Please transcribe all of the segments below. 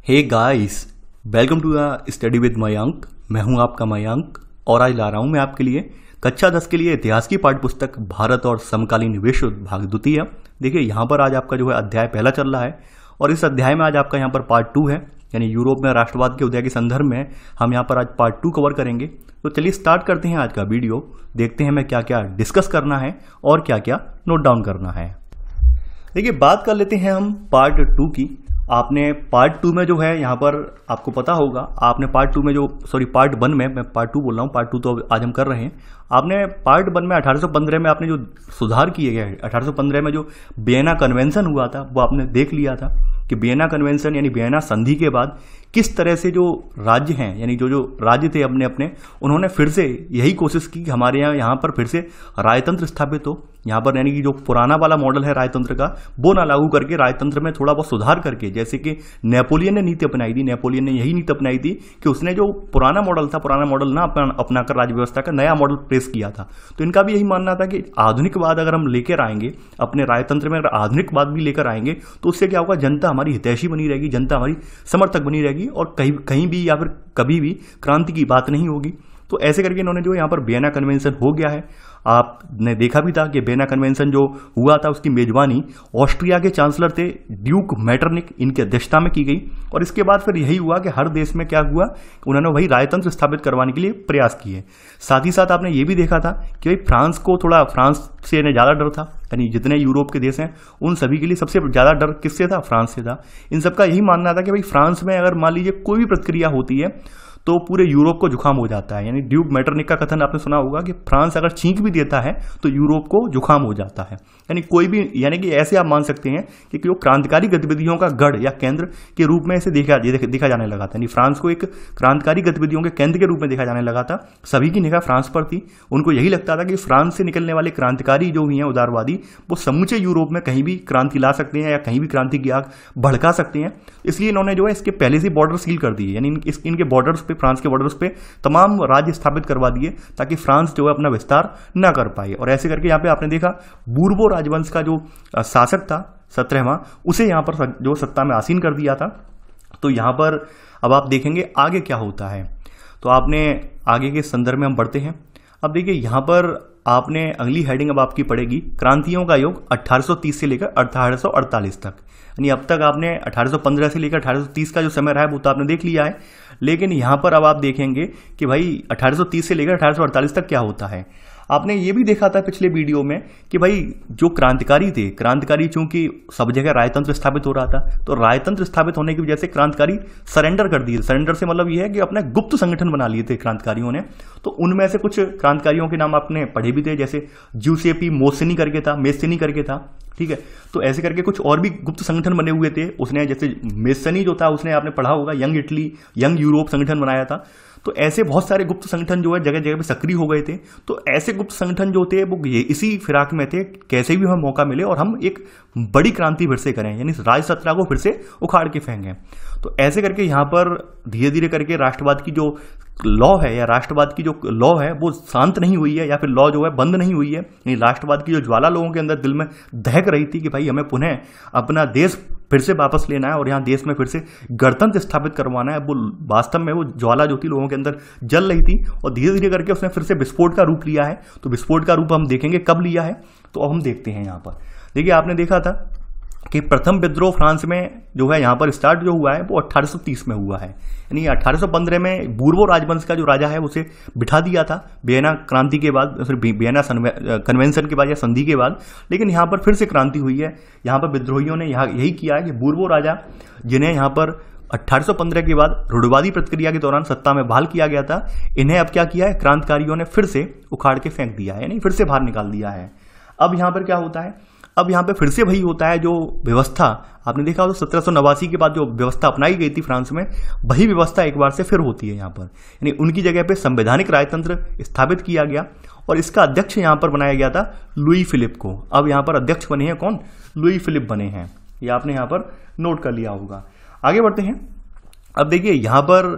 Hey guys, welcome to the study with Mayank. मैं हूं आपका मयंक और आज ला रहा हूं मैं आपके लिए कक्षा 10 के लिए इतिहास की पाठ्य पुस्तक भारत और समकालीन विश्व भाग द्वितीय। देखिए यहाँ पर आज आपका जो है अध्याय पहला चल रहा है और इस अध्याय में आज आपका यहाँ पर पार्ट 2 है, यानी यूरोप में राष्ट्रवाद के उदय के संदर्भ में हम यहाँ पर आज पार्ट 2 कवर करेंगे। तो चलिए स्टार्ट करते हैं आज का वीडियो, देखते हैं हमें क्या क्या डिस्कस करना है और क्या क्या नोट डाउन करना है। देखिए बात कर लेते हैं हम पार्ट 2 की। आपने पार्ट 2 में जो है यहाँ पर आपको पता होगा, आपने पार्ट 2 में पार्ट 1 में, मैं पार्ट 2 बोल रहा हूँ, पार्ट 2 तो आज हम कर रहे हैं। आपने पार्ट 1 में 1815 में आपने जो सुधार किए गए, 1815 में जो वियना कन्वेंशन हुआ था वो आपने देख लिया था कि वियना कन्वेंशन यानी वियना संधि के बाद किस तरह से जो राज्य हैं, यानी जो राज्य थे अपने अपने, उन्होंने फिर से यही कोशिश की कि हमारे यहाँ पर फिर से राजतंत्र स्थापित हो। यहाँ पर यानी कि जो पुराना वाला मॉडल है राजतंत्र का वो ना लागू करके राजतंत्र में थोड़ा बहुत सुधार करके, जैसे कि नेपोलियन ने नीति अपनाई थी। नेपोलियन ने यही नीति अपनाई थी कि उसने जो पुराना मॉडल था, पुराना मॉडल ना अपनाकर राज्य व्यवस्था का नया मॉडल पेश किया था। तो इनका भी यही मानना था कि आधुनिकवाद अगर हम लेकर आएंगे अपने राजतंत्र में, अगर आधुनिकवाद भी लेकर आएंगे तो उससे क्या होगा, जनता हमारी हितैषी बनी रहेगी, जनता हमारी समर्थक बनी रहेगी और कहीं भी या फिर कभी भी क्रांति की बात नहीं होगी। तो ऐसे करके इन्होंने जो यहाँ पर वियना कन्वेंशन हो गया है। आपने देखा भी था कि वियना कन्वेंशन जो हुआ था उसकी मेजबानी ऑस्ट्रिया के चांसलर थे ड्यूक मेटरनिक, इनकी अध्यक्षता में की गई। और इसके बाद फिर यही हुआ कि हर देश में क्या हुआ, उन्होंने वही राजतंत्र स्थापित करवाने के लिए प्रयास किए। साथ ही साथ आपने ये भी देखा था कि भाई फ्रांस को थोड़ा, फ्रांस से ज़्यादा डर था, यानी जितने यूरोप के देश हैं उन सभी के लिए सबसे ज़्यादा डर किससे था, फ्रांस से था। इन सबका यही मानना था कि भाई फ्रांस में अगर मान लीजिए कोई भी प्रक्रिया होती है तो पूरे यूरोप को जुकाम हो जाता है। यानी ड्यूक मेटरनिक का कथन आपने सुना होगा कि फ्रांस अगर छींक भी देता है तो यूरोप को जुकाम हो जाता है। यानी कोई भी, यानी कि ऐसे आप मान सकते हैं कि जो क्रांतिकारी गतिविधियों का गढ़ या केंद्र के रूप में इसे देखा जाने लगा था। यानी फ्रांस को एक क्रांतिकारी गतिविधियों के केंद्र के रूप में देखा जाने लगा था। सभी की निगाह फ्रांस पर थी। उनको यही लगता था कि फ्रांस से निकलने वाले क्रांतिकारी जो भी हैं उदारवादी, वो समूचे यूरोप में कहीं भी क्रांति ला सकते हैं या कहीं भी क्रांति की आग भड़का सकते हैं। इसलिए इन्होंने जो है इसके पहले से बॉर्डर सील कर दिए, यानी इनके बॉर्डर्स पे, फ्रांस के बॉर्डर्स पे तमाम राज्य स्थापित करवा दिए ताकि फ्रांस जो है अपना विस्तार ना कर पाए। और ऐसे करके यहाँ पे आपने देखा बूर्बो राजवंश का जो शासक था 17वां, उसे यहाँ पर जो सत्ता में आसीन कर दिया था। तो यहाँ पर अब आप देखेंगे आगे क्या होता है। तो आपने आगे के संदर्भ में हम बढ़ते हैं। अब देखिए यहाँ पर आपने अगली हेडिंग अब आपकी पड़ेगी क्रांतियों का योग 1830 से लेकर 1848 तक। यानी अब तक आपने 1815 से लेकर 1830 का जो समय रहा है वो तो आपने देख लिया है, लेकिन यहाँ पर अब आप देखेंगे कि भाई 1830 से लेकर 1848 तक क्या होता है। आपने ये भी देखा था पिछले वीडियो में कि भाई जो क्रांतिकारी थे, क्रांतिकारी चूंकि सब जगह राजतंत्र स्थापित हो रहा था, तो राजतंत्र स्थापित होने की वजह से क्रांतिकारी सरेंडर कर दिए। सरेंडर से मतलब ये है कि अपने गुप्त संगठन बना लिए थे क्रांतिकारियों ने। तो उनमें से कुछ क्रांतिकारियों के नाम आपने पढ़े भी थे, जैसे जूसेपी मोसिनी करके था, मेसिनी करके था, ठीक है। तो ऐसे करके कुछ और भी गुप्त संगठन बने हुए थे उसने, जैसे मेसनी जो था उसने आपने पढ़ा होगा यंग इटली, यंग यूरोप संगठन बनाया था। तो ऐसे बहुत सारे गुप्त संगठन जो है जगह जगह पे सक्रिय हो गए थे। तो ऐसे गुप्त संगठन जो थे वो इसी फिराक में थे, कैसे भी हमें मौका मिले और हम एक बड़ी क्रांति फिर से करें, यानी राजसत्ता को फिर से उखाड़ के फेंकें। तो ऐसे करके यहाँ पर धीरे धीरे करके राष्ट्रवाद की जो लॉ है या राष्ट्रवाद की जो लॉ है वो शांत नहीं हुई है, या फिर लॉ जो है बंद नहीं हुई है। यानी राष्ट्रवाद की जो ज्वाला लोगों के अंदर दिल में दहक रही थी कि भाई हमें पुनः अपना देश फिर से वापस लेना है और यहाँ देश में फिर से गणतंत्र स्थापित करवाना है, वो वास्तव में वो ज्वाला जो थी लोगों के अंदर जल रही थी और धीरे धीरे करके उसने फिर से विस्फोट का रूप लिया है। तो विस्फोट का रूप हम देखेंगे कब लिया है, तो अब हम देखते हैं। यहाँ पर देखिए आपने देखा था कि प्रथम विद्रोह फ्रांस में जो है यहाँ पर स्टार्ट जो हुआ है वो 1830 में हुआ है। यानी 1815 में बूर्बो राजवंश का जो राजा है उसे बिठा दिया था वियना क्रांति के बाद, वियना कन्वेंशन के बाद या संधि के बाद। लेकिन यहाँ पर फिर से क्रांति हुई है। यहाँ पर विद्रोहियों ने यहाँ यही किया है कि बूर्बो राजा, जिन्हें यहाँ पर 1815 के बाद रूढ़िवादी प्रक्रिया के दौरान सत्ता में बहाल किया गया था, इन्हें अब क्या किया है, क्रांतिकारियों ने फिर से उखाड़ के फेंक दिया है, यानी फिर से बाहर निकाल दिया है। अब यहाँ पर क्या होता है, अब यहाँ पे फिर से वही होता है जो व्यवस्था आपने देखा हो 1789 के बाद जो व्यवस्था अपनाई गई थी फ्रांस में, वही व्यवस्था एक बार से फिर होती है यहाँ पर। यानी उनकी जगह पे संवैधानिक राजतंत्र स्थापित किया गया और इसका अध्यक्ष यहाँ पर बनाया गया था लुई फिलिप को। अब यहाँ पर अध्यक्ष बने हैं कौन, लुई फिलिप बने हैं। ये आपने यहाँ पर नोट कर लिया होगा। आगे बढ़ते हैं। अब देखिए यहाँ पर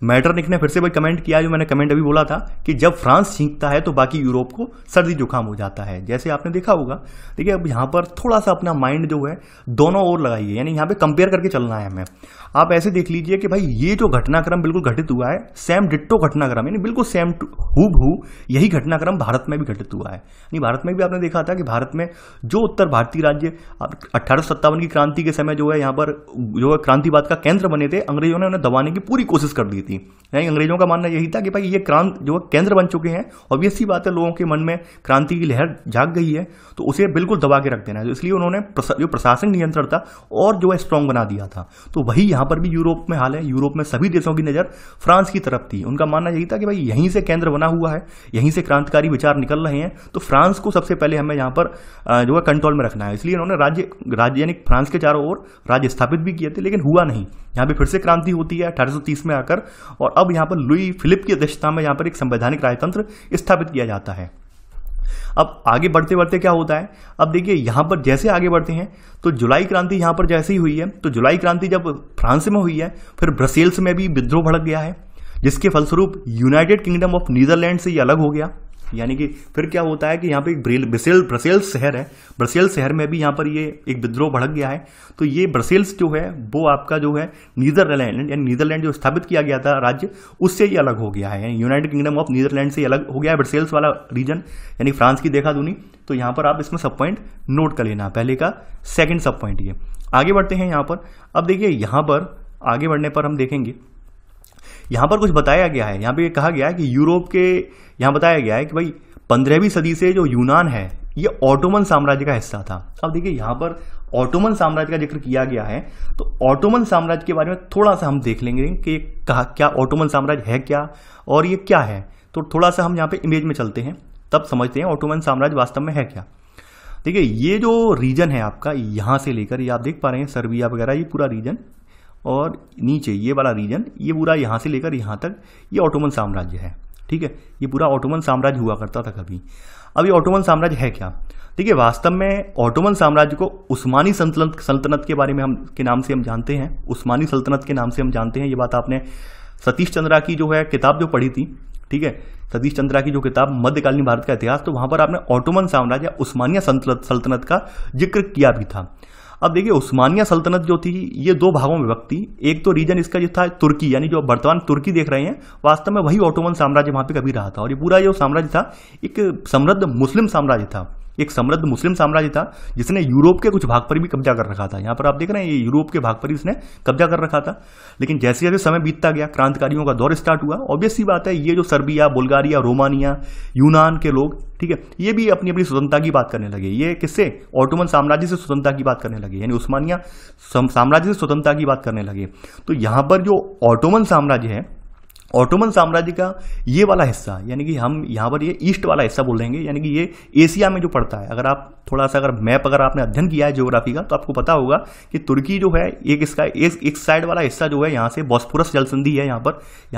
मैटरनिक ने फिर से वही कमेंट किया जो मैंने कमेंट अभी बोला था कि जब फ्रांस छींकता है तो बाकी यूरोप को सर्दी जुकाम हो जाता है, जैसे आपने देखा होगा। देखिए अब यहाँ पर थोड़ा सा अपना माइंड जो है दोनों ओर लगाइए, यानी यहाँ पे कंपेयर करके चलना है हमें। आप ऐसे देख लीजिए कि भाई ये जो घटनाक्रम बिल्कुल घटित हुआ है, सेम डिट्टो घटनाक्रम, यानी बिल्कुल सेम हूबहू यही घटनाक्रम भारत में भी घटित हुआ है। यानी भारत में भी आपने देखा था कि भारत में जो उत्तर भारतीय राज्य 1857 की क्रांति के समय जो है यहाँ पर जो है क्रांतिवाद का केंद्र बने थे, अंग्रेजों ने उन्हें दबाने की पूरी कोशिश कर दी थी। यानी अंग्रेजों का मानना यही था कि भाई ये क्रांति जो केंद्र बन चुके हैं, ऑब्वियस सी बात है लोगों के मन में क्रांति की लहर जाग गई है, तो उसे बिल्कुल दबा के रख देना है। तो इसलिए उन्होंने जो प्रशासनिक नियंत्रण था और जो है स्ट्रांग बना दिया था। तो वही यहाँ पर भी यूरोप में हाल है। यूरोप में सभी देशों की नजर फ्रांस की तरफ थी। उनका मानना यही था कि भाई यहीं से केंद्र बना हुआ है, यहीं से क्रांतिकारी विचार निकल रहे हैं, तो फ्रांस को सबसे पहले हमें यहाँ पर जो है कंट्रोल में रखना है। इसलिए उन्होंने राज्य यानी फ्रांस के चारों ओर राज्य स्थापित भी किए थे, लेकिन हुआ नहीं। यहाँ पे फिर से क्रांति होती है 1830 में आकर, और अब यहाँ पर लुई फिलिप की अध्यक्षता में यहाँ पर एक संवैधानिक राजतंत्र स्थापित किया जाता है। अब आगे बढ़ते बढ़ते क्या होता है, अब देखिए यहाँ पर जैसे आगे बढ़ते हैं तो जुलाई क्रांति यहाँ पर जैसे ही हुई है, तो जुलाई क्रांति जब फ्रांस में हुई है, फिर ब्रसेल्स में भी विद्रोह भड़क गया है, जिसके फलस्वरूप यूनाइटेड किंगडम ऑफ नीदरलैंड से ये अलग हो गया। यानी कि फिर क्या होता है कि यहाँ पे एक ब्रसेल्स शहर है, ब्रसेल्स शहर में भी यहाँ पर ये एक विद्रोह भड़क गया है। तो ये ब्रसेल्स जो है वो आपका जो है नीदरलैंड यानी नीदरलैंड जो स्थापित किया गया था राज्य, उससे ये अलग हो गया है। यानी यूनाइटेड किंगडम ऑफ नीदरलैंड से अलग हो गया है ब्रसेल्स वाला रीजन, यानी फ्रांस की देखा दुनी। तो यहाँ पर आप इसमें सब पॉइंट नोट कर लेना, पहले का सेकेंड सब पॉइंट ये। आगे बढ़ते हैं यहाँ पर। अब देखिए यहाँ पर आगे बढ़ने पर हम देखेंगे यहाँ पर कुछ बताया गया है। यहाँ पे कहा गया है कि यूरोप के यहाँ बताया गया है कि भाई 15वीं सदी से जो यूनान है ये ऑटोमन साम्राज्य का हिस्सा था। अब देखिए यहाँ पर ऑटोमन साम्राज्य का जिक्र किया गया है, तो ऑटोमन साम्राज्य के बारे में थोड़ा सा हम देख लेंगे कि क्या ऑटोमन साम्राज्य है क्या और ये क्या है। तो थोड़ा सा हम यहाँ पे इमेज में चलते हैं, तब समझते हैं ऑटोमन साम्राज्य वास्तव में है क्या। देखिए ये जो रीजन है आपका, यहाँ से लेकर ये आप देख पा रहे हैं सर्बिया वगैरह, ये पूरा रीजन, और नीचे ये वाला रीजन, ये पूरा यहाँ से लेकर यहाँ तक ये ऑटोमन साम्राज्य है। ठीक है, ये पूरा ऑटोमन साम्राज्य हुआ करता था कभी। अब ये ऑटोमन साम्राज्य है क्या। देखिए वास्तव में ऑटोमन साम्राज्य को उस्मानी सल्तनत के बारे में के नाम से हम जानते हैं, उस्मानी सल्तनत के नाम से हम जानते हैं। ये बात आपने सतीश चंद्रा की जो है किताब जो पढ़ी थी, ठीक है, सतीश चंद्रा की जो किताब मध्यकालीन भारत का इतिहास, तो वहां पर आपने ऑटोमन साम्राज्य उस्मानिया सल्तनत का जिक्र किया भी था। अब देखिए उस्मानिया सल्तनत जो थी ये दो भागों में विभक्त थी। एक तो रीजन इसका जो था तुर्की, यानी जो वर्तमान तुर्की देख रहे हैं, वास्तव में वही ऑटोमन साम्राज्य वहां पे कभी रहा था। और ये पूरा जो साम्राज्य था एक समृद्ध मुस्लिम साम्राज्य था, एक समृद्ध मुस्लिम साम्राज्य था जिसने यूरोप के कुछ भाग पर भी कब्जा कर रखा था। यहाँ पर आप देख रहे हैं ये यूरोप के भाग पर इसने कब्जा कर रखा था। लेकिन जैसे जैसे समय बीतता गया, क्रांतिकारियों का दौर स्टार्ट हुआ, ऑब्वियस सी बात है ये जो सर्बिया, बुल्गारिया, रोमानिया, यूनान के लोग, ठीक है, ये भी अपनी अपनी स्वतंत्रता की बात करने लगे। ये किससे, ऑटोमन साम्राज्य से स्वतंत्रता की बात करने लगे, यानी उस्मानिया साम्राज्य से स्वतंत्रता की बात करने लगे। तो यहाँ पर जो ऑटोमन साम्राज्य है, ऑटोमन साम्राज्य का ये वाला हिस्सा, यानी कि हम यहाँ पर ये ईस्ट वाला हिस्सा बोल देंगे, यानी कि ये एशिया में जो पड़ता है। अगर आप थोड़ा सा अगर मैप अगर आपने अध्ययन किया है ज्योग्राफी का, तो आपको पता होगा कि तुर्की जो है एक इसका एक साइड वाला हिस्सा जो है यहाँ से बॉस्फोरस जल संधि है, यहाँ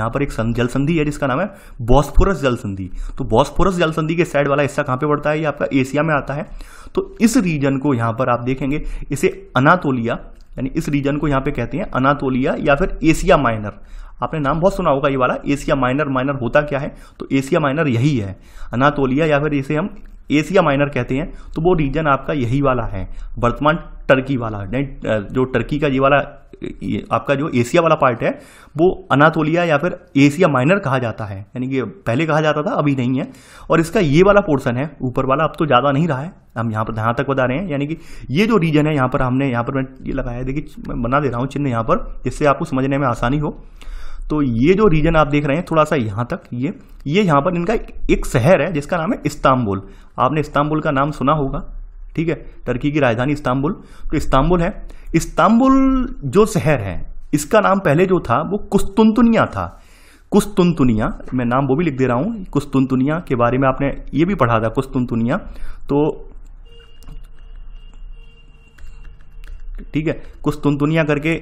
पर एक जल संधि है जिसका नाम है बॉस्फोरस जल संधि। तो बॉस्फोरस जल संधि के साइड वाला हिस्सा कहाँ पे पड़ता है, ये आपका एशिया में आता है। तो इस रीजन को यहाँ पर आप देखेंगे, इसे अनातोलिया, यानी इस रीजन को यहाँ पे कहते हैं अनातोलिया या फिर एशिया माइनर। आपने नाम बहुत सुना होगा ये वाला एशिया माइनर। माइनर होता क्या है, तो एशिया माइनर यही है, अनातोलिया या फिर इसे हम एशिया माइनर कहते हैं। तो वो रीजन आपका यही वाला है, वर्तमान टर्की वाला, जो टर्की का ये वाला आपका जो एशिया वाला पार्ट है वो अनातोलिया या फिर एशिया माइनर कहा जाता है। यानी कि पहले कहा जाता था, अभी नहीं है। और इसका ये वाला पोर्शन है ऊपर वाला, अब तो ज़्यादा नहीं रहा है, हम यहाँ पर यहाँ तक बता रहे हैं। यानी कि ये जो रीजन है यहाँ पर हमने यहाँ पर मैं ये लगाया है, देखिए मैं बना दे रहा हूँ चिन्ह यहाँ पर, जिससे आपको समझने में आसानी हो। तो ये जो रीजन आप देख रहे हैं थोड़ा सा यहाँ तक, ये यहाँ पर इनका एक शहर है जिसका नाम है इस्तांबुल। आपने इस्तांबुल का नाम सुना होगा, ठीक है, टर्की की राजधानी इस्तांबुल। तो इस्तांबुल है। इस्तांबुल जो शहर है इसका नाम पहले जो था वो कुस्तुनतुनिया था। कुस्तुनतुनिया, मैं नाम वो भी लिख दे रहा हूँ, कुस्तुनतुनिया के बारे में आपने ये भी पढ़ा था, कुस्तुनतुनिया। तो ठीक है, कुस्तुनतुनिया करके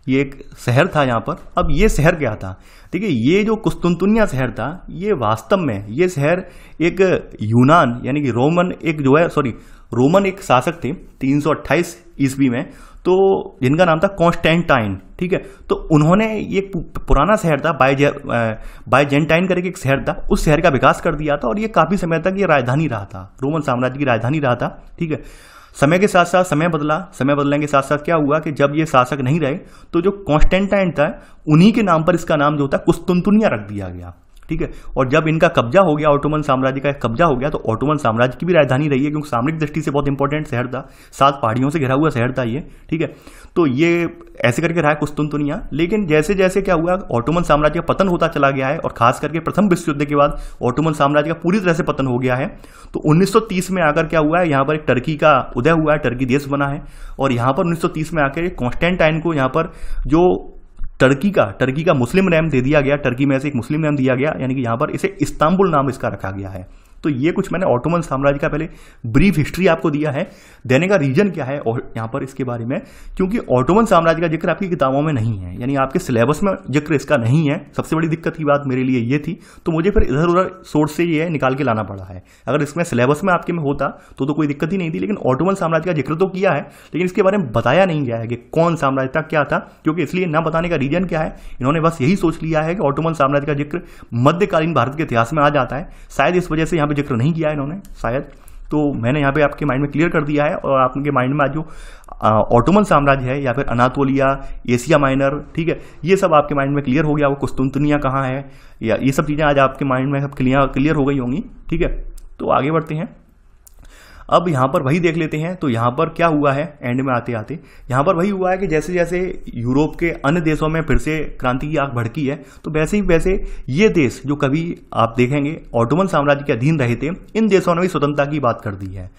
ये एक शहर था यहाँ पर। अब ये शहर क्या था, ठीक है, ये जो कुस्तुनतुनिया शहर था, ये वास्तव में ये शहर एक यूनान यानी कि रोमन एक शासक थे 328 ईस्वी में। तो जिनका नाम था कॉन्स्टेंटाइन, ठीक है। तो उन्होंने ये पुराना शहर था बाइजेंटाइन करके एक शहर था, उस शहर का विकास कर दिया था और ये काफी समय तक ये राजधानी रहा था, रोमन साम्राज्य की राजधानी रहा था, ठीक है। समय के साथ साथ समय बदला, समय बदलने के साथ साथ क्या हुआ कि जब ये शासक नहीं रहे तो जो कॉन्स्टेंटाइन था उन्हीं के नाम पर इसका नाम जो था कुस्तुनतुनिया रख दिया गया, ठीक है। और जब इनका कब्जा हो गया, ऑटोमन साम्राज्य का कब्जा हो गया, तो ऑटोमन साम्राज्य की भी राजधानी रही है, क्योंकि सामरिक दृष्टि से बहुत इंपॉर्टेंट शहर था, 7 पहाड़ियों से घिरा हुआ शहर था ये, ठीक है। तो ये ऐसे करके रहा है कुस्तुनतुनिया। लेकिन जैसे जैसे क्या हुआ, ऑटोमन साम्राज्य का पतन होता चला गया है और खास करके प्रथम विश्व युद्ध के बाद ऑटोमन साम्राज्य का पूरी तरह से पतन हो गया है। तो 1930 में आकर क्या हुआ है, यहाँ पर एक टर्की का उदय हुआ है, टर्की देश बना है। और यहाँ पर 1930 में आकर कॉन्स्टेंटाइन को यहाँ पर जो टर्की का मुस्लिम नाम दे दिया गया, टर्की में से एक मुस्लिम नाम दिया गया, यानी कि यहाँ पर इसे इस्तांबुल नाम इसका रखा गया है। तो ये कुछ मैंने ऑटोमन साम्राज्य का पहले ब्रीफ हिस्ट्री आपको दिया है। देने का रीजन क्या है और यहाँ पर इसके बारे में, क्योंकि ऑटोमन साम्राज्य का जिक्र आपकी किताबों में नहीं है, यानी आपके सिलेबस में जिक्र इसका नहीं है। सबसे बड़ी दिक्कत की बात मेरे लिए ये थी, तो मुझे फिर इधर उधर सोर्स से ये निकाल के लाना पड़ा है। अगर इसमें सिलेबस में आपके में होता तो कोई दिक्कत ही नहीं थी। लेकिन ऑटोमन साम्राज्य का जिक्र तो किया है, लेकिन इसके बारे में बताया नहीं गया है कि कौन साम्राज्य था, क्या था। क्योंकि इसलिए ना बताने का रीजन क्या है, इन्होंने बस यही सोच लिया है कि ऑटोमन साम्राज्य का जिक्र मध्यकालीन भारत के इतिहास में आ जाता है, शायद इस वजह से यहाँ पे जिक्र नहीं किया है इन्होंने, शायद। तो मैंने यहाँ पे आपके माइंड में क्लियर कर दिया है, और आपके माइंड में आज जो ऑटोमन साम्राज्य है या फिर अनातोलिया, एशिया माइनर, ठीक है, ये सब आपके माइंड में क्लियर हो गया। वो कुस्तुनतुनिया कहाँ है, या ये सब चीज़ें आज आपके माइंड में सब क्लियर हो गई होंगी, ठीक है। तो आगे बढ़ते हैं। अब यहाँ पर वही देख लेते हैं। तो यहाँ पर क्या हुआ है, एंड में आते आते यहाँ पर वही हुआ है कि जैसे जैसे यूरोप के अन्य देशों में फिर से क्रांति की आग भड़की है, तो वैसे ही वैसे ये देश जो कभी आप देखेंगे ऑटोमन साम्राज्य के अधीन रहे थे, इन देशों ने भी स्वतंत्रता की बात कर दी है।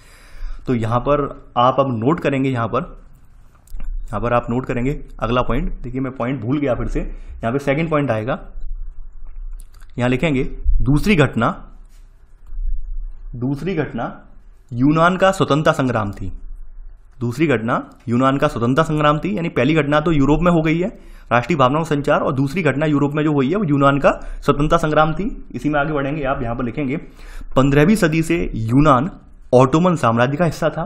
तो यहाँ पर आप अब नोट करेंगे, यहाँ पर आप नोट करेंगे अगला पॉइंट। देखिए मैं पॉइंट भूल गया फिर से, यहाँ पे सेकेंड पॉइंट आएगा, यहाँ लिखेंगे दूसरी घटना यूनान का स्वतंत्रता संग्राम थी। दूसरी घटना यूनान का स्वतंत्रता संग्राम थी, यानी पहली घटना तो यूरोप में हो गई है, राष्ट्रीय भावनाओं का संचार, और दूसरी घटना यूरोप में जो हुई है वो यूनान का स्वतंत्रता संग्राम थी। इसी में आगे बढ़ेंगे, आप यहां पर लिखेंगे 15वीं सदी से यूनान ऑटोमन साम्राज्य का हिस्सा था,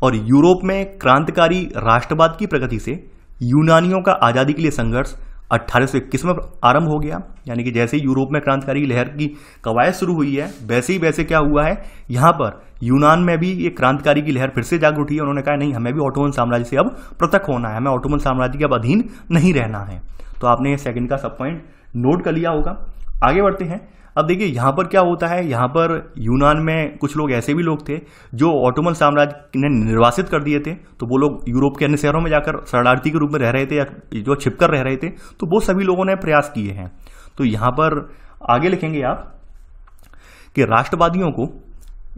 और यूरोप में क्रांतिकारी राष्ट्रवाद की प्रगति से यूनानियों का आजादी के लिए संघर्ष 1821 में आरंभ हो गया। यानी कि जैसे ही यूरोप में क्रांतिकारी लहर की कवायद शुरू हुई है, वैसे ही वैसे क्या हुआ है, यहाँ पर यूनान में भी ये क्रांतिकारी की लहर फिर से जाग उठी है। उन्होंने कहा नहीं, हमें भी ऑटोमन साम्राज्य से अब पृथक होना है, हमें ऑटोमन साम्राज्य के अब अधीन नहीं रहना है। तो आपने ये सेकंड का सब पॉइंट नोट कर लिया होगा। आगे बढ़ते हैं। अब देखिए यहाँ पर क्या होता है, यहाँ पर यूनान में कुछ लोग ऐसे भी लोग थे जो ऑटोमन साम्राज्य ने निर्वासित कर दिए थे। तो वो लोग यूरोप के अन्य शहरों में जाकर शरणार्थी के रूप में रह रहे थे, या जो छिपकर रह रहे थे, तो वो सभी लोगों ने प्रयास किए हैं। तो यहाँ पर आगे लिखेंगे आप कि राष्ट्रवादियों को,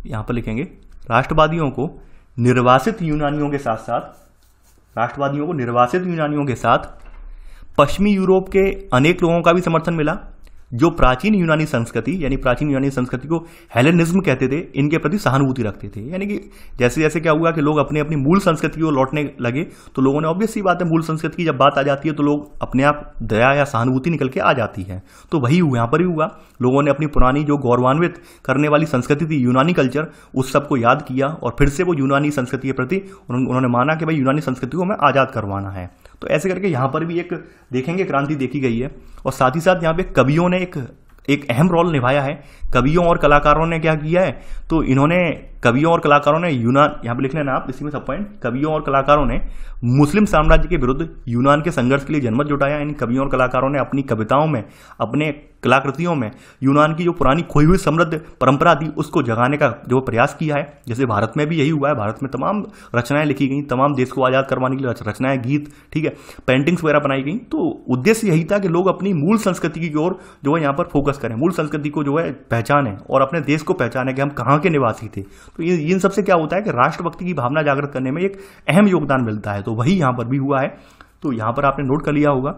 यहाँ पर लिखेंगे राष्ट्रवादियों को निर्वासित यूनानियों के साथ पश्चिमी यूरोप के अनेक लोगों का भी समर्थन मिला, जो प्राचीन यूनानी संस्कृति, यानी प्राचीन यूनानी संस्कृति को हेलेनिज्म कहते थे, इनके प्रति सहानुभूति रखते थे। यानी कि जैसे जैसे क्या हुआ कि लोग अपने अपनी मूल संस्कृति को लौटने लगे, तो लोगों ने, ऑब्वियस सी बात है, मूल संस्कृति की जब बात आ जाती है तो लोग अपने आप दया या सहानुभूति निकल के आ जाती है। तो वही यहाँ पर भी हुआ, लोगों ने अपनी पुरानी जो गौरवान्वित करने वाली संस्कृति थी, यूनानी कल्चर, उस सबको याद किया, और फिर से वो यूनानी संस्कृति के प्रति उन्होंने माना कि भाई यूनानी संस्कृति को हमें आज़ाद करवाना है। तो ऐसे करके यहाँ पर भी एक देखेंगे क्रांति देखी गई है। और साथ ही साथ यहाँ पे कवियों ने एक अहम रोल निभाया है। कवियों और कलाकारों ने क्या किया है, तो इन्होंने कवियों और कलाकारों ने यूनान, यहाँ पे लिख लेना आप, इसी में सब पॉइंट, कवियों और कलाकारों ने मुस्लिम साम्राज्य के विरुद्ध यूनान के संघर्ष के लिए जनमत जुटाया। इन कवियों और कलाकारों ने अपनी कविताओं में, अपने कलाकृतियों में यूनान की जो पुरानी खोई हुई समृद्ध परंपरा थी उसको जगाने का जो प्रयास किया है। जैसे भारत में भी यही हुआ है, भारत में तमाम रचनाएं लिखी गई, तमाम देश को आज़ाद करवाने के लिए रचनाएं, गीत, ठीक है, पेंटिंग्स वगैरह बनाई गई। तो उद्देश्य यही था कि लोग अपनी मूल संस्कृति की ओर जो है यहाँ पर फोकस करें, मूल संस्कृति को जो है पहचानें और अपने देश को पहचानें कि हम कहाँ के निवासी थे। तो इन सबसे क्या होता है कि राष्ट्रभक्ति की भावना जागृत करने में एक अहम योगदान मिलता है। तो वही यहाँ पर भी हुआ है। तो यहाँ पर आपने नोट कर लिया होगा।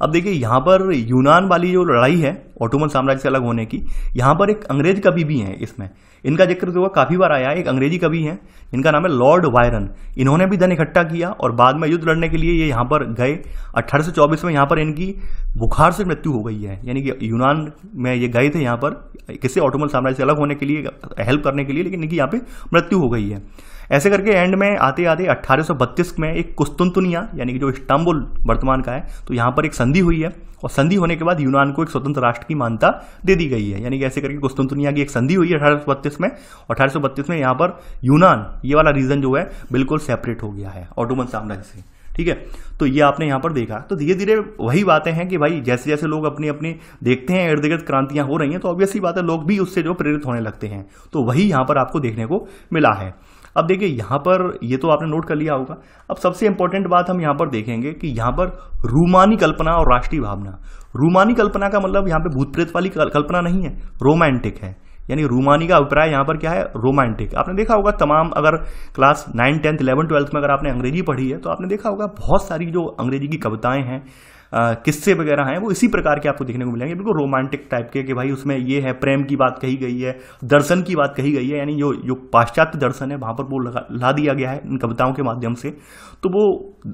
अब देखिए यहाँ पर यूनान वाली जो लड़ाई है ऑटोमन साम्राज्य से अलग होने की, यहाँ पर एक अंग्रेज कवि भी हैं इसमें। इनका जिक्र जो है काफी बार आया है। एक अंग्रेजी कवि हैं, इनका नाम है लॉर्ड बायरन। इन्होंने भी धन इकट्ठा किया और बाद में युद्ध लड़ने के लिए ये यहाँ पर गए। 1824 में यहाँ पर इनकी बुखार से मृत्यु हो गई है, यानी कि यूनान में ये गए थे यहाँ पर किसी ऑटोमन साम्राज्य से अलग होने के लिए, हेल्प करने के लिए, लेकिन इनकी यहाँ पे मृत्यु हो गई है। ऐसे करके एंड में आते आते 1832 में एक कुस्तुनतुनिया यानी कि जो इस्तांबुल वर्तमान का है, तो यहाँ पर एक संधि हुई है और संधि होने के बाद यूनान को एक स्वतंत्र राष्ट्र की मान्यता दे दी गई है। यानी कि ऐसे करके कुस्तुनतुनिया की एक संधि हुई है 1832 में। 1832 में यहाँ पर यूनान ये वाला रीजन जो है बिल्कुल सेपरेट हो गया है ऑटोमन साम्राज्य से। ठीक है, तो ये आपने यहाँ पर देखा। तो धीरे धीरे वही बातें हैं कि भाई जैसे जैसे लोग अपनी अपनी देखते हैं इर्द गिर्द क्रांतियां हो रही हैं, तो ऑब्वियसली बात है लोग भी उससे जो प्रेरित होने लगते हैं। तो वही यहाँ पर आपको देखने को मिला है। अब देखिए यहाँ पर ये तो आपने नोट कर लिया होगा। अब सबसे इंपॉर्टेंट बात हम यहाँ पर देखेंगे कि यहाँ पर रूमानी कल्पना और राष्ट्रीय भावना। रूमानी कल्पना का मतलब यहाँ पे भूत प्रेत वाली कल्पना नहीं है, रोमांटिक है। यानी रूमानी का अभिप्राय यहाँ पर क्या है, रोमांटिक। आपने देखा होगा तमाम, अगर क्लास 9, 10, 11, 12 में अगर आपने अंग्रेजी पढ़ी है तो आपने देखा होगा बहुत सारी जो अंग्रेजी की कविताएं हैं, किस्से वगैरह हैं, वो इसी प्रकार के आपको देखने को मिलेंगे, बिल्कुल रोमांटिक टाइप के, कि भाई उसमें ये है, प्रेम की बात कही गई है, दर्शन की बात कही गई है। यानी जो पाश्चात्य दर्शन है वहां पर वो ला दिया गया है इन कविताओं के माध्यम से। तो वो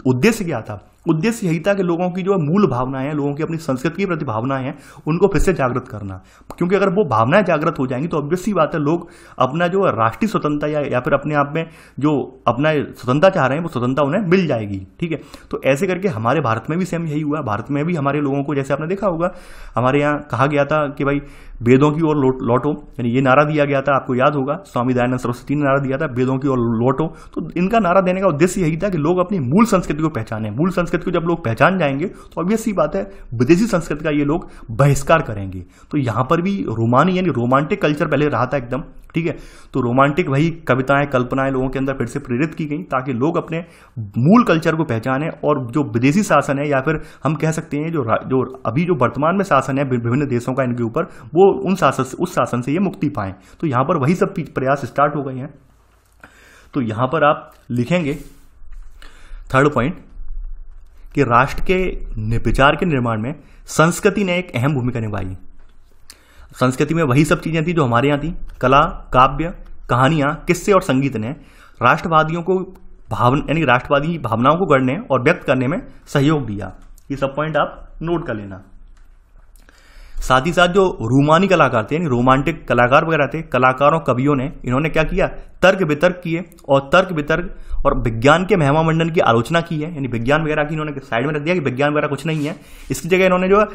उद्देश्य क्या था? उद्देश्य यही था कि लोगों की जो मूल भावनाएं हैं, लोगों की अपनी संस्कृति के प्रति भावनाएं हैं, उनको फिर से जागृत करना। क्योंकि अगर वो भावनाएं जागृत हो जाएंगी तो ऑब्वियसली बात है लोग अपना जो राष्ट्रीय स्वतंत्रता या फिर अपने आप में जो अपना स्वतंत्रता चाह रहे हैं वो स्वतंत्रता उन्हें मिल जाएगी। ठीक है, तो ऐसे करके हमारे भारत में भी सेम यही हुआ। भारत में भी हमारे लोगों को, जैसे आपने देखा होगा, हमारे यहाँ कहा गया था कि भाई वेदों की ओर लौटो, यानी ये नारा दिया गया था, आपको याद होगा स्वामी दयानंद सरस्वती ने नारा दिया था, वेदों की ओर लौटो। तो इनका नारा देने का उद्देश्य यही था कि लोग अपनी मूल संस्कृति को पहचाने। मूल संस्कृति को जब लोग पहचान जाएंगे तो ऑब्वियसली बात है विदेशी संस्कृति का ये लोग बहिष्कार करेंगे। तो यहां पर भी रोमानी यानी रोमांटिक कल्चर पहले रहा था एकदम। ठीक है, तो रोमांटिक वही कविताएं, कल्पनाएं लोगों के अंदर फिर से प्रेरित की गई ताकि लोग अपने मूल कल्चर को पहचाने और जो विदेशी शासन है, या फिर हम कह सकते हैं जो अभी जो वर्तमान में शासन है विभिन्न देशों का इनके ऊपर, वो उस शासन से ये मुक्ति पाएं। तो यहां पर वही सब प्रयास स्टार्ट हो गए हैं। तो यहां पर आप लिखेंगे थर्ड पॉइंट कि राष्ट्र के विचार के निर्माण में संस्कृति ने एक अहम भूमिका निभाई। संस्कृति में वही सब चीजें थी जो हमारे यहाँ थी, कला, काव्य, कहानियां, किस्से और संगीत ने राष्ट्रवादियों को यानी राष्ट्रवादी भावनाओं को गढ़ने और व्यक्त करने में सहयोग दिया। ये सब पॉइंट आप नोट कर लेना। साथ ही साथ जो रूमानी कलाकार थे, यानी रोमांटिक कलाकार वगैरह थे, कलाकारों, कवियों ने, इन्होंने क्या किया, तर्क वितर्क किए और तर्क वितर्क और विज्ञान के महिमामंडन की आलोचना की है। यानी विज्ञान वगैरह की इन्होंने साइड में रख दिया कि विज्ञान वगैरह कुछ नहीं है। इसकी जगह इन्होंने जो है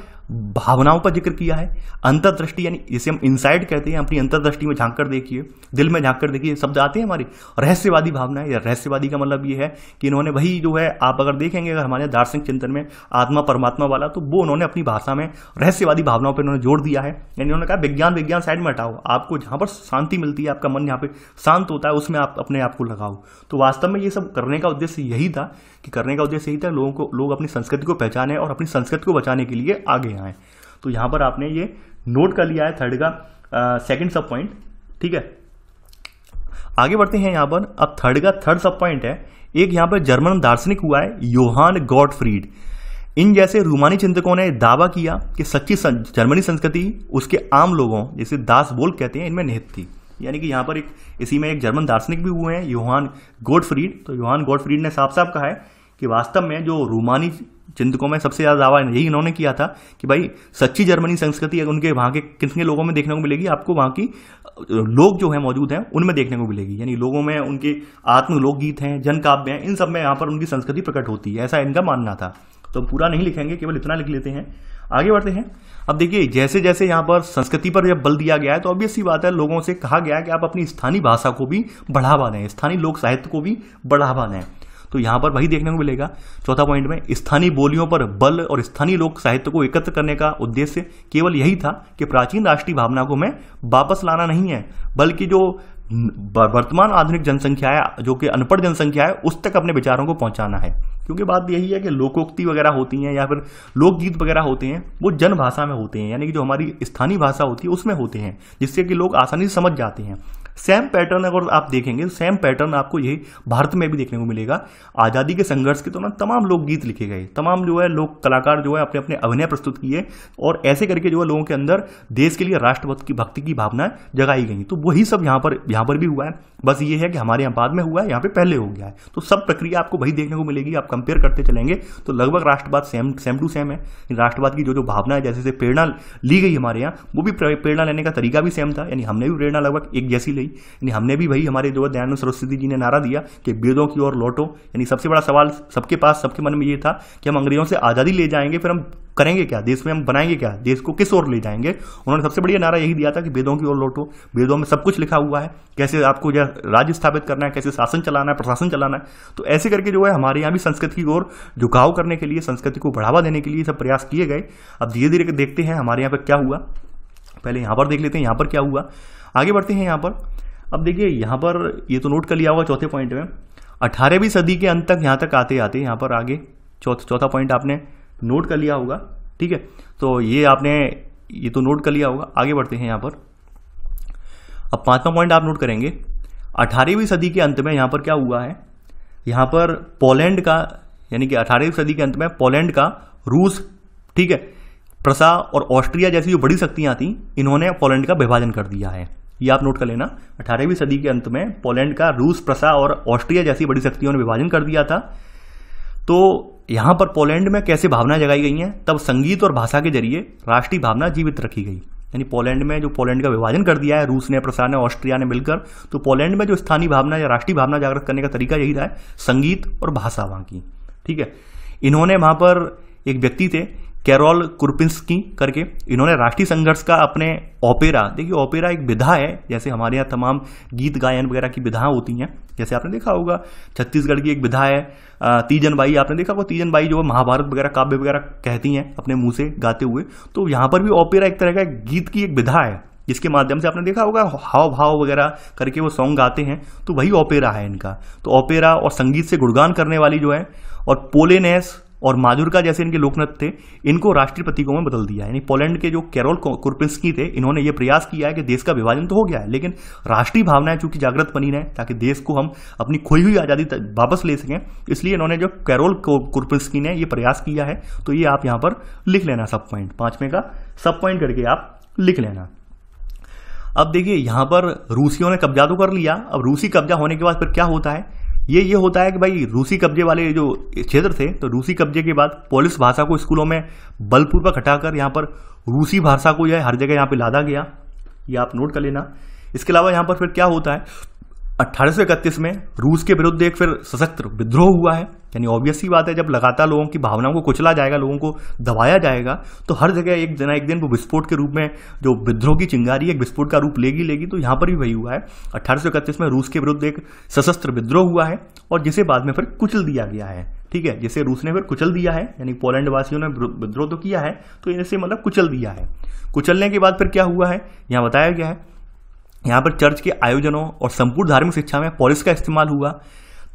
भावनाओं पर जिक्र किया है। अंतर्दृष्टि, यानी जिसे हम इनसाइट कहते हैं, अपनी अंतर्दृष्टि में झांक कर देखिए, दिल में झांक कर देखिए, शब्द आते हैं हमारी। रहस्यवादी भावना है, रहस्यवादी का मतलब ये है कि इन्होंने वही जो है, आप अगर देखेंगे अगर हमारे दार्शनिक चिंतन में आत्मा परमात्मा वाला, तो वो उन्होंने अपनी भाषा में रहस्यवादी भावनाओं पर उन्होंने जोड़ दिया है। यानी उन्होंने कहा विज्ञान साइड में हटाओ, आपको जहां पर शांति मिलती है, आपका मन जहां पे शांत होता है, उसमें आप अपने आप को लगाओ। तो वास्तव में ये सब करने का उद्देश्य यही था लोग अपनी संस्कृति को पहचाने और अपनी संस्कृति को बचाने के लिए आगे आए। तो यहां पर आपने ये नोट कर लिया है थर्ड का सेकंड सब पॉइंट। ठीक है, आगे बढ़ते हैं यहां पर। अब थर्ड का थर्ड सब पॉइंट है, एक यहां पर जर्मन दार्शनिक हुआ है योहान गॉटफ्रीड। इन जैसे रूमानी चिंतकों ने दावा किया कि सच्ची जर्मनी संस्कृति उसके आम लोगों, जैसे दास बोल्क कहते हैं, इनमें निहित थी। यानी कि यहाँ पर इसी में एक जर्मन दार्शनिक भी हुए हैं, योहान गॉटफ्रीड। तो योहान गॉटफ्रीड ने साफ साफ कहा है कि वास्तव में जो रूमानी चिंतकों में सबसे ज्यादा दावा यही इन्होंने किया था कि भाई सच्ची जर्मनी संस्कृति उनके वहां के कितने लोगों में देखने को मिलेगी, आपको वहां की लोग जो है मौजूद हैं उनमें देखने को मिलेगी। यानी लोगों में उनके आत्म लोकगीत हैं, जन काव्य हैं, इन सब में यहाँ पर उनकी संस्कृति प्रकट होती है, ऐसा इनका मानना था। तो पूरा नहीं लिखेंगे, केवल इतना लिख लेते हैं। आगे बढ़ते हैं। अब देखिए जैसे जैसे यहाँ पर संस्कृति पर जब बल दिया गया है, तो ऑब्वियसली बात है लोगों से कहा गया है कि आप अपनी स्थानीय भाषा को भी बढ़ावा दें, स्थानीय लोक साहित्य को भी बढ़ावा दें। तो यहाँ पर वही देखने को मिलेगा चौथा पॉइंट में, स्थानीय बोलियों पर बल और स्थानीय लोक साहित्य को एकत्र करने का उद्देश्य केवल यही था कि प्राचीन राष्ट्रीय भावना को हमें वापस लाना नहीं है, बल्कि जो वर्तमान आधुनिक जनसंख्या है, जो कि अनपढ़ जनसंख्या है, उस तक अपने विचारों को पहुंचाना है। क्योंकि बात यही है कि लोकोक्ति वगैरह होती हैं या फिर लोकगीत वगैरह होते हैं, वो जन भाषा में होते हैं, यानी कि जो हमारी स्थानीय भाषा होती है उसमें होते हैं, जिससे कि लोग आसानी से समझ जाते हैं। सेम पैटर्न अगर आप देखेंगे, सेम पैटर्न आपको यही भारत में भी देखने को मिलेगा। आज़ादी के संघर्ष के दौरान तमाम लोकगीत लिखे गए, तमाम जो है लोक कलाकार जो है अपने अपने अभिनय प्रस्तुत किए, और ऐसे करके जो है लोगों के अंदर देश के लिए राष्ट्रभक्ति भक्ति की भावना जगाई गई। तो वही सब यहाँ पर भी हुआ है, बस ये है कि हमारे यहाँ बाद में हुआ है, यहाँ पे पहले हो गया है। तो सब प्रक्रिया आपको वही देखने को मिलेगी। आप कंपेयर करते चलेंगे तो लगभग राष्ट्रवाद सेम टू सेम है। राष्ट्रवाद की जो भावना है, जैसे प्रेरणा ली गई हमारे यहाँ, वो भी प्रेरणा लेने का तरीका भी सेम था। यानी हमने भी प्रेरणा लगभग एक जैसी ली। यानी हमने भी भाई, हमारे जो दयानंद सरस्वती जी ने नारा दिया कि वेदों की ओर लौटो। यानी सबसे बड़ा सवाल सबके मन में ये था कि हम अंग्रेजों से आज़ादी ले जाएंगे, फिर हम करेंगे क्या, देश में हम बनाएंगे क्या, देश को किस ओर ले जाएंगे। उन्होंने सबसे बढ़िया नारा यही दिया था कि वेदों की ओर लौटो। वेदों में सब कुछ लिखा हुआ है, कैसे आपको राज्य स्थापित करना है, कैसे शासन चलाना है, प्रशासन चलाना है। तो ऐसे करके जो है हमारे यहाँ भी संस्कृति की ओर झुकाव करने के लिए, संस्कृति को बढ़ावा देने के लिए सब प्रयास किए गए। अब धीरे धीरे देखते हैं हमारे यहाँ पर क्या हुआ। पहले यहाँ पर देख लेते हैं यहाँ पर क्या हुआ, आगे बढ़ते हैं यहाँ पर। अब देखिए यहाँ पर ये तो नोट कर लिया होगा चौथे पॉइंट में। 18वीं सदी के अंत तक यहाँ तक आते आते यहाँ पर आगे चौथा पॉइंट आपने नोट कर लिया होगा, ठीक है। तो ये तो नोट कर लिया होगा। आगे बढ़ते हैं यहाँ पर। अब 5वां पॉइंट आप नोट करेंगे। 18वीं सदी के अंत में यहाँ पर क्या हुआ है, यहाँ पर पोलैंड का, यानी कि 18वीं सदी के अंत में पोलैंड का रूस, ठीक है, प्रसा और ऑस्ट्रिया जैसी जो बड़ी शक्तियां थी, इन्होंने पोलैंड का विभाजन कर दिया है। ये आप नोट कर लेना। 18वीं सदी के अंत में पोलैंड का रूस, प्रसा और ऑस्ट्रिया जैसी बड़ी शक्तियों ने विभाजन कर दिया था। तो यहां पर पोलैंड में कैसे भावना जगाई गई हैं, तब संगीत और भाषा के जरिए राष्ट्रीय भावना जीवित रखी गई। यानी पोलैंड में जो पोलैंड का विभाजन कर दिया है रूस ने, प्रसा ने, ऑस्ट्रिया ने मिलकर, तो पोलैंड में जो स्थानीय भावना या राष्ट्रीय भावना जागृत करने का तरीका यही रहा है, संगीत और भाषा वहां की, ठीक है। इन्होंने वहां पर एक व्यक्ति थे कैरोल कुरपिंस्की करके, इन्होंने राष्ट्रीय संघर्ष का अपने ओपेरा, देखिए ओपेरा एक विधा है, जैसे हमारे यहाँ तमाम गीत गायन वगैरह की विधाएं होती हैं। जैसे आपने देखा होगा छत्तीसगढ़ की एक विधा है तीजन बाई, आपने देखा होगा तीजन बाई जो महाभारत वगैरह काव्य वगैरह कहती हैं अपने मुंह से गाते हुए। तो यहाँ पर भी ओपेरा एक तरह का गीत की एक विधा है, जिसके माध्यम से आपने देखा होगा हाव भाव वगैरह करके वो सॉन्ग गाते हैं। तो वही ओपेरा है इनका। तो ओपेरा और संगीत से गुणगान करने वाली जो है, और पोलेनेस और माजुरका जैसे इनके लोकनृत्य थे, इनको राष्ट्रीय प्रतीकों में बदल दिया। यानी पोलैंड के जो कैरोल कुरपिंस्की थे, इन्होंने ये प्रयास किया है कि देश का विभाजन तो हो गया है, लेकिन राष्ट्रीय भावनाएं चूंकि जागृत बनी रहे, ताकि देश को हम अपनी खोई हुई आज़ादी वापस ले सकें, इसलिए इन्होंने जो कैरोल कुरपिंस्की ने ये प्रयास किया है। तो ये आप यहाँ पर लिख लेना सब पॉइंट, 5वें का सब पॉइंट करके आप लिख लेना। अब देखिए यहाँ पर रूसियों ने कब्जा तो कर लिया। अब रूसी कब्जा होने के बाद फिर क्या होता है, ये होता है कि भाई रूसी कब्जे वाले जो क्षेत्र थे, तो रूसी कब्जे के बाद पोलिश भाषा को स्कूलों में बलपूर्वक हटाकर यहाँ पर रूसी भाषा को हर जगह यहाँ पे लादा गया। ये आप नोट कर लेना। इसके अलावा यहाँ पर फिर क्या होता है, 1831 में रूस के विरुद्ध एक फिर सशक्त विद्रोह हुआ है। यानी ऑब्वियस सी बात है, जब लगातार लोगों की भावनाओं को कुचला जाएगा, लोगों को दबाया जाएगा, तो हर जगह एक दिन वो विस्फोट के रूप में जो विद्रोह की चिंगारी एक विस्फोट का रूप लेगी। तो यहाँ पर भी वही हुआ है। 1831 में रूस के विरुद्ध एक सशस्त्र विद्रोह हुआ है, और जिसे बाद में फिर कुचल दिया गया है, ठीक है। जिसे रूस ने फिर कुचल दिया है, यानी पोलैंड वासियों ने विद्रोह तो किया है, तो इसे मतलब कुचल दिया है। कुचलने के बाद फिर क्या हुआ है, यहाँ बताया गया है। यहाँ पर चर्च के आयोजनों और संपूर्ण धार्मिक शिक्षा में पॉलिश का इस्तेमाल हुआ।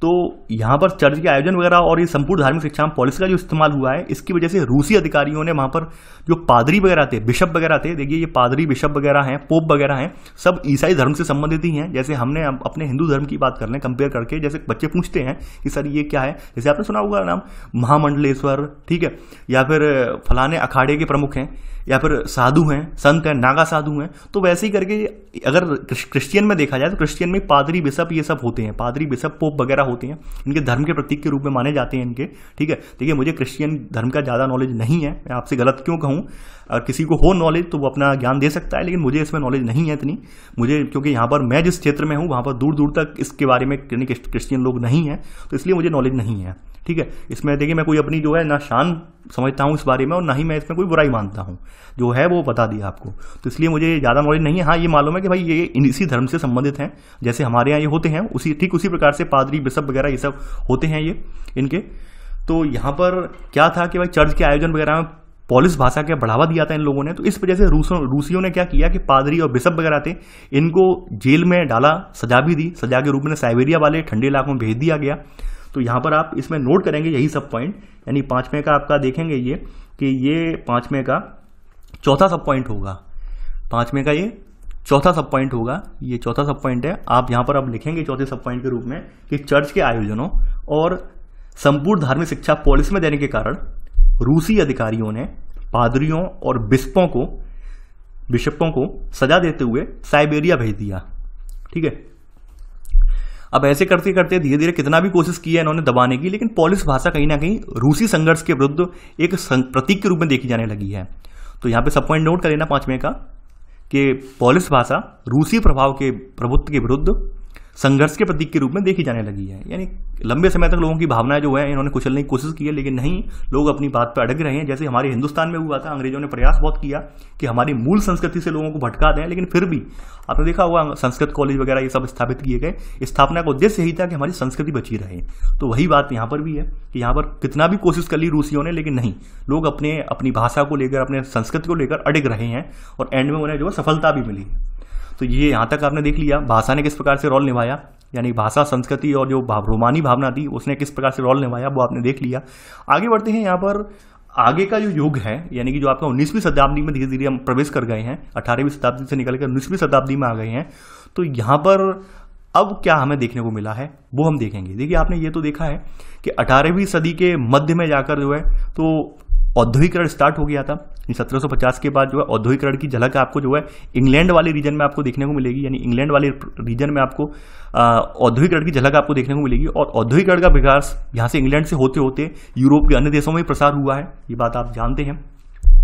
तो यहाँ पर चर्च के आयोजन वगैरह और ये संपूर्ण धार्मिक शिक्षा में पॉलिश का जो इस्तेमाल हुआ है, इसकी वजह से रूसी अधिकारियों ने वहाँ पर जो पादरी वगैरह थे, बिशप वगैरह थे, देखिए ये पादरी बिशप वगैरह हैं, पोप वगैरह हैं, सब ईसाई धर्म से संबंधित ही हैं। जैसे हमने अपने हिंदू धर्म की बात कर लें कंपेयर करके, जैसे बच्चे पूछते हैं कि सर ये क्या है, जैसे आपने सुना होगा नाम महामंडलेश्वर, ठीक है, या फिर फलाने अखाड़े के प्रमुख हैं, या फिर साधु हैं, संत हैं, नागा साधु हैं। तो वैसे ही करके अगर क्रिश्चियन में देखा जाए तो क्रिश्चियन में पादरी बिशप ये सब होते हैं, पादरी बिशप पोप वगैरह होते हैं, इनके धर्म के प्रतीक के रूप में माने जाते हैं इनके, ठीक है। देखिए मुझे क्रिश्चियन धर्म का ज़्यादा नॉलेज नहीं है, मैं आपसे गलत क्यों कहूँ, अगर किसी को हो नॉलेज तो वो अपना ज्ञान दे सकता है, लेकिन मुझे इसमें नॉलेज नहीं है इतनी। मुझे क्योंकि यहाँ पर मैं जिस क्षेत्र में हूँ वहाँ पर दूर दूर तक इसके बारे में क्रिश्चियन लोग नहीं हैं, तो इसलिए मुझे नॉलेज नहीं है, ठीक है। इसमें देखिए मैं कोई अपनी जो है ना शान समझता हूँ इस बारे में, और ना ही मैं इसमें कोई बुराई मानता हूँ, जो है वो बता दिया आपको। तो इसलिए मुझे ज़्यादा नॉलेज नहीं है। हाँ ये मालूम है कि भाई ये इसी धर्म से संबंधित हैं, जैसे हमारे यहाँ ये होते हैं, ठीक उसी प्रकार से पादरी बिशप वगैरह ये सब होते हैं ये इनके। तो यहाँ पर क्या था कि भाई चर्च के आयोजन वगैरह में पॉलिश भाषा का बढ़ावा दिया था इन लोगों ने। तो इस वजह से रूसियों ने क्या किया कि पादरी और बिशप वगैरह थे, इनको जेल में डाला, सजा भी दी, सजा के रूप में साइबेरिया वाले ठंडे इलाकों में भेज दिया गया। तो यहाँ पर आप इसमें नोट करेंगे यही सब पॉइंट, यानी 5वें का आपका देखेंगे ये कि ये 5वें का चौथा सब पॉइंट होगा, 5वें का ये चौथा सब पॉइंट होगा, ये चौथा सब पॉइंट है। आप यहाँ पर अब लिखेंगे चौथे सब पॉइंट के रूप में कि चर्च के आयोजनों और संपूर्ण धार्मिक शिक्षा पॉलिस में देने के कारण रूसी अधिकारियों ने पादरियों और बिशपों को सजा देते हुए साइबेरिया भेज दिया। ठीक है, अब ऐसे करते करते धीरे धीरे कितना भी कोशिश की है इन्होंने दबाने की, लेकिन पॉलिश भाषा कहीं ना कहीं रूसी संघर्ष के विरुद्ध एक प्रतीक के रूप में देखी जाने लगी है। तो यहाँ पे सब पॉइंट नोट कर लेना पांचवें का कि पॉलिश भाषा रूसी प्रभुत्व के विरुद्ध संघर्ष के प्रतीक के रूप में देखी जाने लगी है। यानी लंबे समय तक लोगों की भावनाएं जो है इन्होंने कुचलने की कोशिश की है, लेकिन नहीं, लोग अपनी बात पर अड़ग रहे हैं। जैसे हमारे हिंदुस्तान में हुआ था, अंग्रेजों ने प्रयास बहुत किया कि हमारी मूल संस्कृति से लोगों को भटका दें, लेकिन फिर भी आपने देखा होगा संस्कृत कॉलेज वगैरह ये सब स्थापित किए गए। स्थापना का उद्देश्य यही था कि हमारी संस्कृति बची रहे। तो वही बात यहाँ पर भी है कि यहाँ पर कितना भी कोशिश कर ली रूसियों ने, लेकिन नहीं, लोग अपनी भाषा को लेकर, अपने संस्कृति को लेकर अड़ग रहे हैं और एंड में उन्हें जो है सफलता भी मिली। तो ये यहाँ तक आपने देख लिया भाषा ने किस प्रकार से रोल निभाया, यानी भाषा, संस्कृति और जो रोमानी भावना थी उसने किस प्रकार से रोल निभाया, वो आपने देख लिया। आगे बढ़ते हैं। यहाँ पर आगे का जो युग है, यानी कि जो आपका 19वीं शताब्दी में धीरे धीरे हम प्रवेश कर गए हैं, 18वीं शताब्दी से निकलकर 19वीं शताब्दी में आ गए हैं। तो यहाँ पर अब क्या हमें देखने को मिला है वो हम देखेंगे। देखिए, आपने ये तो देखा है कि 18वीं सदी के मध्य में जाकर जो है तो औद्योगिकरण स्टार्ट हो गया था। 1750 के बाद जो है औद्योगिकरण की झलक आपको जो है इंग्लैंड वाले रीजन में आपको देखने को मिलेगी। यानी इंग्लैंड वाले रीजन में आपको औद्योगिकरण की झलक आपको देखने को मिलेगी। और औद्योगिकरण का विकास यहाँ से इंग्लैंड से होते होते यूरोप के अन्य देशों में प्रसार हुआ है, ये बात आप जानते हैं।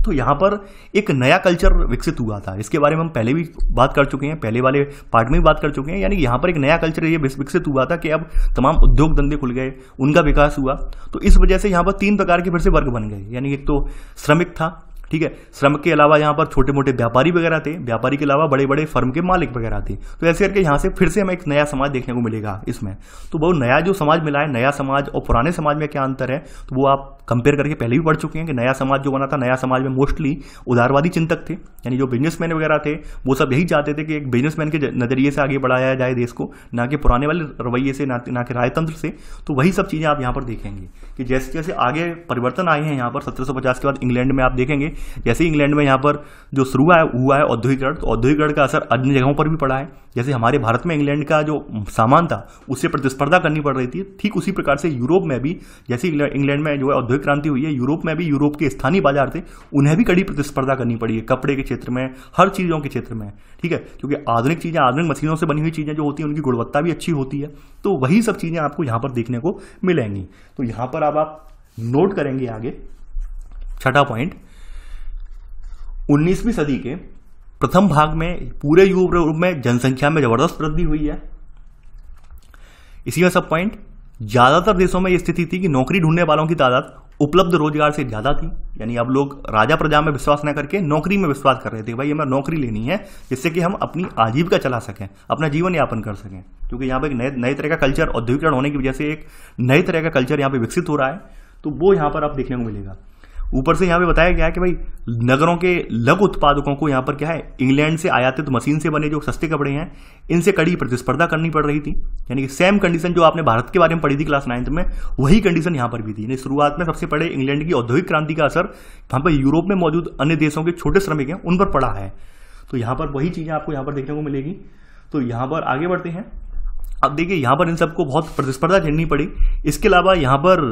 तो यहाँ पर एक नया कल्चर विकसित हुआ था, इसके बारे में हम पहले भी बात कर चुके हैं, पहले वाले पार्ट में भी बात कर चुके हैं। यानी यहाँ पर एक नया कल्चर ये विकसित हुआ था कि अब तमाम उद्योग धंधे खुल गए, उनका विकास हुआ। तो इस वजह से यहाँ पर 3 प्रकार के फिर से वर्ग बन गए। यानी एक तो श्रमिक था, ठीक है, श्रम के अलावा यहाँ पर छोटे मोटे व्यापारी वगैरह थे, व्यापारी के अलावा बड़े बड़े फर्म के मालिक वगैरह थे। तो ऐसे करके यहाँ से फिर से हमें एक नया समाज देखने को मिलेगा इसमें। तो वो नया जो समाज मिला है, नया समाज और पुराने समाज में क्या अंतर है, तो वो आप कंपेयर करके पहले भी पढ़ चुके हैं कि नया समाज जो बना था, नया समाज में मोस्टली उदारवादी चिंतक थे। यानी जो बिजनेसमैन वगैरह थे वो सब यही चाहते थे कि एक बिजनेसमैन के नजरिए से आगे बढ़ाया जाए देश को, ना कि पुराने वाले रवैये से, ना कि राजतंत्र से। तो वही सब चीजें आप यहाँ पर देखेंगे कि जैसे जैसे आगे परिवर्तन आए हैं यहाँ पर 1750 के बाद इंग्लैंड में आप देखेंगे, जैसे इंग्लैंड में यहाँ पर जो शुरू हुआ है औद्योगिकरण, तो औद्योगिकरण का असर अन्य जगहों पर भी पड़ा है। जैसे हमारे भारत में इंग्लैंड का जो सामान था उससे प्रतिस्पर्धा करनी पड़ रही थी, ठीक उसी प्रकार से यूरोप में भी, जैसे इंग्लैंड में जो है औद्योगिक क्रांति हुई है, यूरोप में भी यूरोप के स्थानीय बाजार थे, उन्हें भी कड़ी प्रतिस्पर्धा करनी पड़ी है, कपड़े के क्षेत्र में, हर चीजों के क्षेत्र में। ठीक है, क्योंकि आधुनिक चीजें, आधुनिक मशीनों से बनी हुई चीजें जो होती हैं उनकी गुणवत्ता भी अच्छी होती है। तो वही सब चीजें आपको यहाँ पर देखने को मिलेंगी। तो यहाँ पर अब आप नोट करेंगे आगे छठा पॉइंट, 19वीं सदी के प्रथम भाग में पूरे यूरोप में जनसंख्या में जबरदस्त वृद्धि हुई है। इसी में सब पॉइंट, ज्यादातर देशों में यह स्थिति थी कि नौकरी ढूंढने वालों की तादाद उपलब्ध रोजगार से ज्यादा थी। यानी अब लोग राजा प्रजा में विश्वास न करके नौकरी में विश्वास कर रहे थे, भाई हमें नौकरी लेनी है जिससे कि हम अपनी आजीविका चला सकें, अपना जीवन यापन कर सकें। क्योंकि यहाँ पे एक नए तरह का कल्चर, औद्योगिकरण होने की वजह से एक नए तरह का कल्चर यहाँ पे विकसित हो रहा है। तो वो यहाँ पर आप देखने को मिलेगा। ऊपर से यहाँ पे बताया गया है कि भाई नगरों के लघु उत्पादकों को यहाँ पर क्या है, इंग्लैंड से आयातित मशीन से बने जो सस्ते कपड़े हैं इनसे कड़ी प्रतिस्पर्धा करनी पड़ रही थी। यानी कि सेम कंडीशन जो आपने भारत के बारे में पढ़ी थी क्लास 9th में, वही कंडीशन यहाँ पर भी थी। शुरुआत में सबसे पहले इंग्लैंड की औद्योगिक क्रांति का असर वहाँ पर यूरोप में मौजूद अन्य देशों के छोटे श्रमिक हैं उन पर पड़ा है। तो यहाँ पर वही चीजें आपको यहाँ पर देखने को मिलेगी। तो यहाँ पर आगे बढ़ते हैं। अब देखिए यहाँ पर इन सबको बहुत प्रतिस्पर्धा झेलनी पड़ी। इसके अलावा यहाँ पर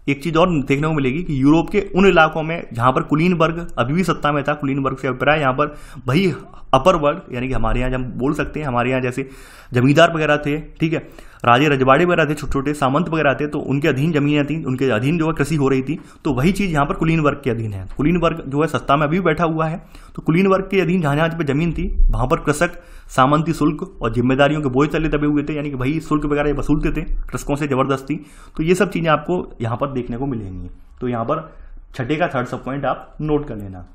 एक चीज और देखने को मिलेगी कि यूरोप के उन इलाकों में जहां पर कुलीन वर्ग अभी भी सत्ता में था, कुलीन वर्ग से अभिप्राय यहाँ पर वही अपर वर्ग, यानी कि हमारे यहाँ जब बोल सकते हैं, हमारे यहाँ जैसे जमींदार वगैरह थे, ठीक है, राजे रजवाड़े वगैरह थे, छोटे छोटे सामंत वगैरह थे, तो उनके अधीन जमीनें थी, उनके अधीन जो है कृषि हो रही थी। तो वही चीज यहाँ पर कुलीन वर्ग के अधीन है। कुलीन वर्ग जो है सत्ता में अभी बैठा हुआ है। तो कुलीन वर्ग के अधीन जहां जहां पर जमीन थी वहां पर कृषक सामंती शुल्क और जिम्मेदारियों के बोझ तले दबे हुए थे, यानी कि वही शुल्क वगैरह वसूलते थे कृषकों से जबरदस्ती। तो ये सब चीजें आपको यहाँ पर देखने को मिलेंगी। तो यहाँ पर छठे का थर्ड सब पॉइंट आप नोट कर लेना।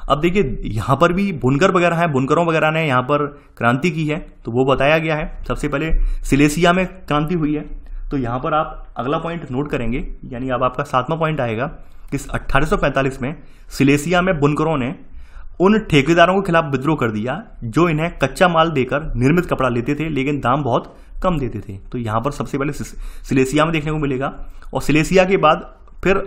अब देखिए यहाँ पर भी बुनकर वगैरह है, बुनकरों वगैरह ने यहाँ पर क्रांति की है, तो वो बताया गया है। सबसे पहले सिलेसिया में क्रांति हुई है। तो यहाँ पर आप अगला पॉइंट नोट करेंगे, यानी अब आपका 7वां पॉइंट आएगा कि 1845 में सिलेसिया में बुनकरों ने उन ठेकेदारों के खिलाफ विद्रोह कर दिया जो इन्हें कच्चा माल देकर निर्मित कपड़ा लेते थे, लेकिन दाम बहुत कम देते थे। तो यहाँ पर सबसे पहले सिलेसिया में देखने को मिलेगा। और सिलेसिया के बाद फिर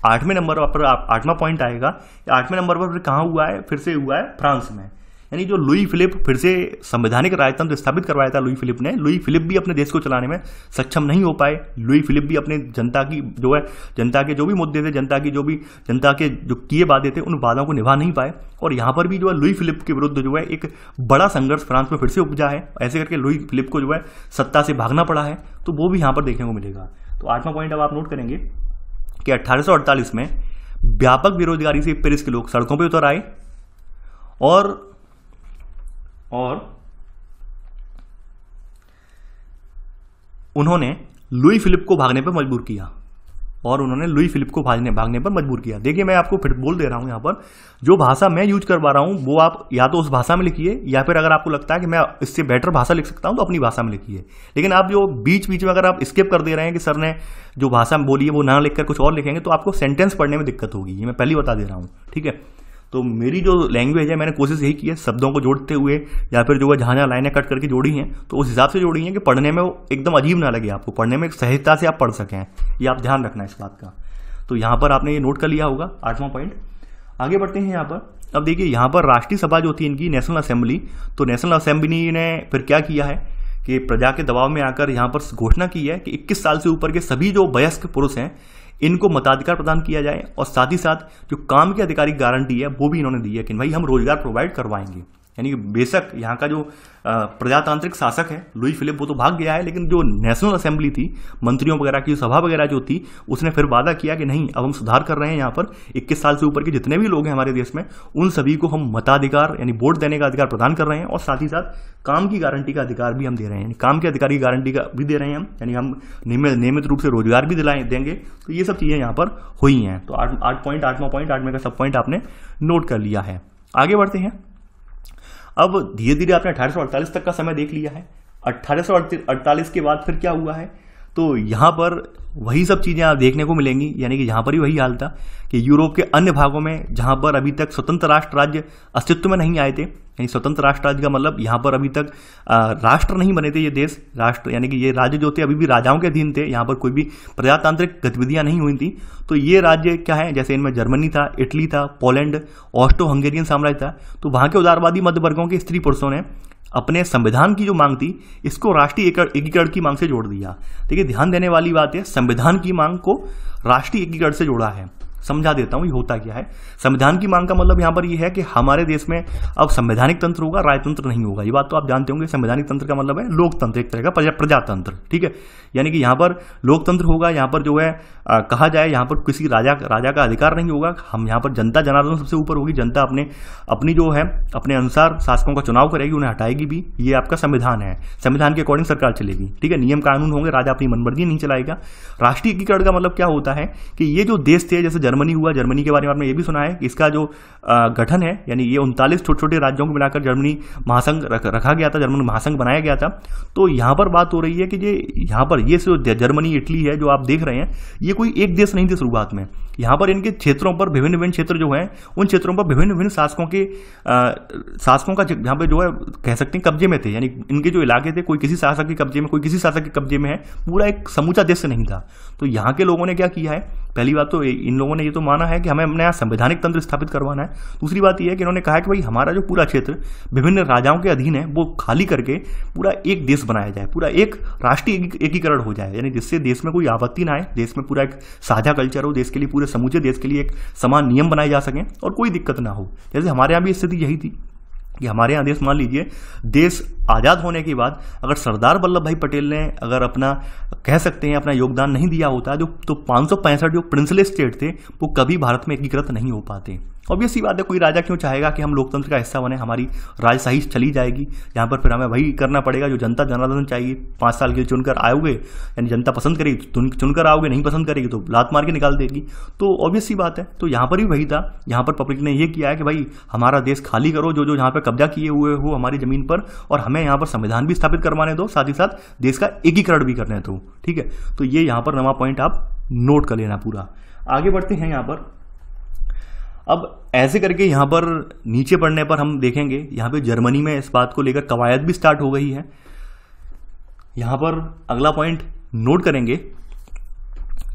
8वें नंबर पर 8वां पॉइंट आएगा। 8वें नंबर पर फिर कहाँ हुआ है, फिर से हुआ है फ्रांस में। यानी जो लुई फिलिप फिर से संवैधानिक राजतंत्र स्थापित करवाया था लुई फिलिप ने, लुई फिलिप भी अपने देश को चलाने में सक्षम नहीं हो पाए। लुई फिलिप भी अपने जनता की जो है, जनता के जो भी मुद्दे थे, जनता के जो किए वादे थे, उन वादों को निभा नहीं पाए। और यहाँ पर भी जो है लुई फिलिप के विरुद्ध जो है एक बड़ा संघर्ष फ्रांस में फिर से उपजा है। ऐसे करके लुई फिलिप को जो है सत्ता से भागना पड़ा है, तो वो भी यहाँ पर देखने को मिलेगा। तो 8वां पॉइंट अब आप नोट करेंगे कि 1848 में व्यापक बेरोजगारी से पेरिस के लोग सड़कों पर उतर आए और उन्होंने लुई फिलिप को भागने पर मजबूर किया। देखिए मैं आपको फिर बोल दे रहा हूं, यहां पर जो भाषा मैं यूज करवा रहा हूं वो आप या तो उस भाषा में लिखिए, या फिर अगर आपको लगता है कि मैं इससे बेटर भाषा लिख सकता हूं तो अपनी भाषा में लिखिए। लेकिन आप जो बीच बीच में अगर आप स्किप कर दे रहे हैं कि सर ने जो भाषा में बोली है वो ना लिखकर कुछ और लिखेंगे, तो आपको सेंटेंस पढ़ने में दिक्कत होगी। ये मैं पहले बता दे रहा हूं, ठीक है। तो मेरी जो लैंग्वेज है, मैंने कोशिश यही की है शब्दों को जोड़ते हुए, या फिर जो है जहाँ लाइनें कट करके जोड़ी हैं तो उस हिसाब से जोड़ी हैं कि पढ़ने में वो एकदम अजीब ना लगे आपको, पढ़ने में सहजता से आप पढ़ सकें। ये आप ध्यान रखना इस बात का। तो यहाँ पर आपने ये नोट कर लिया होगा 8वां पॉइंट। आगे बढ़ते हैं यहाँ पर। अब देखिए यहाँ पर राष्ट्रीय सभा जो थी इनकी, नेशनल असेंबली, तो नेशनल असेंबली ने फिर क्या किया है कि प्रजा के दबाव में आकर यहाँ पर घोषणा की है कि 21 साल से ऊपर के सभी जो वयस्क पुरुष हैं इनको मताधिकार प्रदान किया जाए, और साथ ही साथ जो काम की अधिकारी गारंटी है वो भी इन्होंने दी है कि भाई हम रोजगार प्रोवाइड करवाएंगे। यानी कि बेशक यहाँ का जो प्रजातांत्रिक शासक है लुई फिलिप वो तो भाग गया है, लेकिन जो नेशनल असेंबली थी, मंत्रियों वगैरह की सभा वगैरह जो थी, उसने फिर वादा किया कि नहीं अब हम सुधार कर रहे हैं। यहाँ पर 21 साल से ऊपर के जितने भी लोग हैं हमारे देश में उन सभी को हम मताधिकार यानी वोट देने का अधिकार प्रदान कर रहे हैं, और साथ ही साथ काम की गारंटी का अधिकार भी हम दे रहे हैं। काम के अधिकार की गारंटी का भी दे रहे हैं हम, यानी हम नियमित रूप से रोजगार भी देंगे। तो ये सब चीजें यहाँ पर हुई हैं। तो 8वां पॉइंट 8 में का सब पॉइंट आपने नोट कर लिया है। आगे बढ़ते हैं। अब धीरे धीरे आपने 1848 तक का समय देख लिया है। 1848 के बाद फिर क्या हुआ है, तो यहाँ पर वही सब चीज़ें आप देखने को मिलेंगी। यानी कि यहाँ पर भी वही हाल था कि यूरोप के अन्य भागों में जहाँ पर अभी तक स्वतंत्र राष्ट्र राज्य अस्तित्व में नहीं आए थे, यानी स्वतंत्र राष्ट्र राज्य का मतलब यहाँ पर अभी तक राष्ट्र नहीं बने थे ये देश, राष्ट्र यानी कि ये राज्य जो थे अभी भी राजाओं के अधीन थे, यहाँ पर कोई भी प्रजातांत्रिक गतिविधियाँ नहीं हुई थी। तो ये राज्य क्या है, जैसे इनमें जर्मनी था, इटली था, पोलैंड, ऑस्ट्रो हंगेरियन साम्राज्य था। तो वहाँ के उदारवादी मध्य वर्गों के स्त्री पुरुषों ने अपने संविधान की जो मांग थी इसको राष्ट्रीय एकीकरण की मांग से जोड़ दिया। देखिए ध्यान देने वाली बात है, संविधान की मांग को राष्ट्रीय एकीकरण से जोड़ा है। समझा देता हूं ये होता क्या है। संविधान की मांग का मतलब यहां पर ये है कि हमारे देश में अब संवैधानिक तंत्र होगा, राजतंत्र नहीं होगा। ये बात तो आप जानते होंगे। संवैधानिक तंत्र का मतलब है लोकतंत्र, एक तरह का प्रजातंत्र, ठीक है। यानी कि यहाँ पर लोकतंत्र होगा, यहाँ पर जो है कहा जाए यहाँ पर किसी राजा का अधिकार नहीं होगा। हम यहाँ पर जनता जनार्दन सबसे ऊपर होगी। जनता अपनी जो है अपने अनुसार शासकों का चुनाव करेगी, उन्हें हटाएगी भी। ये आपका संविधान है, संविधान के अकॉर्डिंग सरकार चलेगी, ठीक है। नियम कानून होंगे, राजा अपनी मनमर्जी नहीं चलाएगा। राष्ट्रीय एकीकरण का मतलब क्या होता है कि ये जो देश थे, जैसे जर्मनी हुआ, जर्मनी के बारे में आपने ये भी सुना है, इसका जो गठन है यानी ये 39 छोटे छोटे राज्यों को मिलाकर जर्मनी महासंघ रखा गया था, जर्मन महासंघ बनाया गया था। तो यहाँ पर बात हो रही है कि यहाँ पर ये जर्मनी इटली है जो आप देख रहे हैं, ये कोई एक देश नहीं थे शुरुआत में। यहाँ पर इनके क्षेत्रों पर विभिन्न विभिन्न क्षेत्र जो हैं उन क्षेत्रों पर विभिन्न विभिन्न शासकों का यहाँ पे जो है कह सकते हैं कब्जे में थे। यानी इनके जो इलाके थे, कोई किसी शासक के कब्जे में, कोई किसी शासक के कब्जे में है, पूरा एक समूचा देश नहीं था। तो यहाँ के लोगों ने क्या किया है, पहली बात तो इन लोगों ने ये तो माना है कि हमें अपने यहाँ संवैधानिक तंत्र स्थापित करवाना है। दूसरी बात यह है कि इन्होंने कहा कि भाई हमारा जो पूरा क्षेत्र विभिन्न राजाओं के अधीन है वो खाली करके पूरा एक देश बनाया जाए, पूरा एक राष्ट्रीय एकीकरण हो जाए, यानी जिससे देश में कोई आपत्ति ना आए, देश में पूरा एक साझा कल्चर हो, देश के लिए पूरे समूचे देश के लिए एक समान नियम बनाए जा सकें और कोई दिक्कत ना हो। जैसे हमारे यहाँ भी स्थिति यही थी कि हमारे यहाँ देश, मान लीजिए देश आज़ाद होने के बाद अगर सरदार वल्लभ भाई पटेल ने अगर अपना कह सकते हैं अपना योगदान नहीं दिया होता तो 565 जो प्रिंसली स्टेट थे वो कभी भारत में एकीकृत नहीं हो पाते। ऑब्वियस सी बात है, कोई राजा क्यों चाहेगा कि हम लोकतंत्र का हिस्सा बने, हमारी राजशाही चली जाएगी। यहाँ पर फिर हमें वही करना पड़ेगा जो जनता जनार्दन चाहिए। 5 साल के लिए चुनकर आओगे, यानी जनता पसंद करेगी, चुनकर आओगे, नहीं पसंद करेगी तो लात मार के निकाल देगी। तो ऑब्वियस सी बात है। तो यहाँ पर भी वही था, यहाँ पर पब्लिक ने ये किया है कि भाई हमारा देश खाली करो, जो यहाँ पर कब्जा किए हुए हो हमारी जमीन पर, और हमें यहाँ पर संविधान भी स्थापित करवाने दो, साथ ही साथ देश का एकीकरण भी करने दो, ठीक है। तो ये यहाँ पर नवा पॉइंट आप नोट कर लेना पूरा। आगे बढ़ते हैं यहाँ पर। अब ऐसे करके यहाँ पर नीचे पढ़ने पर हम देखेंगे यहाँ पे जर्मनी में इस बात को लेकर कवायद भी स्टार्ट हो गई है। यहाँ पर अगला पॉइंट नोट करेंगे,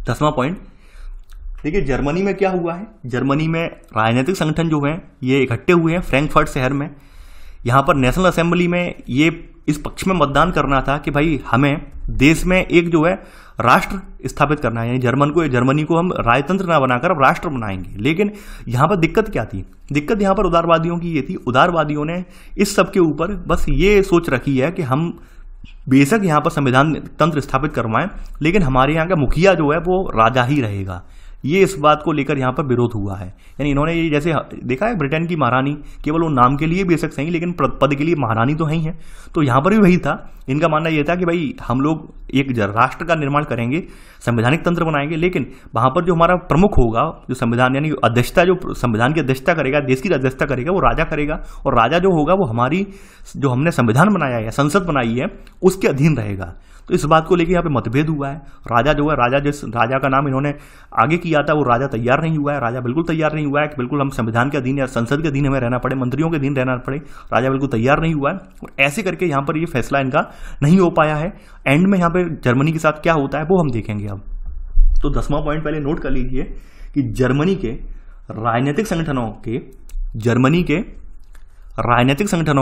10वां पॉइंट। देखिए जर्मनी में क्या हुआ है, जर्मनी में राजनीतिक संगठन जो हैं ये इकट्ठे हुए हैं फ्रैंकफर्ट शहर में। यहाँ पर नेशनल असेंबली में ये इस पक्ष में मतदान करना था कि भाई हमें देश में एक जो है राष्ट्र स्थापित करना है, यानी जर्मनी को हम राजतंत्र ना बनाकर अब राष्ट्र बनाएंगे। लेकिन यहाँ पर दिक्कत क्या थी? दिक्कत यहाँ पर उदारवादियों की ये थी, उदारवादियों ने इस सब के ऊपर बस ये सोच रखी है कि हम बेशक यहाँ पर संविधान तंत्र स्थापित करवाएं, लेकिन हमारे यहाँ का मुखिया जो है वो राजा ही रहेगा। ये इस बात को लेकर यहाँ पर विरोध हुआ है। यानी इन्होंने ये जैसे देखा है ब्रिटेन की महारानी केवल वो नाम के लिए बेशक सही, लेकिन पद के लिए महारानी तो है ही है। तो यहाँ पर भी वही था, इनका मानना ये था कि भाई हम लोग एक राष्ट्र का निर्माण करेंगे, संवैधानिक तंत्र बनाएंगे, लेकिन वहाँ पर जो हमारा प्रमुख होगा, जो संविधान यानी अध्यक्षता, जो संविधान की अध्यक्षता करेगा, देश की अध्यक्षता करेगा, वो राजा करेगा। और राजा जो होगा वो हमारी जो हमने संविधान बनाया है, संसद बनाई है, उसके अधीन रहेगा। तो इस बात को लेकर यहाँ पे मतभेद हुआ है। राजा जो है, जिस राजा का नाम इन्होंने आगे किया था, वो राजा तैयार नहीं हुआ है। राजा बिल्कुल तैयार नहीं हुआ है कि बिल्कुल हम संविधान के अधीन या संसद के अधीन हमें रहना पड़े, मंत्रियों के अधीन रहना पड़े। राजा बिल्कुल तैयार नहीं हुआ है और ऐसे करके यहाँ पर ये फैसला इनका नहीं हो पाया है। एंड में यहाँ पे जर्मनी के साथ क्या होता है वो हम देखेंगे अब। तो 10वां पॉइंट पहले नोट कर लीजिए कि जर्मनी के राजनीतिक संगठनों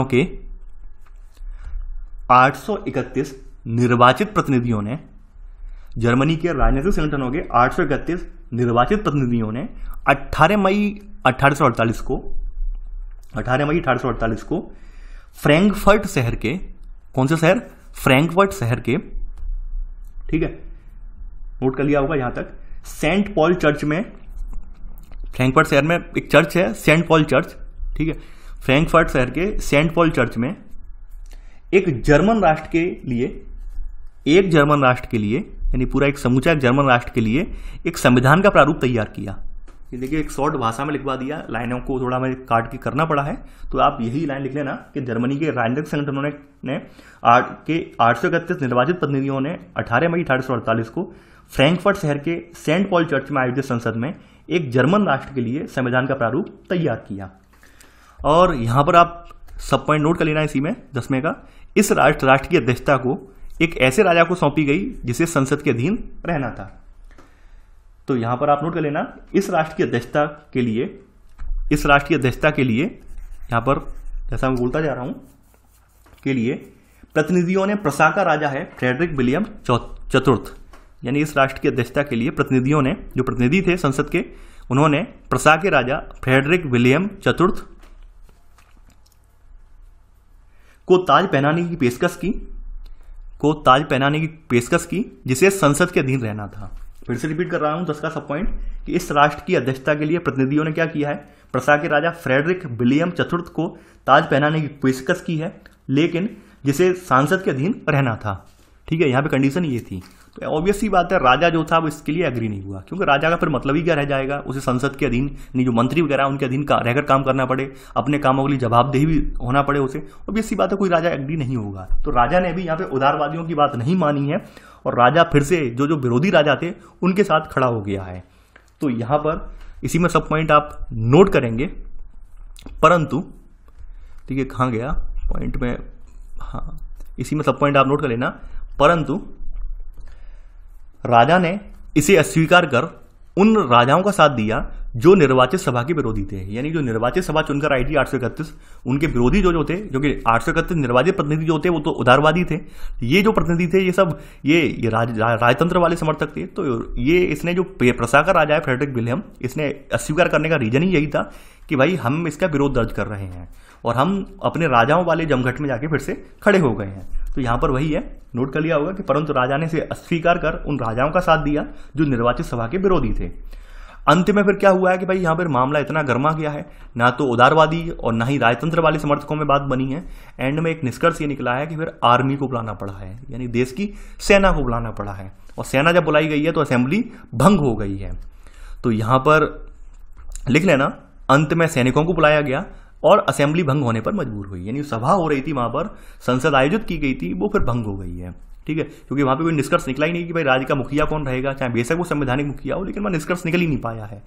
के 831 निर्वाचित प्रतिनिधियों ने, जर्मनी के राजनीतिक संगठनों के 831 निर्वाचित प्रतिनिधियों ने 18 मई 1848 को फ्रैंकफर्ट शहर के, कौन से शहर? फ्रैंकफर्ट शहर के, ठीक है, नोट कर लिया होगा यहां तक, सेंट पॉल चर्च में, फ्रैंकफर्ट शहर में एक चर्च है सेंट पॉल चर्च, ठीक है, फ्रैंकफर्ट शहर के सेंट पॉल चर्च में एक जर्मन राष्ट्र के लिए यानी पूरा एक समूचा एक जर्मन राष्ट्र के लिए एक संविधान का प्रारूप तैयार किया। ये देखिए एक शॉर्ट भाषा में लिखवा दिया, लाइनों को थोड़ा मैं काट के करना पड़ा है, तो आप यही लाइन लिख लेना कि जर्मनी के राजनीतिक संगठनों ने 831 निर्वाचित प्रतिनिधियों ने 18 मई 1848 को फ्रैंकफर्ट शहर के सेंट पॉल चर्च में आयोजित संसद में एक जर्मन राष्ट्र के लिए संविधान का प्रारूप तैयार किया। और यहां पर आप सब पॉइंट नोट कर लेना इसी में 10वें का। इस राष्ट्र की अध्यक्षता को एक ऐसे राजा को सौंपी गई जिसे संसद के अधीन रहना था। तो यहां पर आप नोट कर लेना, इस राष्ट्र की अध्यक्षता के लिए यहां पर जैसा मैं बोलता जा रहा हूं के लिए प्रतिनिधियों ने, प्रसा का राजा है फ्रेडरिक विलियम चतुर्थ, यानी इस राष्ट्र की अध्यक्षता के लिए प्रतिनिधियों ने, जो प्रतिनिधि थे संसद के, उन्होंने प्रसा के राजा फ्रेडरिक विलियम चतुर्थ को ताज पहनाने की पेशकश की जिसे संसद के अधीन रहना था। फिर से रिपीट कर रहा हूं 10 का सब पॉइंट कि इस राष्ट्र की अध्यक्षता के लिए प्रतिनिधियों ने क्या किया है, प्रसा के राजा फ्रेडरिक विलियम चतुर्थ को ताज पहनाने की पेशकश की है, लेकिन जिसे संसद के अधीन रहना था। ठीक है, यहां पे कंडीशन ये थी। तो ऑब्वियस सी बात है, राजा जो था वो इसके लिए एग्री नहीं हुआ, क्योंकि राजा का फिर मतलब ही क्या रह जाएगा, उसे संसद के अधीन जो मंत्री वगैरह उनके अधीन रहकर काम करना पड़े, अपने कामों के लिए जवाबदेही भी होना पड़े उसे। ऑब्वियस सी बात है, कोई राजा एग्री नहीं होगा। तो राजा ने भी यहाँ पे उदारवादियों की बात नहीं मानी है और राजा फिर से जो विरोधी राजा थे उनके साथ खड़ा हो गया है। तो यहां पर इसी में सब पॉइंट आप नोट करेंगे, परंतु ठीक है, कहां गया पॉइंट में, हाँ इसी में सब पॉइंट आप नोट कर लेना, परंतु राजा ने इसे अस्वीकार कर उन राजाओं का साथ दिया जो निर्वाचित सभा के विरोधी थे। यानी जो निर्वाचित सभा चुनकर आई थी 831, उनके विरोधी जो थे, जो कि 831 निर्वाचित प्रतिनिधि जो थे वो तो उदारवादी थे। ये जो प्रतिनिधि थे ये सब ये राजतंत्र वाले समर्थक थे। तो ये इसने जो प्रसा का राजा है फ्रेडरिक विलियम, इसने अस्वीकार करने का रीजन ही यही था कि भाई हम इसका विरोध दर्ज कर रहे हैं और हम अपने राजाओं वाले जमघट में जाके फिर से खड़े हो गए हैं। तो यहां पर वही है, नोट कर लिया होगा कि परंतु राजा ने इसे अस्वीकार कर उन राजाओं का साथ दिया जो निर्वाचित सभा के विरोधी थे। अंत में फिर क्या हुआ है कि भाई यहां पर मामला इतना गर्मा गया है, ना तो उदारवादी और ना ही राजतंत्र वाले समर्थकों में बात बनी है। एंड में एक निष्कर्ष ये निकला है कि फिर आर्मी को बुलाना पड़ा है, यानी देश की सेना को बुलाना पड़ा है। और सेना जब बुलाई गई है तो असेंबली भंग हो गई है। तो यहां पर लिख लेना, अंत में सैनिकों को बुलाया गया और असेंबली भंग होने पर मजबूर हुई। यानी सभा हो रही थी वहां पर, संसद आयोजित की गई थी, वो फिर भंग हो गई है। ठीक है, क्योंकि वहां पे कोई निष्कर्ष निकला ही नहीं कि भाई राज्य का मुखिया कौन रहेगा, चाहे बेशक वो संवैधानिक मुखिया हो, लेकिन वह निष्कर्ष निकल ही नहीं पाया है।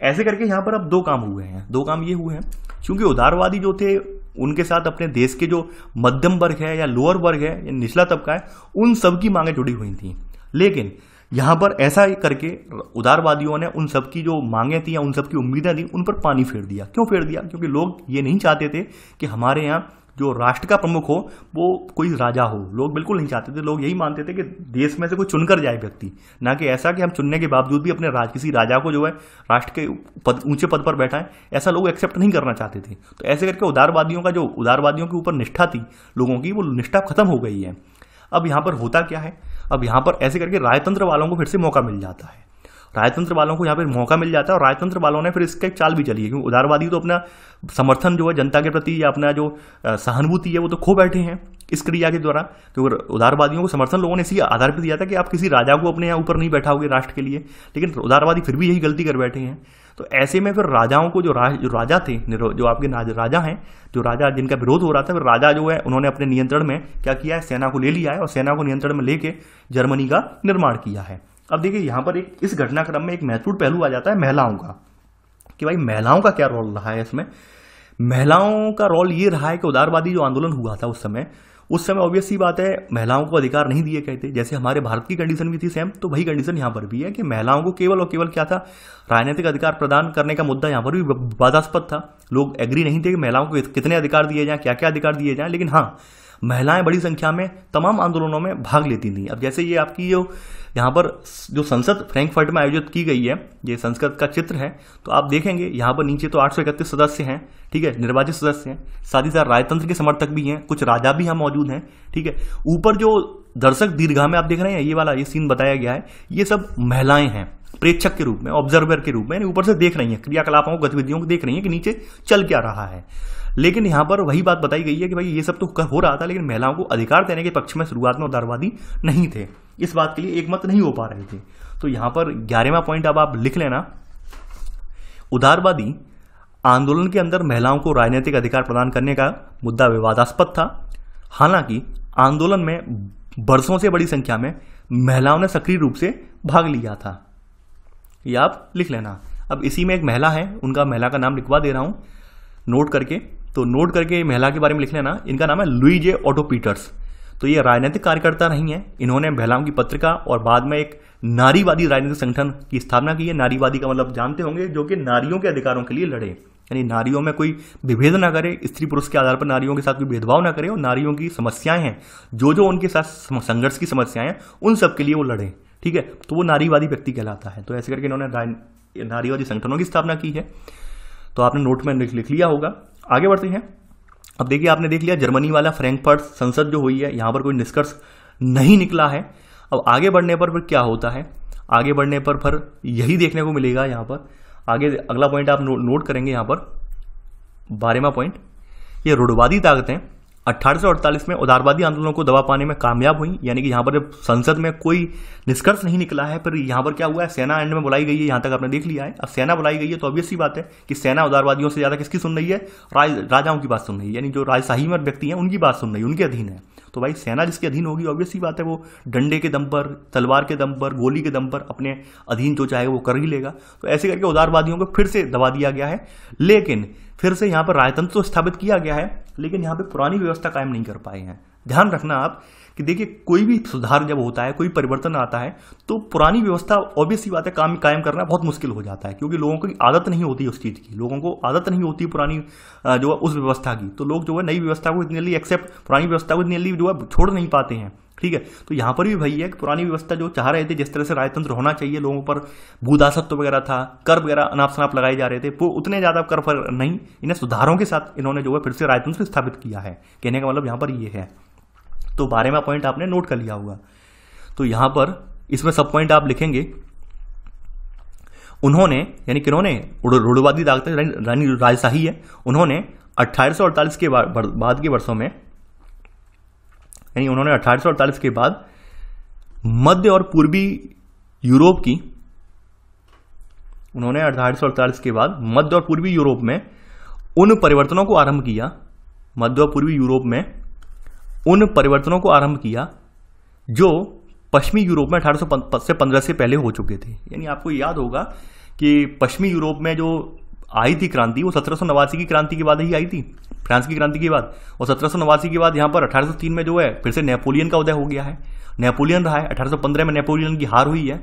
ऐसे करके यहाँ पर अब दो काम हुए हैं। दो काम ये हुए हैं, क्योंकि उदारवादी जो थे उनके साथ अपने देश के जो मध्यम वर्ग है या लोअर वर्ग है या निचला तबका है, उन सबकी मांगें जुड़ी हुई थी। लेकिन यहां पर ऐसा करके उदारवादियों ने उन सबकी जो मांगे थी या उन सबकी उम्मीदें थी उन पर पानी फेर दिया। क्यों फेर दिया? क्योंकि लोग ये नहीं चाहते थे कि हमारे यहाँ जो राष्ट्र का प्रमुख हो वो कोई राजा हो। लोग बिल्कुल नहीं चाहते थे, लोग यही मानते थे कि देश में से कोई चुनकर जाए व्यक्ति, ना कि ऐसा कि हम चुनने के बावजूद भी अपने किसी राजा को जो है राष्ट्र के ऊंचे पद पर बैठाएं, ऐसा लोग एक्सेप्ट नहीं करना चाहते थे। तो ऐसे करके उदारवादियों के ऊपर निष्ठा थी लोगों की, वो निष्ठा खत्म हो गई है। अब यहाँ पर होता क्या है, अब यहाँ पर ऐसे करके राजतंत्र वालों को फिर से मौका मिल जाता है, राजतंत्र वालों को यहाँ पे मौका मिल जाता है। और राजतंत्र वालों ने फिर इसका एक चाल भी चली है, क्योंकि उदारवादी तो अपना समर्थन जो है जनता के प्रति या अपना जो सहानुभूति है वो तो खो बैठे हैं इस क्रिया के द्वारा। क्योंकि उदारवादियों को समर्थन लोगों ने इसी आधार पर दिया था कि आप किसी राजा को अपने यहाँ ऊपर नहीं बैठाओगे राष्ट्र के लिए, लेकिन उदारवादी फिर भी यही गलती कर बैठे हैं। तो ऐसे में फिर राजाओं को जो राजा थे, जो आपके राजा हैं, जो राजा जिनका विरोध हो रहा था, फिर राजा जो है उन्होंने अपने नियंत्रण में क्या किया है, सेना को ले लिया है और सेना को नियंत्रण में लेके जर्मनी का निर्माण किया है। अब देखिए यहाँ पर इस घटनाक्रम में एक महत्वपूर्ण पहलू आ जाता है महिलाओं का, कि भाई महिलाओं का क्या रोल रहा है इसमें। महिलाओं का रोल ये रहा है कि उदारवादी जो आंदोलन हुआ था उस समय ऑब्वियस सी बात है महिलाओं को अधिकार नहीं दिए गए थे। जैसे हमारे भारत की कंडीशन भी थी सेम, तो वही कंडीशन यहाँ पर भी है कि महिलाओं को केवल और केवल क्या था, राजनीतिक अधिकार प्रदान करने का मुद्दा यहाँ पर भी विवादास्पद था। लोग एग्री नहीं थे कि महिलाओं को कितने अधिकार दिए जाएं, क्या क्या अधिकार दिए जाएं, लेकिन हाँ महिलाएं बड़ी संख्या में तमाम आंदोलनों में भाग लेती थी। अब जैसे ये आपकी जो यहाँ पर जो संसद फ्रैंकफर्ट में आयोजित की गई है, ये संसद का चित्र है, तो आप देखेंगे यहाँ पर नीचे तो 831 सदस्य हैं, ठीक है, निर्वाचित सदस्य हैं, साथ ही साथ राजतंत्र के समर्थक भी हैं, कुछ राजा भी यहाँ मौजूद हैं, ठीक है। ऊपर जो दर्शक दीर्घा में आप देख रहे हैं ये सीन बताया गया है, ये सब महिलाएं हैं प्रेक्षक के रूप में, ऑब्जर्वर के रूप में, ऊपर से देख रही हैं क्रियाकलापों को, गतिविधियों को देख रही हैं कि नीचे चल क्या रहा है। लेकिन यहाँ पर वही बात बताई गई है कि भाई ये सब तो हो रहा था, लेकिन महिलाओं को अधिकार देने के पक्ष में शुरुआत में उदारवादी नहीं थे, इस बात के लिए एकमत नहीं हो पा रहे थे। तो यहाँ पर 11वां पॉइंट अब आप लिख लेना, उदारवादी आंदोलन के अंदर महिलाओं को राजनीतिक अधिकार प्रदान करने का मुद्दा विवादास्पद था। हालांकि आंदोलन में बरसों से बड़ी संख्या में महिलाओं ने सक्रिय रूप से भाग लिया था, ये आप लिख लेना। अब इसी में एक महिला है, महिला का नाम लिखवा दे रहा हूं नोट करके, तो नोट करके महिला के बारे में लिख लेना। इनका नाम है लुई ऑटो पीटर्स। तो ये राजनीतिक कार्यकर्ता नहीं है, इन्होंने महिलाओं की पत्रिका और बाद में एक नारीवादी राजनीतिक संगठन की स्थापना की है। नारीवादी का मतलब जानते होंगे, जो कि नारियों के अधिकारों के लिए लड़े, यानी नारियों में कोई विभेद ना करे, स्त्री पुरुष के आधार पर नारियों के साथ कोई भेदभाव ना करे, और नारियों की समस्याएं हैं जो उनके साथ संघर्ष की समस्याएं हैं उन सब के लिए वो लड़े, ठीक है। तो वो नारीवादी व्यक्ति कहलाता है। तो ऐसे करके इन्होंने नारीवादी संगठनों की स्थापना की है, तो आपने नोट में लिख लिया होगा। आगे बढ़ते हैं। अब देखिए आपने देख लिया जर्मनी वाला फ्रैंकफर्ट संसद जो हुई है, यहाँ पर कोई निष्कर्ष नहीं निकला है। अब आगे बढ़ने पर फिर क्या होता है, आगे बढ़ने पर फिर यही देखने को मिलेगा। यहाँ पर आगे अगला पॉइंट आप नोट करेंगे, यहाँ पर 12वां पॉइंट, ये रूढ़िवादी ताकतें 1848 में उदारवादी आंदोलनों को दबा पाने में कामयाब हुई। यानी कि यहाँ पर जब संसद में कोई निष्कर्ष नहीं निकला है, फिर यहाँ पर क्या हुआ है, सेना एंड में बुलाई गई है, यहाँ तक आपने देख लिया है। अब सेना बुलाई गई है तो ऑब्वियस सी बात है कि सेना उदारवादियों से ज्यादा किसकी सुन रही है, राजाओं की बात सुन रही है, यानी जो राजशाही में व्यक्ति हैं उनकी बात सुन रही है, उनके अधीन है। तो भाई सेना जिसके अधीन होगी ऑब्वियस सी बात है वो डंडे के दम पर, तलवार के दम पर, गोली के दम पर अपने अधीन जो चाहेगा वो कर ही लेगा। तो ऐसे करके उदारवादियों को फिर से दबा दिया गया है, लेकिन फिर से यहाँ पर राजतंत्र तो स्थापित किया गया है, लेकिन यहाँ पे पुरानी व्यवस्था कायम नहीं कर पाए हैं। ध्यान रखना आप कि देखिए कोई भी सुधार जब होता है, कोई परिवर्तन आता है, तो पुरानी व्यवस्था ऑब्वियस सी बात है कायम करना बहुत मुश्किल हो जाता है, क्योंकि लोगों की आदत नहीं होती उस चीज की, लोगों को आदत नहीं होती पुरानी जो है उस व्यवस्था की। तो लोग जो है नई व्यवस्था को इतनी जल्दी एक्सेप्ट, पुरानी व्यवस्था को इतनी जल्दी जो है छोड़ नहीं पाते हैं, ठीक है। तो यहाँ पर भी वही है कि पुरानी व्यवस्था जो चाह रहे थे, जिस तरह से राजतंत्र होना चाहिए, लोगों पर भूदासत्व वगैरह था, कर वगैरह अनाप शनाप लगाए जा रहे थे, वो उतने ज्यादा कर पर नहीं, इन्हें सुधारों के साथ इन्होंने जो है फिर से राजतंत्र स्थापित किया है। कहने का मतलब यहाँ पर ये है। तो 12वां पॉइंट आपने नोट कर लिया होगा। तो यहां पर इसमें सब पॉइंट आप लिखेंगे। उन्होंने, यानी किन्होंने, रूढ़िवादी ताकतें, रानी राजशाही है, उन्होंने 1848 के बाद के वर्षों में, यानी उन्होंने 1848 के बाद मध्य और पूर्वी यूरोप की, उन्होंने 1848 के बाद मध्य और पूर्वी यूरोप में उन परिवर्तनों को आरंभ किया, मध्य और पूर्वी यूरोप में उन परिवर्तनों को आरंभ किया जो पश्चिमी यूरोप में 1815 से पहले हो चुके थे। यानी आपको याद होगा कि पश्चिमी यूरोप में जो आई थी क्रांति, वो 1789 की क्रांति के बाद ही आई थी, फ्रांस की क्रांति के बाद। और 1789 के बाद यहाँ पर 1803 में जो है फिर से नेपोलियन का उदय हो गया है, नेपोलियन रहा है। 1815 में नेपोलियन की हार हुई है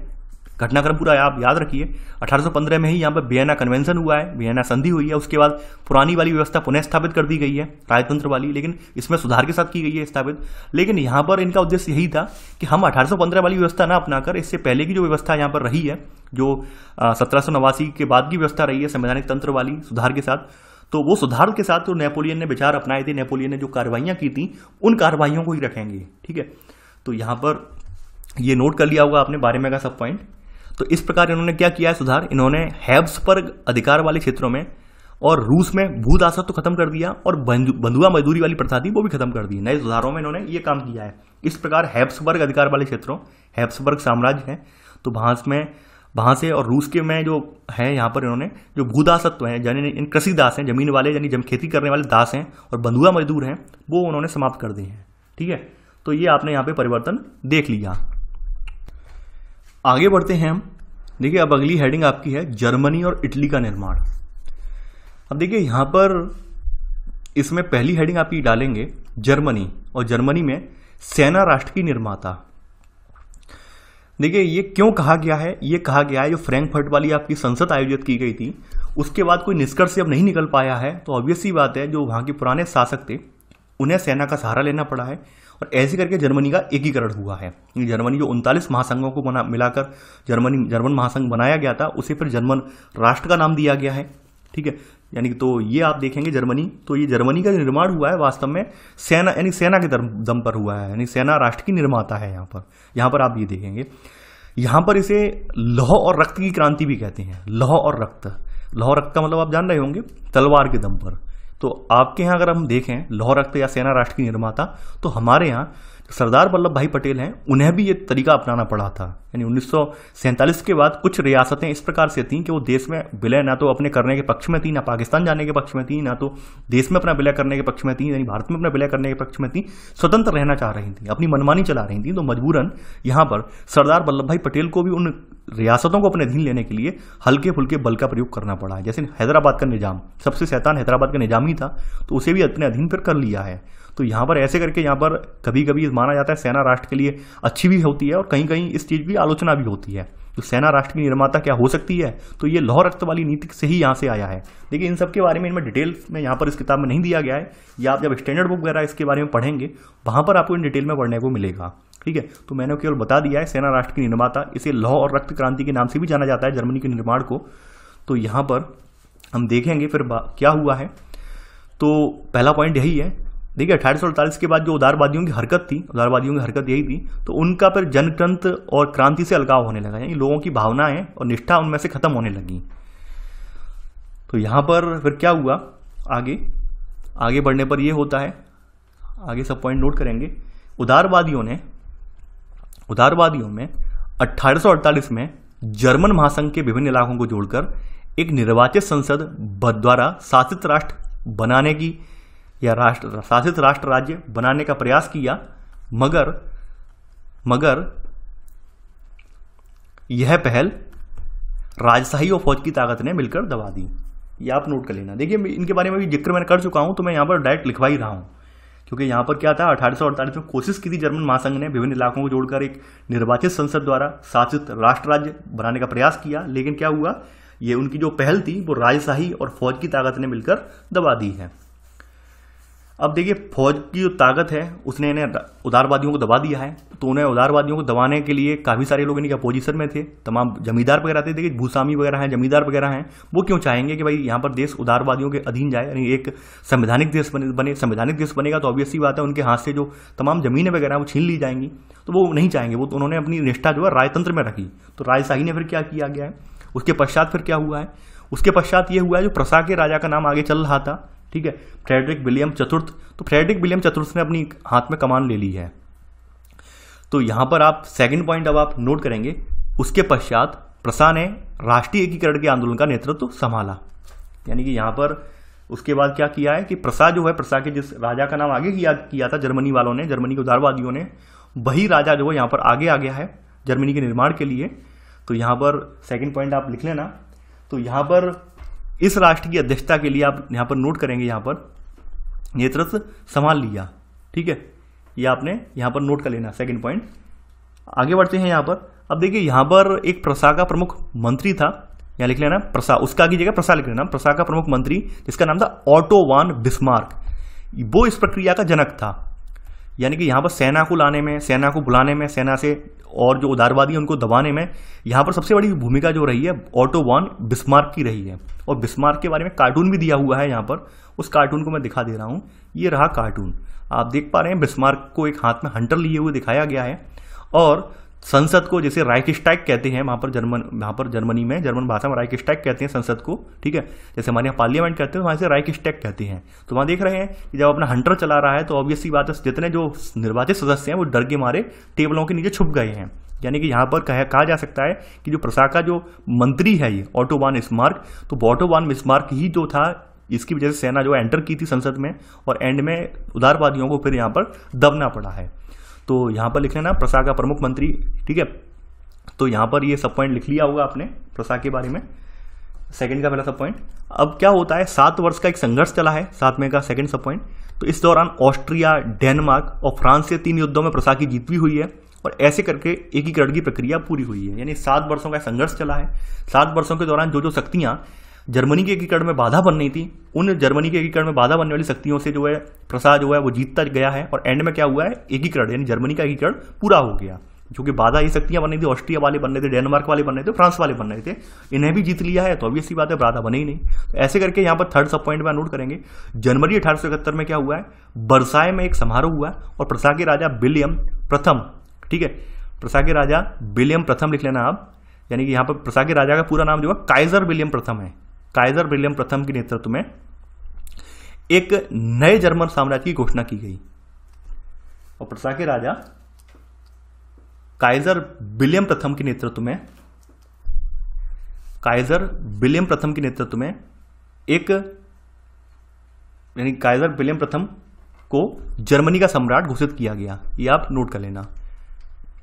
घटनाक्रम पूरा आप याद रखिए। 1815 में ही यहाँ पर वियना कन्वेंशन हुआ है, वियना संधि हुई है। उसके बाद पुरानी वाली व्यवस्था पुनः स्थापित कर दी गई है, राजतंत्र वाली, लेकिन इसमें सुधार के साथ की गई है स्थापित। लेकिन यहाँ पर इनका उद्देश्य यही था कि हम 1815 वाली व्यवस्था ना अपनाकर इससे पहले की जो व्यवस्था यहाँ पर रही है, जो 1789 के बाद की व्यवस्था रही है संवैधानिक तंत्र वाली सुधार के साथ, तो वो सुधार के साथ जो नेपोलियन ने विचार अपनाए थे, नेपोलियन ने जो कार्रवाइयाँ की थी, उन कार्रवाइयों को ही रखेंगे। ठीक है, तो यहाँ पर ये नोट कर लिया होगा आपने 12वें का सब पॉइंट। तो इस प्रकार इन्होंने क्या किया है सुधार, इन्होंने हैब्सबर्ग अधिकार वाले क्षेत्रों में और रूस में भू दासत्व तो खत्म कर दिया और बंधुआ मजदूरी वाली प्रथा थी वो भी खत्म कर दी। नए सुधारों में इन्होंने ये काम किया है। इस प्रकार हैब्सबर्ग अधिकार वाले क्षेत्रों, हैब्सबर्ग साम्राज्य है, तो वहां से और रूस के में जो है यहाँ पर इन्होंने जो भूदासत्व है, यानी कृषि दास हैं, जमीन वाले यानी खेती करने वाले दास हैं और बंधुआ मजदूर हैं, वो उन्होंने समाप्त कर दिए हैं। ठीक है, तो ये आपने यहाँ पे परिवर्तन देख लिया। आगे बढ़ते हैं हम। देखिए अब अगली हेडिंग आपकी है जर्मनी और इटली का निर्माण। अब देखिए यहाँ पर इसमें पहली हेडिंग आपकी डालेंगे जर्मनी, और जर्मनी में सेना राष्ट्र की निर्माता। देखिए ये क्यों कहा गया है, ये कहा गया है जो फ्रैंकफर्ट वाली आपकी संसद आयोजित की गई थी, उसके बाद कोई निष्कर्ष अब नहीं निकल पाया है, तो ऑब्वियस सी बात है जो वहां के पुराने शासक थे उन्हें सेना का सहारा लेना पड़ा है, और ऐसे करके जर्मनी का एकीकरण हुआ है। जर्मनी जो 39 महासंघों को मिलाकर जर्मन महासंघ बनाया गया था, उसे फिर जर्मन राष्ट्र का नाम दिया गया है। ठीक है, यानी तो ये आप देखेंगे जर्मनी, तो ये जर्मनी का निर्माण हुआ है वास्तव में सेना, यानी सेना के दम पर हुआ है, यानी सेना राष्ट्र की निर्माता है। यहाँ पर आप ये देखेंगे, यहाँ पर इसे लौह और रक्त की क्रांति भी कहते हैं। लौह और रक्त का मतलब आप जान रहे होंगे, तलवार के दम पर। तो आपके यहाँ अगर हम देखें लौह रक्त या सेना राष्ट्र की निर्माता, तो हमारे यहाँ सरदार वल्लभ भाई पटेल हैं, उन्हें भी ये तरीका अपनाना पड़ा था। यानी 1947 के बाद कुछ रियासतें इस प्रकार से थीं कि वो देश में विलय ना तो अपने करने के पक्ष में थी, ना पाकिस्तान जाने के पक्ष में थी, ना तो देश में अपना विलय करने के पक्ष में थी, यानी भारत में अपना विलय करने के पक्ष में थी, स्वतंत्र रहना चाह रही थी, अपनी मनमानी चला रही थी। तो मजबूरन यहाँ पर सरदार वल्लभ भाई पटेल को भी उन रियासतों को अपने अधीन लेने के लिए हल्के फुल्के बल का प्रयोग करना पड़ा है। जैसे हैदराबाद का निजाम, सबसे शैतान हैदराबाद का निजाम ही था, तो उसे भी अपने अधीन पर कर लिया है। तो यहाँ पर ऐसे करके यहाँ पर कभी कभी माना जाता है सेना राष्ट्र के लिए अच्छी भी होती है और कहीं कहीं इस चीज की आलोचना भी होती है। तो सेना राष्ट्र की निर्माता क्या हो सकती है, तो ये लौह रक्त वाली नीति से ही यहाँ से आया है। देखिए इन सब के बारे में इनमें डिटेल में यहाँ पर इस किताब में नहीं दिया गया है, या आप जब स्टैंडर्ड बुक वगैरह इसके बारे में पढ़ेंगे वहां पर आपको इन डिटेल में पढ़ने को मिलेगा। ठीक है, तो मैंने केवल बता दिया है सेना राष्ट्र की निर्माता, इसे लौह और रक्त क्रांति के नाम से भी जाना जाता है जर्मनी के निर्माण को। तो यहाँ पर हम देखेंगे फिर क्या हुआ है। तो पहला पॉइंट यही है। देखिए 1848 के बाद जो उदारवादियों की हरकत थी, उदारवादियों की हरकत यही थी, तो उनका फिर जनतंत्र और क्रांति से अलगाव होने लगा, यानी लोगों की भावनाएं और निष्ठा उनमें से खत्म होने लगी। तो यहां पर फिर क्या हुआ, आगे बढ़ने पर यह होता है, आगे सब पॉइंट नोट करेंगे। उदारवादियों में 1848 में जर्मन महासंघ के विभिन्न इलाकों को जोड़कर एक निर्वाचित संसद द्वारा शासित राष्ट्र बनाने की या शासित राष्ट्र राज्य बनाने का प्रयास किया, मगर यह पहल राजशाही और फौज की ताकत ने मिलकर दबा दी। ये आप नोट कर लेना। देखिए इनके बारे में भी जिक्र मैंने कर चुका हूं, तो मैं यहां पर डायरेक्ट लिखवा ही रहा हूं, क्योंकि यहां पर क्या था, 1848 में कोशिश की थी जर्मन महासंघ ने विभिन्न इलाकों को जोड़कर एक निर्वाचित संसद द्वारा शासित राष्ट्र राज्य बनाने का प्रयास किया, लेकिन क्या हुआ, ये उनकी जो पहल थी वो राजशाही और फौज की ताकत ने मिलकर दबा दी है। अब देखिए फौज की जो ताकत है उसने इन्हें उदारवादियों को दबा दिया है, तो उन्हें उदारवादियों को दबाने के लिए काफ़ी सारे लोग इनके अपोजिशन में थे, तमाम जमींदार वगैरह थे। देखिए भूस्वामी वगैरह हैं, जमींदार वगैरह हैं, वो क्यों चाहेंगे कि भाई यहाँ पर देश उदारवादियों के अधीन जाए, यानी एक संवैधानिक देश बने। संवैधानिक देश बनेगा तो ऑब्वियस सी बात है उनके हाथ से जो तमाम जमीनें वगैरह वो छीन ली जाएंगी, तो वो नहीं चाहेंगे। वो तो उन्होंने अपनी निष्ठा जो है राजतंत्र में रखी। तो राजशाही ने फिर क्या किया गया है, उसके पश्चात फिर क्या हुआ है, उसके पश्चात ये हुआ है जो प्रसा के राजा का नाम आगे चल रहा था, ठीक है, फ्रेडरिक विलियम चतुर्थ। तो फ्रेडरिक विलियम चतुर्थ ने अपनी हाथ में कमान ले ली है। तो यहां पर आप सेकंड पॉइंट अब आप नोट करेंगे, उसके पश्चात प्रसा ने राष्ट्रीय एकीकरण के आंदोलन का नेतृत्व संभाला। यानी कि यहां पर उसके बाद क्या किया है कि प्रसा जो है, प्रसा के जिस राजा का नाम आगे किया था जर्मनी वालों ने, जर्मनी के उदारवादियों ने, वही राजा जो है यहां पर आगे आ गया है जर्मनी के निर्माण के लिए। तो यहां पर सेकंड पॉइंट आप लिख लेना। तो यहां पर इस राष्ट्र की अध्यक्षता के लिए आप यहां पर नोट करेंगे, यहां पर नेतृत्व संभाल लिया। ठीक है, ये आपने यहां पर नोट कर लेना सेकंड पॉइंट। आगे बढ़ते हैं। यहां पर अब देखिए यहाँ पर एक प्रसा का प्रमुख मंत्री था, यहाँ लिख लेना प्रसा, उसका की जगह प्रसा लिख लेना, प्रसा का प्रमुख मंत्री जिसका नाम था ऑटो वान बिस्मार्क, वो इस प्रक्रिया का जनक था। यानी कि यहाँ पर सेना को लाने में, सेना को बुलाने में, सेना से और जो उदारवादी है उनको दबाने में यहाँ पर सबसे बड़ी भूमिका जो रही है ऑटो वान बिस्मार्क की रही है। और बिस्मार्क के बारे में कार्टून भी दिया हुआ है यहाँ पर, उस कार्टून को मैं दिखा दे रहा हूँ। ये रहा कार्टून, आप देख पा रहे हैं बिस्मार्क को एक हाथ में हंटर लिए हुए दिखाया गया है, और संसद को जैसे राइखस्टैग कहते हैं वहाँ पर जर्मनी में, जर्मन भाषा में राइखस्टैग कहते हैं संसद को, ठीक है। जैसे हमारे यहाँ पार्लियामेंट कहते हैं वहाँ से राइखस्टैग कहते हैं। तो वहाँ देख रहे हैं कि जब अपना हंटर चला रहा है तो ऑब्वियस सी बात है जितने जो निर्वाचित सदस्य हैं वो डर के मारे टेबलों के नीचे छुप गए हैं। यानी कि यहाँ पर कहा जा सकता है कि जो प्रसा का जो मंत्री है ये ऑटो वान बिस्मार्क, तो ऑटो वान बिस्मार्क ही जो था, इसकी वजह से सेना जो एंटर की थी संसद में और एंड में उदारवादियों को फिर यहाँ पर दबना पड़ा है। तो यहाँ पर लिख लेना प्रसा का प्रमुख मंत्री, ठीक है। तो यहाँ पर ये सब पॉइंट लिख लिया होगा आपने प्रसा के बारे में, सेकंड का पहला सब पॉइंट। अब क्या होता है, 7 वर्ष का एक संघर्ष चला है, 7 में का सेकंड सब पॉइंट। तो इस दौरान ऑस्ट्रिया, डेनमार्क और फ्रांस से 3 युद्धों में प्रसा की जीत भी हुई है, और ऐसे करके एकीकरण की प्रक्रिया पूरी हुई है। यानी 7 वर्षों का संघर्ष चला है। 7 वर्षों के दौरान जो जो शक्तियां जर्मनी के एकीकरण में बाधा बन रही थी, उन जर्मनी के एकीकरण में बाधा बनने वाली शक्तियों से जो है प्रसा जो है वो जीतता गया है, और एंड में क्या हुआ है, एकीकरण यानी जर्मनी का एकीकरण पूरा हो गया। जो कि बाधा ये शक्तियां बन रही थी, ऑस्ट्रिया वाले बन रहे थे, डेनमार्क वाले बन रहे थे, फ्रांस वाले बन रहे थे, इन्हें भी जीत लिया है, तो ऑब्वियस सी बात है बाधा बने ही नहीं। तो ऐसे करके यहाँ पर थर्ड सब पॉइंट में नोट करेंगे, जनवरी 1871 में क्या हुआ है, बरसाए में एक समारोह हुआ और प्रसा के राजा विलियम प्रथम, ठीक है, प्रसा के राजा विलियम प्रथम लिख लेना आप। यानी कि यहाँ पर प्रसा के राजा का पूरा नाम जो है काइजर विलियम प्रथम है। काइजर विलियम प्रथम के नेतृत्व में एक नए जर्मन साम्राज्य की घोषणा की गई, और प्रसा के राजा काइजर विलियम प्रथम के नेतृत्व में, काइजर विलियम प्रथम के नेतृत्व में एक, यानी काइजर विलियम प्रथम को जर्मनी का सम्राट घोषित किया गया। ये आप नोट कर लेना,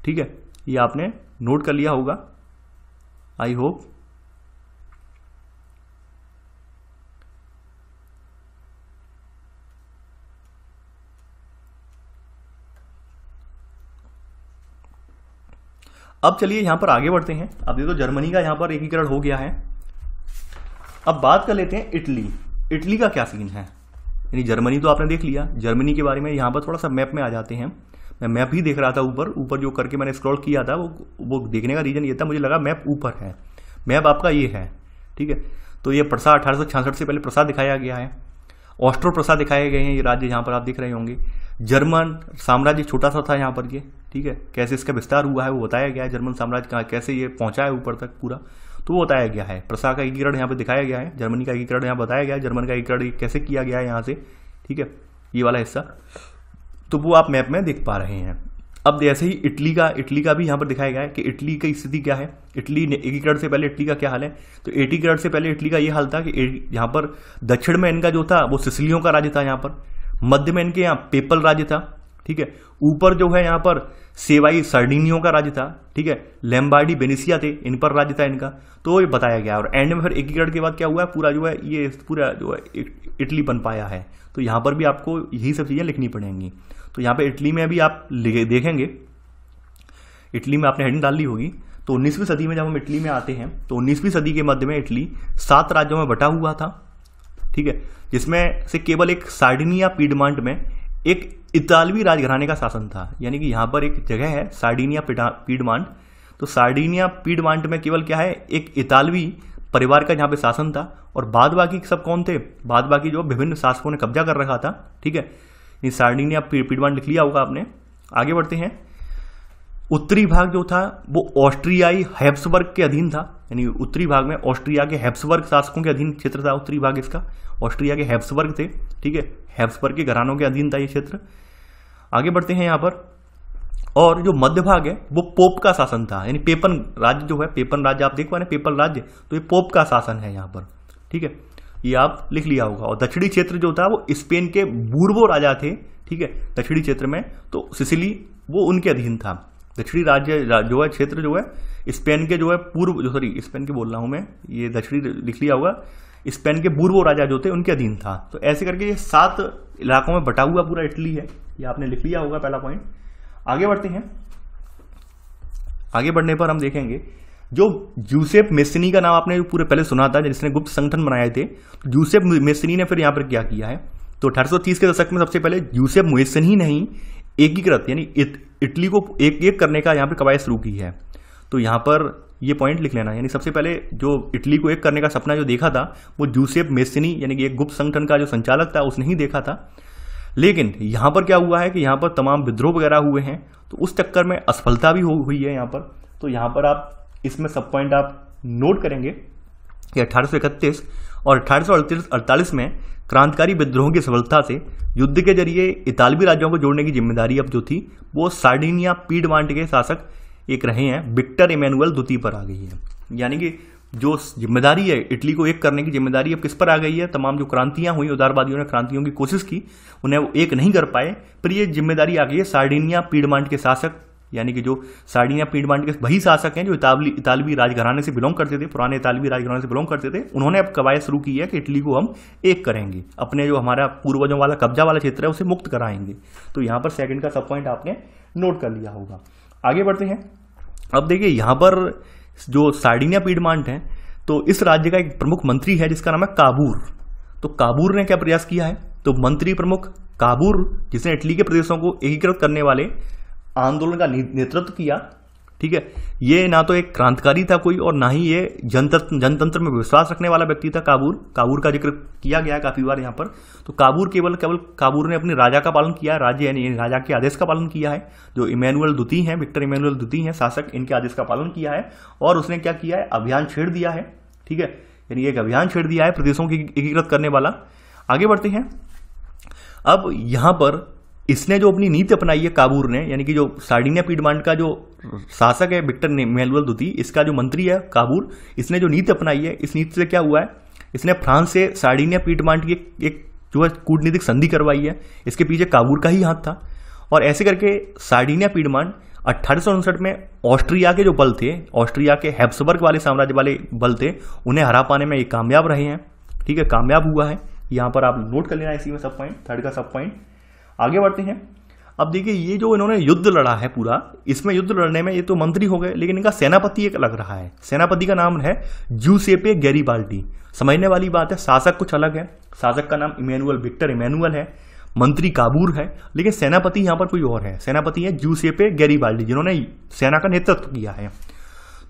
ठीक है, ये आपने नोट कर लिया होगा, आई होप। अब चलिए यहां पर आगे बढ़ते हैं। अब देखो जर्मनी का यहां पर एकीकरण हो गया है। अब बात कर लेते हैं इटली। इटली का क्या सीन है, यानी जर्मनी तो आपने देख लिया, जर्मनी के बारे में यहां पर थोड़ा सा मैप में आ जाते हैं। मैं मैप ही देख रहा था, ऊपर जो करके मैंने स्क्रॉल किया था वो देखने का रीजन ये था, मुझे लगा मैप ऊपर है। मैप आपका ये है, ठीक है। तो ये प्रसा 1866 से पहले प्रसा दिखाया गया है, ऑस्ट्रो प्रसा दिखाए गए हैं, ये राज्य यहाँ पर आप दिख रहे होंगे। जर्मन साम्राज्य छोटा सा था यहाँ पर ये, ठीक है, कैसे इसका विस्तार हुआ है वो बताया गया है, जर्मन साम्राज्य का कैसे ये पहुंचा है ऊपर तक पूरा, तो वो बताया गया है। प्रसा का एकीकरण यहाँ पर दिखाया गया है, जर्मनी का एकीकरण यहाँ बताया गया है, जर्मन का एकीकरण कैसे किया गया है यहाँ से, ठीक है, ये वाला हिस्सा, तो वो आप मैप में देख पा रहे हैं। अब जैसे ही इटली का भी यहाँ पर दिखाया गया है कि इटली की स्थिति क्या है, इटली एकीकरण से पहले इटली का क्या हाल है। तो एकीकरण से पहले इटली का ये हाल था कि यहाँ पर दक्षिण में इनका जो था वो सिसिलियों का राज्य था, यहाँ पर मध्य में इनके यहाँ पेपल राज्य था, ठीक है, ऊपर जो है यहाँ पर सेवाई सर्डिनियों का राज्य था, ठीक है, लैम्बार्डी बेनिसिया थे, इन पर राज्य था इनका, तो ये बताया गया। और एंड में फिर एकीकरण के बाद क्या हुआ है, पूरा जो है ये पूरा जो है इटली बन पाया है। तो यहाँ पर भी आपको यही सब चीजें लिखनी पड़ेंगी। तो यहाँ पे इटली में भी आप देखेंगे, इटली में आपने हेडिंग डाल ली होगी। तो 19वीं सदी में जब हम इटली में आते हैं तो 19वीं सदी के मध्य में इटली 7 राज्यों में बटा हुआ था, ठीक है, जिसमें से केवल एक सार्डिनिया पीडमांट में एक इतालवी राजघराने का शासन था। यानी कि यहाँ पर एक जगह है सार्डिनिया पीडमांट, तो सार्डिनिया पीडमांट में केवल क्या है, एक इतालवी परिवार का यहाँ पे शासन था, और बाद बाकी सब कौन थे, बाद बाकी जो विभिन्न शासकों ने कब्जा कर रखा था, ठीक है। ये सार्डिनिया पीडमांट लिख लिया होगा आपने। आगे बढ़ते हैं। उत्तरी भाग जो था वो ऑस्ट्रियाई हैब्सबर्ग के अधीन था, यानी उत्तरी भाग में ऑस्ट्रिया के हैब्सबर्ग शासकों के अधीन क्षेत्र था उत्तरी भाग इसका, ऑस्ट्रिया के हैब्सबर्ग थे, ठीक है, हैब्सबर्ग के घरानों के अधीन था ये क्षेत्र। आगे बढ़ते हैं यहाँ पर। और जो मध्य भाग है वो पोप का शासन था, यानी पेपन राज्य जो है, पेपन राज्य आप देख पा रहे हैं, पेपल राज्य, तो ये पोप का शासन है यहाँ पर, ठीक है, ये आप लिख लिया होगा। और दक्षिणी क्षेत्र जो था वो स्पेन के बूर्बो राजा थे, ठीक है, दक्षिणी क्षेत्र में, तो सिसिली वो उनके अधीन था। दक्षिणी राज्य जो है क्षेत्र जो है स्पेन के जो है स्पेन के बोल रहा हूं मैं, ये दक्षिणी लिख लिया होगा, स्पेन के बूर्बो राजा जो थे उनके अधीन था। तो ऐसे करके ये 7 इलाकों में बटा हुआ पूरा इटली है, ये आपने लिख लिया होगा पहला पॉइंट। आगे बढ़ते हैं। आगे बढ़ने पर हम देखेंगे जो जूसेफ मेस्सिनी का नाम आपने पूरे पहले सुना था, जिसने गुप्त संगठन बनाए थे। तो जूसेफ मेस्सिनी ने फिर यहाँ पर क्या किया है, तो 1830 के दशक में सबसे पहले जूसेफ मेस्सिनी ने ही एकीकृत यानी इटली को एक करने का यहाँ पर कवायद शुरू की है। तो यहाँ पर ये पॉइंट लिख लेना, यानी सबसे पहले जो इटली को एक करने का सपना जो देखा था वो जूसेफ मेस्सिनी यानी कि एक गुप्त संगठन का जो संचालक था उसने ही देखा था। लेकिन यहाँ पर क्या हुआ है कि यहाँ पर तमाम विद्रोह वगैरह हुए हैं, तो उस चक्कर में असफलता भी हुई है यहाँ पर। तो यहाँ पर आप इसमें सब पॉइंट आप नोट करेंगे कि 1831 और 1848 में क्रांतिकारी विद्रोहों की सफलता से युद्ध के जरिए इतालवी राज्यों को जोड़ने की जिम्मेदारी अब जो थी वो सार्डिनिया पीडमांट के शासक एक रहे हैं विक्टर इमैनुअल द्वितीय पर आ गई है। यानी कि जो जिम्मेदारी है इटली को एक करने की जिम्मेदारी अब किस पर आ गई है, तमाम जो क्रांतियां हुई, उदारवादियों ने क्रांतियों की कोशिश की, उन्हें वो एक नहीं कर पाए, पर ये जिम्मेदारी आ गई है सार्डिनिया पीडमांट के शासक, यानी कि जो सार्डिनिया पीडमांट के वही शासक हैं जो इतालवी राजघराने से बिलोंग करते थे, पुराने इतालवी राजघराने से बिलोंग करते थे। उन्होंने अब कवायद शुरू की है कि इटली को हम एक करेंगे, अपने जो हमारा पूर्वजों वाला कब्जा वाला क्षेत्र है उसे मुक्त कराएंगे। तो यहाँ पर सेकंड का सब पॉइंट आपने नोट कर लिया होगा। आगे बढ़ते हैं। अब देखिए यहाँ पर जो सार्डिनिया पीडमांट है तो इस राज्य का एक प्रमुख मंत्री है जिसका नाम है काबूर। तो काबूर ने क्या प्रयास किया है, तो मंत्री प्रमुख काबूर जिसने इटली के प्रदेशों को एकीकृत करने वाले आंदोलन का नेतृत्व किया, ठीक है। ये ना तो एक क्रांतिकारी था कोई और ना ही ये जनतंत्र में विश्वास रखने वाला व्यक्ति था। काबूर का जिक्र किया गया है काफी बार यहाँ पर। तो काबूर केवल काबूर ने अपने राजा का पालन किया है, राज्य यानी राजा के आदेश का पालन किया है। जो इमैनुअल द्वितीय हैं, विक्टर इमैनुअल द्वितीय हैं शासक, इनके आदेश का पालन किया है और उसने क्या किया है, अभियान छेड़ दिया है, ठीक है। यानी एक अभियान छेड़ दिया है प्रदेशों की एकीकृत करने वाला। आगे बढ़ते हैं। अब यहां पर इसने जो अपनी नीति अपनाई है काबूर ने, यानी कि जो सार्डिनिया पीडमांट का जो शासक है विक्टर इमैनुअल द्वितीय, इसका जो मंत्री है काबूर, इसने जो नीति अपनाई है, इस नीति से क्या हुआ है, इसने फ्रांस से सार्डिनिया पीडमांट की एक जो है कूटनीतिक संधि करवाई है। इसके पीछे काबूर का ही हाथ था और ऐसे करके सार्डिनिया पीडमांट 1859 में ऑस्ट्रिया के जो बल थे, ऑस्ट्रिया के हैब्सबर्ग वाले साम्राज्य वाले बल थे, उन्हें हरा पाने में ये कामयाब रहे हैं, ठीक है, कामयाब हुआ है। यहाँ पर आप नोट कर लेना इसी में सब पॉइंट, थर्ड का सब पॉइंट। आगे बढ़ते हैं। अब देखिए ये जो इन्होंने युद्ध लड़ा है पूरा, इसमें युद्ध लड़ने में ये तो मंत्री हो गए, लेकिन इनका सेनापति एक अलग रहा है। सेनापति का नाम है जूसेपे गैरिबाल्डी। समझने वाली बात है, शासक कुछ अलग है, शासक का नाम इमैनुअल विक्टर इमैनुअल है, मंत्री काबूर है, लेकिन सेनापति यहाँ पर कोई और है। सेनापति है जूसेपे गैरिबाल्डी जिन्होंने सेना का नेतृत्व किया है।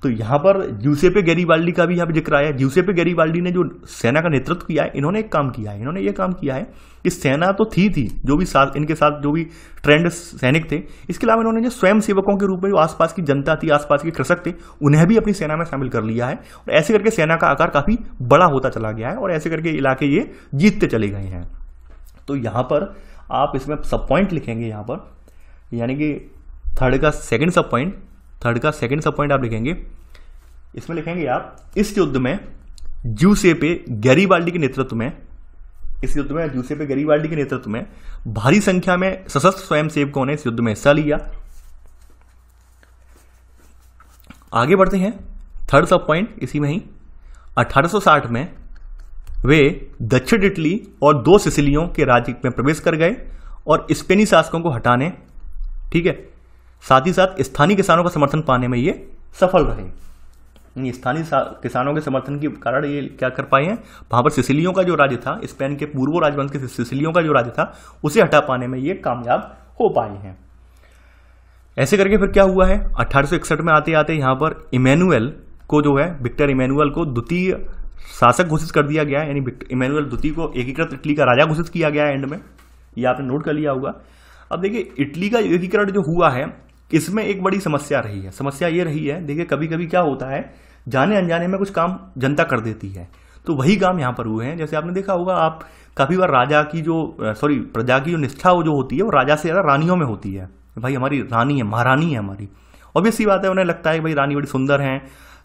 तो यहाँ पर जूसेपे गैरिबाल्डी का भी यहाँ पे जिक्र आया है। जूसेपे गैरिबाल्डी ने जो सेना का नेतृत्व किया है, इन्होंने एक काम किया है, इन्होंने ये काम किया है कि सेना तो थी जो भी साथ इनके साथ जो भी ट्रेंड सैनिक थे, इसके अलावा इन्होंने जो स्वयं सेवकों के रूप में जो आसपास की जनता थी, आसपास के कृषक थे, उन्हें भी अपनी सेना में शामिल कर लिया है और ऐसे करके सेना का आकार काफी बड़ा होता चला गया है और ऐसे करके इलाके ये जीतते चले गए हैं। तो यहाँ पर आप इसमें सब पॉइंट लिखेंगे यहाँ पर, यानी कि थर्ड का सेकंड सब पॉइंट आप लिखेंगे। इसमें लिखेंगे आप इस युद्ध में जूसेपे गैरिबाल्डी के नेतृत्व में भारी संख्या में सशस्त्र स्वयंसेवकों ने इस युद्ध में हिस्सा लिया। आगे बढ़ते हैं। थर्ड सब पॉइंट इसी में ही 1860 में वे दक्षिण इटली और 2 सिसिलियों के राज्य में प्रवेश कर गए और स्पेनी शासकों को हटाने, ठीक है, साथ ही साथ स्थानीय किसानों का समर्थन पाने में ये सफल रहे। स्थानीय किसानों के समर्थन के कारण ये क्या कर पाए हैं, वहां पर सिसिलियों का जो राज्य था, स्पेन के पूर्व राजवंश के सिसिलियों का जो राज्य था, उसे हटा पाने में ये कामयाब हो पाए हैं। ऐसे करके फिर क्या हुआ है, 1861 में आते आते यहाँ पर इमैनुअल को जो है विक्टर इमैनुअल को द्वितीय शासक घोषित कर दिया गया है, यानी इमैनुअल द्वितीय को एकीकृत इटली का राजा घोषित किया गया है एंड में, ये आपने नोट कर लिया होगा। अब देखिए इटली का एकीकरण जो हुआ है इसमें एक बड़ी समस्या रही है। समस्या ये रही है, देखिए कभी कभी क्या होता है, जाने अनजाने में कुछ काम जनता कर देती है, तो वही काम यहाँ पर हुए हैं। जैसे आपने देखा होगा, आप काफी बार प्रजा की जो निष्ठा जो होती है वो राजा से ज्यादा रानियों में होती है। भाई हमारी रानी है, महारानी है हमारी, ऑब्वियस सी बात है, उन्हें लगता है भाई रानी बड़ी सुंदर है,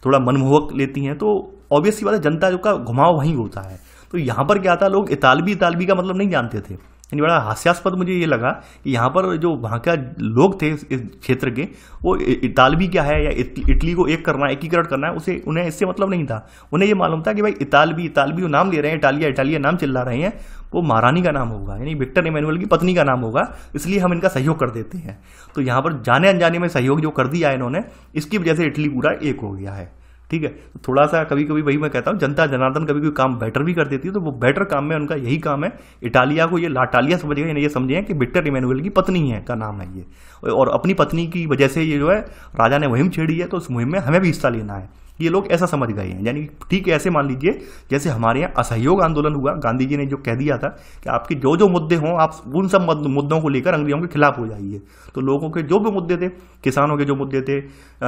थोड़ा मनमोहक लेती हैं, तो ऑब्वियस सी बात है जनता जो का घुमाव वहीं होता है। तो यहाँ पर क्या था, लोग इतालवी का मतलब नहीं जानते थे। यानी बड़ा हास्यास्पद मुझे ये लगा कि यहाँ पर जो वहाँ का लोग थे इस क्षेत्र के, वो इतालवी क्या है या इटली को एक करना है, एकीकरण करना है, उन्हें इससे मतलब नहीं था। उन्हें ये मालूम था कि भाई इतालवी नाम ले रहे हैं, इटालिया नाम चिल्ला रहे हैं, वो महारानी का नाम होगा, यानी विक्टर इमैनुअल की पत्नी का नाम होगा, इसलिए हम इनका सहयोग कर देते हैं। तो यहाँ पर जाने अनजाने में सहयोग जो कर दिया है इन्होंने, इसकी वजह से इटली पूरा एक हो गया है। ठीक है, तो थोड़ा सा कभी कभी वही मैं कहता हूँ, जनता जनार्दन कभी कोई काम बेटर भी कर देती है, तो वो बेटर काम में उनका यही काम है। इटालिया को ये लाटालिया समझ गए, ये समझे कि विक्टर इमैनुअल की पत्नी है का नाम है ये, और अपनी पत्नी की वजह से ये जो है राजा ने मुहिम छेड़ी है, तो उस मुहिम में हमें भी हिस्सा लेना है, ये लोग ऐसा समझ गए हैं। यानी ठीक है, ऐसे मान लीजिए जैसे हमारे यहाँ असहयोग आंदोलन हुआ, गांधी जी ने जो कह दिया था कि आपके जो जो मुद्दे हों आप उन सब मुद्दों को लेकर अंग्रेजों के खिलाफ हो जाइए। तो लोगों के जो भी मुद्दे थे, किसानों के जो मुद्दे थे,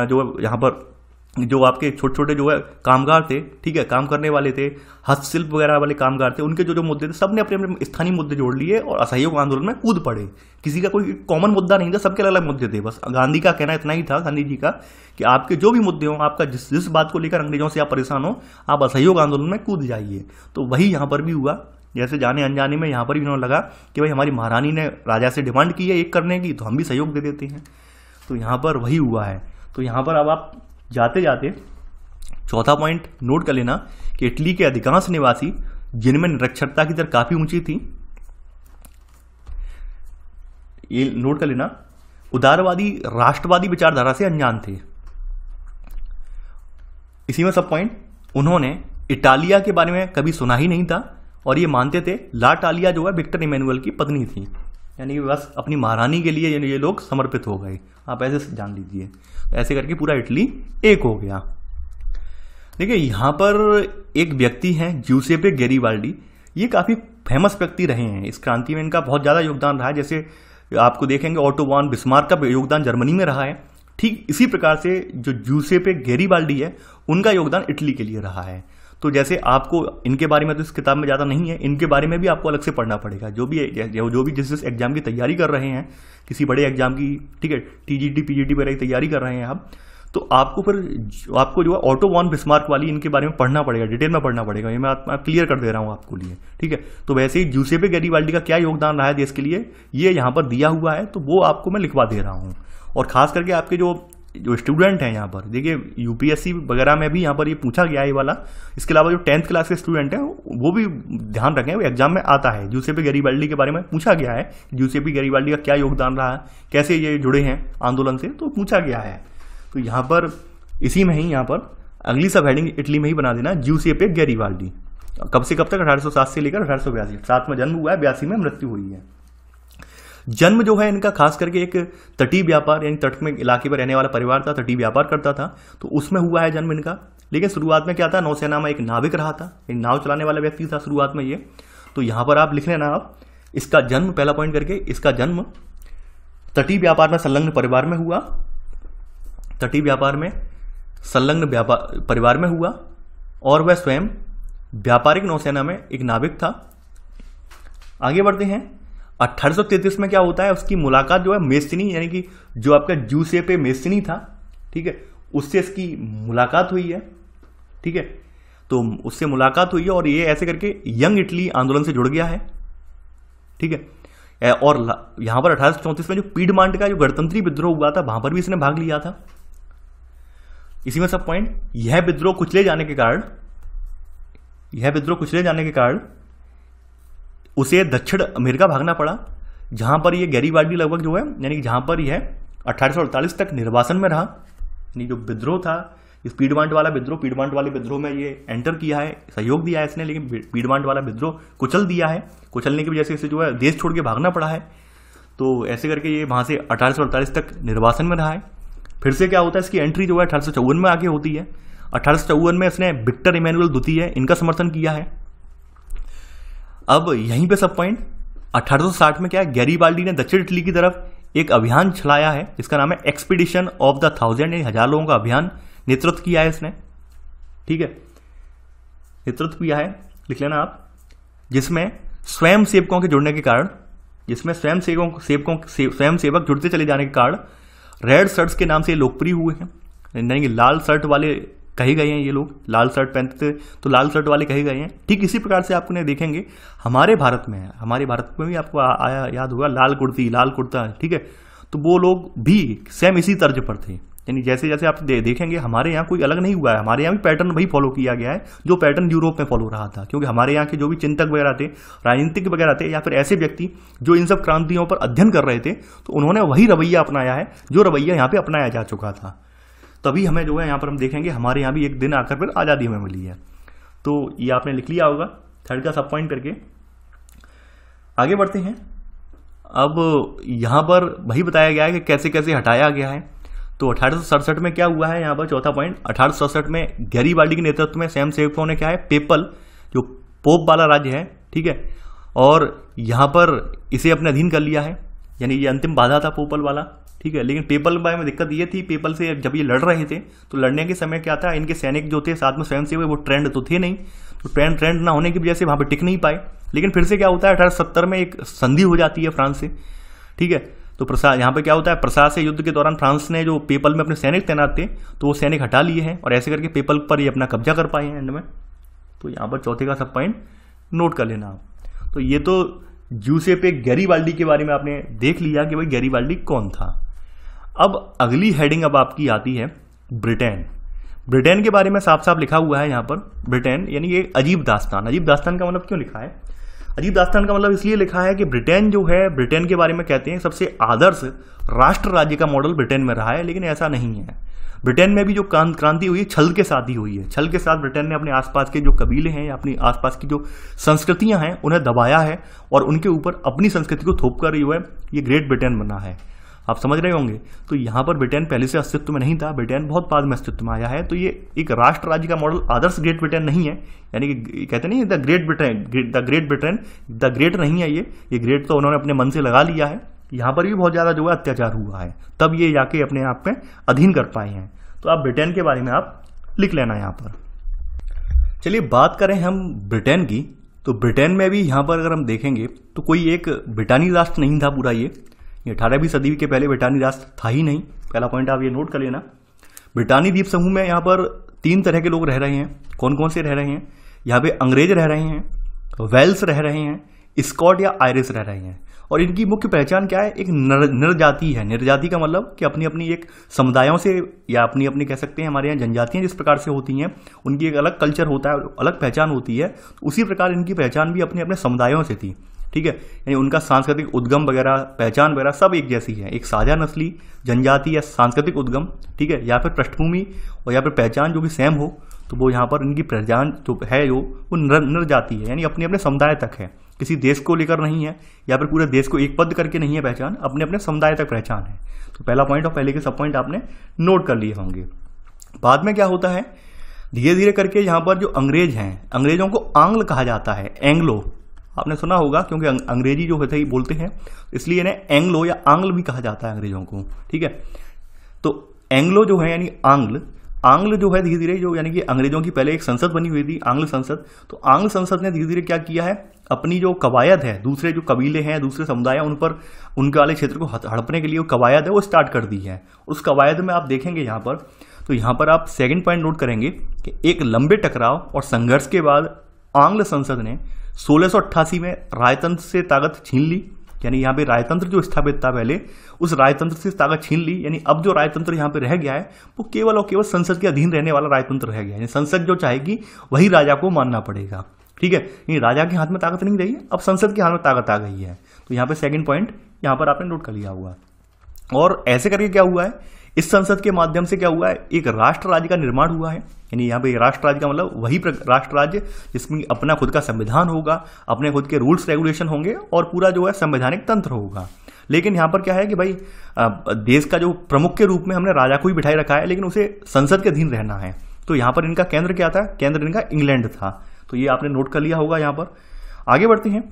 जो यहाँ पर जो आपके छोटे छोटे जो है कामगार थे, ठीक है, काम करने वाले थे, हस्तशिल्प वगैरह वाले कामगार थे, उनके जो जो मुद्दे थे सबने अपने अपने स्थानीय मुद्दे जोड़ लिए और असहयोग आंदोलन में कूद पड़े। किसी का कोई कॉमन मुद्दा नहीं था, सबके अलग अलग मुद्दे थे। बस गांधी का कहना इतना ही था, गांधी जी का, कि आपके जो भी मुद्दे हों, आपका जिस बात को लेकर अंग्रेजों से आप परेशान हो, आप असहयोग आंदोलन में कूद जाइए। तो वही यहाँ पर भी हुआ। जैसे जाने अनजाने में यहाँ पर भी इन्होंने लगा कि भाई हमारी महारानी ने राजा से डिमांड की है एक करने की, तो हम भी सहयोग दे देते हैं। तो यहाँ पर वही हुआ है। तो यहाँ पर अब आप जाते जाते चौथा पॉइंट नोट कर लेना कि इटली के अधिकांश निवासी, जिनमें निरक्षरता की दर काफी ऊंची थी, ये नोट कर लेना, उदारवादी राष्ट्रवादी विचारधारा से अनजान थे। इसी में सब पॉइंट, उन्होंने इटालिया के बारे में कभी सुना ही नहीं था और ये मानते थे लाटालिया जो है विक्टर इमैनुअल की पत्नी थी, यानी बस अपनी महारानी के लिए ये लोग समर्पित हो गए। आप ऐसे जान लीजिए। ऐसे करके पूरा इटली एक हो गया। देखिए यहाँ पर एक व्यक्ति हैं ज्यूसेपे गैरिबाल्डी, ये काफी फेमस व्यक्ति रहे हैं। इस क्रांति में इनका बहुत ज्यादा योगदान रहा है। जैसे आपको देखेंगे ऑटो वॉन बिस्मार्क का योगदान जर्मनी में रहा है, ठीक इसी प्रकार से जो ज्यूसेपे गैरिबाल्डी है उनका योगदान इटली के लिए रहा है। तो जैसे आपको इनके बारे में तो इस किताब में ज्यादा नहीं है, इनके बारे में भी आपको अलग से पढ़ना पड़ेगा। जो भी जिस एग्जाम की तैयारी कर रहे हैं, किसी बड़े एग्जाम की, ठीक है, टीजीटी पीजीटी वगैरह की तैयारी कर रहे हैं आप, तो आपको जो है ऑटो वॉन बिस्मार्क वाली इनके बारे में पढ़ना पड़ेगा, डिटेल में पढ़ना पड़ेगा। ये मैं क्लियर कर दे रहा हूँ आपको लिए, ठीक है। तो वैसे ही ज्यूसेपे गैरिबाल्डी का क्या योगदान रहा है देश के लिए, ये यहाँ पर दिया हुआ है, तो वो आपको मैं लिखवा दे रहा हूँ। और खास करके आपके जो स्टूडेंट हैं यहाँ पर, देखिए यूपीएससी वगैरह में भी यहाँ पर ये पूछा गया है ये वाला। इसके अलावा जो 10th क्लास के स्टूडेंट हैं वो भी ध्यान रखें, वो एग्जाम में आता है। ज्यूसेपे गैरिबाल्डी के बारे में पूछा गया है, ज्यूसेपे गैरिबाल्डी का क्या योगदान रहा है, कैसे ये जुड़े हैं आंदोलन से, तो पूछा गया है। तो यहाँ पर इसी में ही यहाँ पर अगली सब हेडिंग इटली में ही बना देना, ज्यूसेपे गैरिबाल्डी। कब से कब तक, 1807 से लेकर 1882। 7 में जन्म हुआ है, 82 में मृत्यु हुई है। जन्म जो है इनका खास करके एक तटीय व्यापार यानी तट में इलाके में रहने वाला परिवार था, तटीय व्यापार करता था, तो उसमें हुआ है जन्म इनका। लेकिन शुरुआत में क्या था, नौसेना में एक नाविक रहा था, एक नाव चलाने वाला व्यक्ति था शुरुआत में ये। तो यहाँ पर आप लिख लेना, आप इसका जन्म पहला पॉइंट करके, इसका जन्म तटीय व्यापार में संलग्न परिवार में हुआ, तटीय व्यापार में संलग्न परिवार में हुआ, और वह स्वयं व्यापारिक नौसेना में एक नाविक था। आगे बढ़ते हैं। 1833 में क्या होता है, उसकी मुलाकात जो है मेस्सिनी, यानी कि जो आपका ज्यूसेपे मेस्सिनी था, ठीक है, उससे इसकी मुलाकात हुई है, ठीक है। तो उससे मुलाकात हुई है और ये ऐसे करके यंग इटली आंदोलन से जुड़ गया है, ठीक है। और यहां पर 1834 में जो पीडमांट का जो गणतंत्री विद्रोह हुआ था, वहां पर भी इसने भाग लिया था। इसी में सब पॉइंट, यह विद्रोह कुचले जाने के कारण उसे दक्षिण अमेरिका भागना पड़ा, जहां पर ये गैरिबाल्डी लगभग जो है, यानी जहां पर यह 1848 तक निर्वासन में रहा। यानी जो विद्रोह था, इस पीडमांट वाले विद्रोह में ये एंटर किया है, सहयोग दिया है इसने, लेकिन पीडमांट वाला विद्रोह कुचल दिया है। कुचलने की वजह से इसे जो है देश छोड़ के भागना पड़ा है। तो ऐसे करके ये वहां से 1848 तक निर्वासन में रहा है। फिर से क्या होता है, इसकी एंट्री जो है 1854 में आगे होती है। 1854 में इसने विक्टर इमैनुअल द्वितीय इनका समर्थन किया है। अब यहीं पे सब पॉइंट, 1860 में क्या है, गैरिबाल्डी ने दक्षिण इटली की तरफ एक अभियान चलाया है जिसका नाम है एक्सपीडिशन ऑफ द 1000, यानी 1000 लोगों का अभियान नेतृत्व किया है इसने, ठीक है, नेतृत्व किया है, लिख लेना आप। जिसमें स्वयं सेवकों के जुड़ने के कारण, स्वयं सेवक जुड़ते चले जाने के कारण रेड शर्ट्स के नाम से लोकप्रिय हुए हैं, यानी कि लाल शर्ट वाले कहे गए हैं। ये लोग लाल शर्ट पहनते थे तो लाल शर्ट वाले कहे गए हैं। ठीक इसी प्रकार से आपने देखेंगे हमारे भारत में भी आपको याद होगा लाल कुर्ती, लाल कुर्ता, ठीक है। तो वो लोग भी सेम इसी तर्ज पर थे। यानी जैसे जैसे आप देखेंगे हमारे यहाँ कोई अलग नहीं हुआ है, हमारे यहाँ भी पैटर्न वही फॉलो किया गया है जो पैटर्न यूरोप में फॉलो रहा था, क्योंकि हमारे यहाँ के जो भी चिंतक वगैरह थे, राजनीतिक वगैरह थे, या फिर ऐसे व्यक्ति जो इन सब क्रांतियों पर अध्ययन कर रहे थे, तो उन्होंने वही रवैया अपनाया है जो रवैया यहाँ पे अपनाया जा चुका था। तभी हमें जो है यहाँ पर हम देखेंगे हमारे यहाँ भी एक दिन आकर फिर आज़ादी हमें मिली है। तो ये आपने लिख लिया होगा थर्ड का सब पॉइंट करके। आगे बढ़ते हैं। अब यहाँ पर वही बताया गया है कि कैसे कैसे हटाया गया है। तो 1867 में क्या हुआ है, यहाँ पर चौथा पॉइंट, 1867 में गैरीबाल्डी के नेतृत्व में स्वयंसेवकों ने क्या है, पेपल जो पोप वाला राज्य है, ठीक है, और यहाँ पर इसे अपने अधीन कर लिया है। यानी ये अंतिम बाधा था पोपल वाला, ठीक है। लेकिन पेपल बारे में दिक्कत ये थी, पेपल से जब ये लड़ रहे थे तो लड़ने के समय क्या था, इनके सैनिक जो थे साथ में स्वयंसेवक वो ट्रेंड तो थे नहीं, तो ट्रेंड ना होने की वजह से वहाँ पर टिक नहीं पाए। लेकिन फिर से क्या होता है, 1870 में एक संधि हो जाती है फ्रांस से, ठीक है। तो प्रसाद यहाँ पे क्या होता है, प्रसाद से युद्ध के दौरान फ्रांस ने जो पेपल में अपने सैनिक तैनात थे तो वो सैनिक हटा लिए हैं और ऐसे करके पेपल पर ये अपना कब्जा कर पाए हैं एंड में। तो यहाँ पर चौथे का सब पॉइंट नोट कर लेना आप। तो ये तो जूसेपे गैरीबाल्डी के बारे में आपने देख लिया कि भाई गैरीबाल्डी कौन था। अब अगली हेडिंग अब आपकी आती है ब्रिटेन। ब्रिटेन के बारे में साफ साफ लिखा हुआ है यहाँ पर, ब्रिटेन यानी ये अजीब दास्तान। अजीब दास्तान का मतलब क्यों लिखा है, अजीब दास्तान का मतलब इसलिए लिखा है कि ब्रिटेन जो है, ब्रिटेन के बारे में कहते हैं सबसे आदर्श राष्ट्र राज्य का मॉडल ब्रिटेन में रहा है, लेकिन ऐसा नहीं है। ब्रिटेन में भी जो क्रांति हुई है छल के साथ ही हुई है। छल के साथ ब्रिटेन ने अपने आसपास के जो कबीले हैं या अपनी आसपास की जो संस्कृतियां हैं उन्हें दबाया है और उनके ऊपर अपनी संस्कृति को थोप कर जो है ये ग्रेट ब्रिटेन बना है। आप समझ रहे होंगे। तो यहाँ पर ब्रिटेन पहले से अस्तित्व में नहीं था, ब्रिटेन बहुत बाद में अस्तित्व में आया है। तो ये एक राष्ट्र राज्य का मॉडल आदर्श ग्रेट ब्रिटेन नहीं है, यानी कि कहते नहीं the great Britain, the great नहीं है ये ग्रेट तो उन्होंने अपने मन से लगा लिया है। यहाँ पर भी बहुत ज़्यादा जो है अत्याचार हुआ है, तब ये जाके अपने आप पे अधीन कर पाए हैं। तो आप ब्रिटेन के बारे में आप लिख लेना यहाँ पर। चलिए बात करें हम ब्रिटेन की। तो ब्रिटेन में भी यहाँ पर अगर हम देखेंगे तो कोई एक ब्रिटानी राष्ट्र नहीं था पूरा। ये 18वीं सदी के पहले ब्रिटानी राष्ट्र था ही नहीं। पहला पॉइंट आप ये नोट कर लेना। ब्रिटानी द्वीप समूह में यहाँ पर 3 तरह के लोग रह रहे हैं। कौन कौन से रह रहे हैं, यहाँ पे अंग्रेज रह रहे हैं, वेल्स रह रहे हैं, स्कॉट या आयरिश रह रहे हैं। और इनकी मुख्य पहचान क्या है, एक निर्जाति है। निर्जाति का मतलब कि अपनी अपनी एक समुदायों से या अपनी अपनी कह सकते हैं हमारे यहाँ जनजातियाँ जिस प्रकार से होती हैं उनकी एक अलग कल्चर होता है, अलग पहचान होती है। उसी प्रकार इनकी पहचान भी अपने अपने समुदायों से थी, ठीक है। यानी उनका सांस्कृतिक उद्गम वगैरह, पहचान वगैरह सब एक जैसी है। एक साझा नस्ली जनजाति या सांस्कृतिक उद्गम, ठीक है, या फिर पृष्ठभूमि और या फिर पहचान जो भी सेम हो, तो वो यहाँ पर इनकी पहचान जो है वो निर्जाति है, यानी अपने अपने समुदाय तक है। किसी देश को लेकर नहीं है या फिर पूरे देश को एक पद करके नहीं है पहचान, अपने अपने समुदाय तक पहचान है। तो पहला पॉइंट और पहले के सब पॉइंट आपने नोट कर लिए होंगे। बाद में क्या होता है, धीरे धीरे करके यहाँ पर जो अंग्रेज हैं, अंग्रेजों को आंग्ल कहा जाता है, एंग्लो। आपने सुना होगा क्योंकि अंग्रेजी जो होते ही बोलते हैं इसलिए इन्हें एंग्लो या आंग्ल भी कहा जाता है अंग्रेजों को, ठीक है। तो एंग्लो जो है यानी आंग्ल जो है धीरे धीरे जो यानी कि अंग्रेजों की पहले एक संसद बनी हुई थी आंग्ल संसद। तो आंग्ल संसद ने धीरे धीरे क्या किया है, अपनी जो कवायद है, दूसरे जो कबीले हैं, दूसरे समुदाय उन पर उनके वाले क्षेत्र को हड़पने के लिए कवायद है वो स्टार्ट कर दी है। उस कवायद में आप देखेंगे यहाँ पर, तो यहाँ पर आप सेकंड पॉइंट नोट करेंगे कि एक लंबे टकराव और संघर्ष के बाद आंग्ल संसद ने 1688 में राजतंत्र से ताकत छीन ली। यानी यहाँ पे राजतंत्र जो स्थापित था पहले, उस राजतंत्र से ताकत छीन ली। यानी अब जो राजतंत्र यहाँ पे रह गया है वो केवल और केवल संसद के अधीन रहने वाला राजतंत्र रह गया है। संसद जो चाहेगी वही राजा को मानना पड़ेगा, ठीक है। यानी राजा के हाथ में ताकत नहीं रही, अब संसद के हाथ में ताकत आ गई है। तो यहाँ पे सेकंड पॉइंट यहाँ पर आपने नोट कर लिया हुआ। और ऐसे करके क्या हुआ है, इस संसद के माध्यम से क्या हुआ है, एक राष्ट्र राज्य का निर्माण हुआ है। यानी यहाँ पे राष्ट्र राज्य का मतलब वही राष्ट्र राज्य जिसमें अपना खुद का संविधान होगा, अपने खुद के रूल्स रेगुलेशन होंगे और पूरा जो है संवैधानिक तंत्र होगा। लेकिन यहाँ पर क्या है कि भाई देश का जो प्रमुख के रूप में हमने राजा को ही बिठाए रखा है, लेकिन उसे संसद के अधीन रहना है। तो यहाँ पर इनका केंद्र क्या था, केंद्र इनका इंग्लैंड था। तो ये आपने नोट कर लिया होगा। यहाँ पर आगे बढ़ते हैं।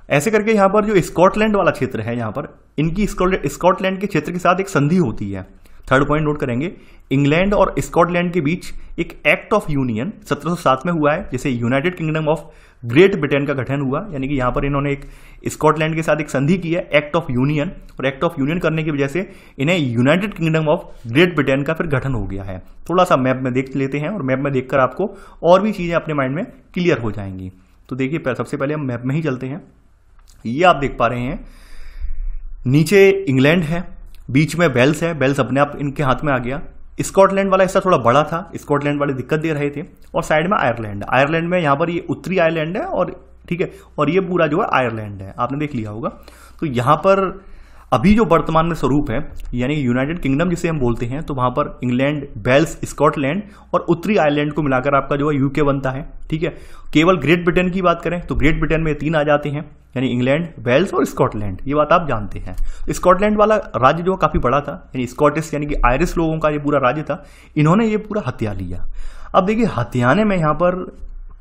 ऐसे करके यहाँ पर जो स्कॉटलैंड वाला क्षेत्र है, यहाँ पर इनकी स्कॉटलैंड के क्षेत्र के साथ एक संधि होती है। थर्ड पॉइंट नोट करेंगे, इंग्लैंड और स्कॉटलैंड के बीच एक एक्ट ऑफ यूनियन 1707 में हुआ है, जिसे United kingdom of great Britain का गठन हुआ। यानी कि यहाँ पर इन्होंने एक स्कॉटलैंड के साथ एक संधि की है, एक्ट ऑफ यूनियन, और एक्ट ऑफ यूनियन करने की वजह से इन्हें United kingdom of great Britain का फिर गठन हो गया है। थोड़ा सा मैप में देख लेते हैं और मैप में देखकर आपको और भी चीजें अपने माइंड में क्लियर हो जाएंगी। तो देखिए सबसे पहले हम मैप में ही चलते हैं। ये आप देख पा रहे हैं, नीचे इंग्लैंड है, बीच में वेल्स है, वेल्स अपने आप इनके हाथ में आ गया। स्कॉटलैंड वाला हिस्सा थोड़ा बड़ा था, स्कॉटलैंड वाले दिक्कत दे रहे थे। और साइड में आयरलैंड, आयरलैंड में यहाँ पर ये उत्तरी आयरलैंड है और ठीक है, और ये पूरा जो है आयरलैंड है, आपने देख लिया होगा। तो यहाँ पर अभी जो वर्तमान में स्वरूप है यानी यूनाइटेड किंगडम जिसे हम बोलते हैं, तो वहां पर इंग्लैंड, वेल्स, स्कॉटलैंड और उत्तरी आयरलैंड को मिलाकर आपका जो है यूके बनता है। ठीक है, केवल ग्रेट ब्रिटेन की बात करें तो ग्रेट ब्रिटेन में 3 आ जाते हैं, यानी इंग्लैंड, वेल्स और स्कॉटलैंड, ये बात आप जानते हैं। स्कॉटलैंड वाला राज्य जो काफी बड़ा था, यानी स्कॉटिश यानी कि आयरिश लोगों का ये पूरा राज्य था, इन्होंने ये पूरा हथिया लिया। अब देखिए हथियाने में यहाँ पर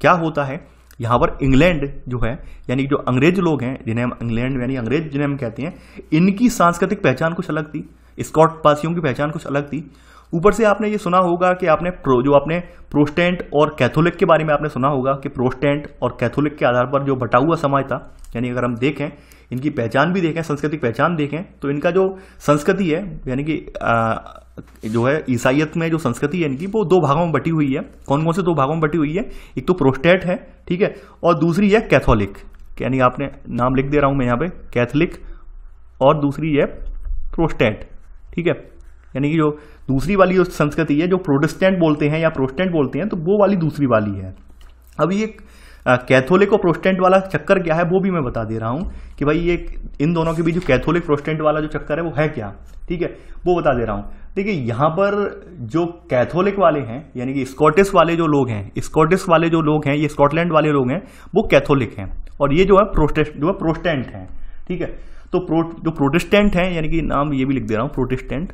क्या होता है, यहाँ पर इंग्लैंड जो है यानी जो अंग्रेज लोग हैं जिन्हें हम इंग्लैंड यानी अंग्रेज जिन्हें हम कहते हैं, इनकी सांस्कृतिक पहचान कुछ अलग थी, स्कॉट वासियों की पहचान कुछ अलग थी। ऊपर से आपने ये सुना होगा कि आपने प्रोटेस्टेंट और कैथोलिक के बारे में आपने सुना होगा कि प्रोटेस्टेंट और कैथोलिक के आधार पर जो बटा हुआ समाज था, यानी अगर हम देखें इनकी पहचान भी देखें, सांस्कृतिक पहचान देखें, तो इनका जो संस्कृति है यानी कि जो है ईसाइयत में जो संस्कृति है इनकी, वो 2 भागों में बटी हुई है। कौन कौन से 2 भागों में बटी हुई है, एक तो प्रोटेस्टेंट है, ठीक है, और दूसरी है कैथोलिक, यानी आपने नाम लिख दे रहा हूं मैं यहाँ पे, कैथोलिक, और दूसरी है प्रोटेस्टेंट। ठीक है, यानी कि जो दूसरी वाली जो संस्कृति है जो प्रोटेस्टेंट बोलते हैं या प्रोटेस्टेंट बोलते हैं, तो वो वाली दूसरी वाली है। अब ये कैथोलिक और प्रोटेस्टेंट वाला चक्कर क्या है वो भी मैं बता दे रहा हूं कि भाई ये इन दोनों के बीच जो कैथोलिक प्रोटेस्टेंट वाला जो चक्कर है वो है क्या। ठीक है, वो बता दे रहा हूं। देखिए यहाँ पर जो कैथोलिक वाले हैं यानी कि स्कॉटिश वाले जो लोग हैं, स्कॉटिश वाले जो लोग हैं, ये स्कॉटलैंड वाले लोग हैं, वो कैथोलिक हैं, और ये जो है प्रोटेस्टेंट हैं। ठीक है, तो जो प्रोटेस्टेंट हैं यानी कि नाम ये भी लिख दे रहा हूं, प्रोटेस्टेंट,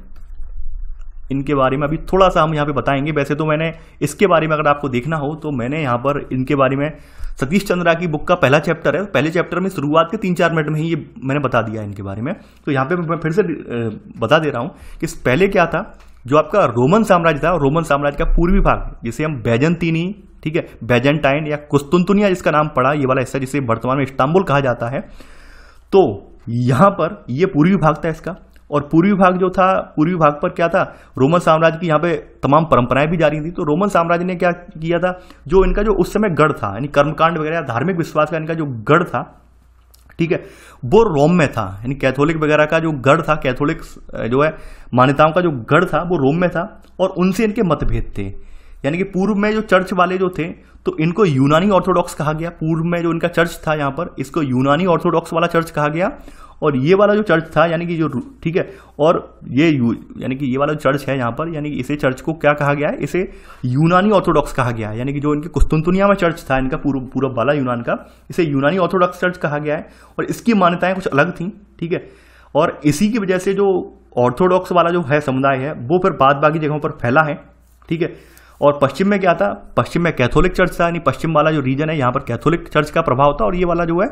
इनके बारे में अभी थोड़ा सा हम यहाँ पे बताएंगे। वैसे तो मैंने इसके बारे में अगर आपको देखना हो तो मैंने यहाँ पर इनके बारे में सतीश चंद्रा की बुक का पहला चैप्टर है, पहले चैप्टर में शुरुआत के 3-4 मिनट में ही ये मैंने बता दिया इनके बारे में। तो यहाँ पे मैं फिर से बता दे रहा हूँ कि पहले क्या था, जो आपका रोमन साम्राज्य था, रोमन साम्राज्य का पूर्वी भाग जिसे हम बैजेंटीनी, ठीक है, बैजेंटाइन या कुस्तुनतुनिया जिसका नाम पड़ा, ये वाला हिस्सा जिसे वर्तमान में इस्तांबुल कहा जाता है, तो यहाँ पर ये पूर्वी भाग था इसका। और पूर्वी भाग जो था, पूर्वी भाग पर क्या था, रोमन साम्राज्य की यहाँ पे तमाम परंपराएं भी जारी थी। तो रोमन साम्राज्य ने क्या किया था, जो इनका जो उस समय गढ़ था यानी कर्मकांड वगैरह धार्मिक विश्वास का इनका जो गढ़ था, ठीक है, वो रोम में था, यानी कैथोलिक वगैरह का जो गढ़ था, कैथोलिक जो है मान्यताओं का जो गढ़ था वो रोम में था, और उनसे इनके मतभेद थे। यानी कि पूर्व में जो चर्च वाले जो थे तो इनको यूनानी ऑर्थोडॉक्स कहा गया, पूर्व में जो इनका चर्च था यहाँ पर इसको यूनानी ऑर्थोडॉक्स वाला चर्च कहा गया। और ये वाला जो चर्च था यानी कि जो, ठीक है, और ये यानी कि ये वाला चर्च है यहाँ पर, यानी कि इसे चर्च को क्या कहा गया है, इसे यूनानी ऑर्थोडॉक्स कहा गया है। यानी कि जो इनके कुस्तुनतुनिया में चर्च था इनका पूर्व वाला यूनान का, इसे यूनानी ऑर्थोडॉक्स चर्च कहा गया है, और इसकी मान्यताएं कुछ अलग थी। ठीक है, और इसी की वजह से जो ऑर्थोडॉक्स वाला जो है समुदाय है वो फिर बाद बाकी जगहों पर फैला है। ठीक है, और पश्चिम में क्या था, पश्चिम में कैथोलिक चर्च था, यानी पश्चिम वाला जो रीजन है यहाँ पर कैथोलिक चर्च का प्रभाव था, और ये वाला जो है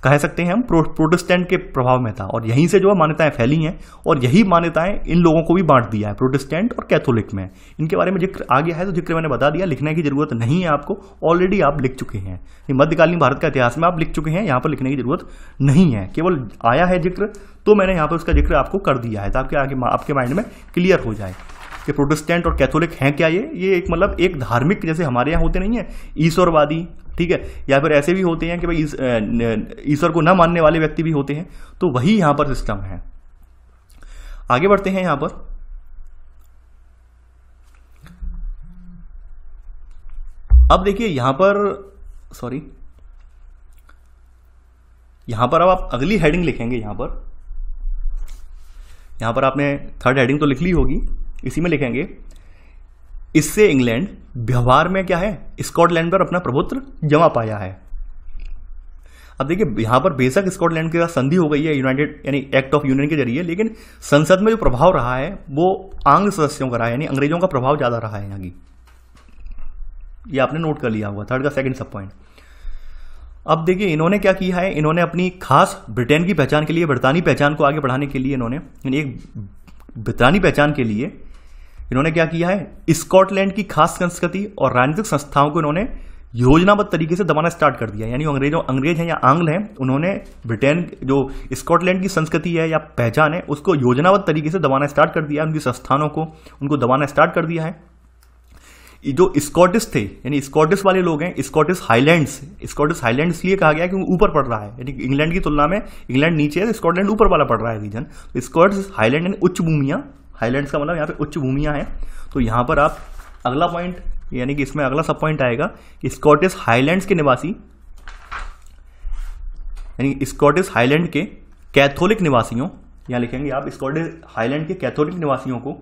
कह सकते हैं हम प्रोटेस्टेंट के प्रभाव में था। और यहीं से जो है मान्यताएं फैली हैं, और यही मान्यताएं इन लोगों को भी बांट दिया है प्रोटेस्टेंट और कैथोलिक में। इनके बारे में जिक्र आ गया है तो जिक्र मैंने बता दिया, लिखने की जरूरत नहीं है आपको, ऑलरेडी आप लिख चुके हैं, मध्यकालीन भारत का इतिहास में आप लिख चुके हैं, यहाँ पर लिखने की जरूरत नहीं है। केवल आया है जिक्र तो मैंने यहाँ पर उसका जिक्र आपको कर दिया है ताकि आगे आपके माइंड में क्लियर हो जाए कि प्रोटेस्टेंट और कैथोलिक हैं क्या। ये एक मतलब एक धार्मिक, जैसे हमारे यहाँ होते नहीं है ईश्वरवादी, ठीक है, या फिर ऐसे भी होते हैं कि भाई ईश्वर को न मानने वाले व्यक्ति भी होते हैं, तो वही यहां पर सिस्टम है। आगे बढ़ते हैं यहां पर। अब देखिए यहां पर, सॉरी, यहां पर अब आप अगली हेडिंग लिखेंगे। यहां पर आपने 3rd हेडिंग तो लिख ली होगी, इसी में लिखेंगे, इससे इंग्लैंड व्यवहार में क्या है, स्कॉटलैंड पर अपना प्रभुत्व जमा पाया है। अब देखिए यहां पर बेशक स्कॉटलैंड के साथ संधि हो गई है यूनाइटेड यानी एक्ट ऑफ यूनियन के जरिए, लेकिन संसद में जो प्रभाव रहा है वो आंग्ल सदस्यों का रहा है, यानी अंग्रेजों का प्रभाव ज्यादा रहा है यहाँ की। ये आपने नोट कर लिया होगा, 3rd का 2nd सब पॉइंट। अब देखिए इन्होंने क्या किया है, इन्होंने अपनी खास ब्रिटेन की पहचान के लिए, ब्रितानी पहचान को आगे बढ़ाने के लिए, इन्होंने एक ब्रितानी पहचान के लिए इन्होंने क्या किया है, स्कॉटलैंड की खास संस्कृति और राजनीतिक संस्थाओं को इन्होंने योजनाबद्ध तरीके से दबाना स्टार्ट कर दिया। यानी अंग्रेज हैं या आंग्ल हैं, उन्होंने ब्रिटेन जो स्कॉटलैंड की संस्कृति है या पहचान है उसको योजनाबद्ध तरीके से दबाना स्टार्ट कर दिया, उनकी संस्थानों को उनको दबाना स्टार्ट कर दिया है। जो स्कॉटिश थे यानी स्कॉटिश वाले लोग हैं, स्कॉटिश हाईलैंड्स इसलिए कहा गया क्योंकि ऊपर पड़ रहा है, यानी इंग्लैंड की तुलना में इंग्लैंड नीचे है, स्कॉटलैंड ऊपर वाला पड़ रहा है रीजन। स्कॉटिश हाईलैंड यानी उच्च भूमियां हाईलैंड्स का मतलब यहाँ पे उच्च भूमियाँ हैं। तो यहाँ पर आप अगला पॉइंट यानी कि इसमें अगला सब पॉइंट आएगा कि स्कॉटिश हाईलैंड्स के निवासी यानी स्कॉटिश हाईलैंड के कैथोलिक निवासियों, यहाँ लिखेंगे आप, स्कॉटिश हाईलैंड के कैथोलिक निवासियों को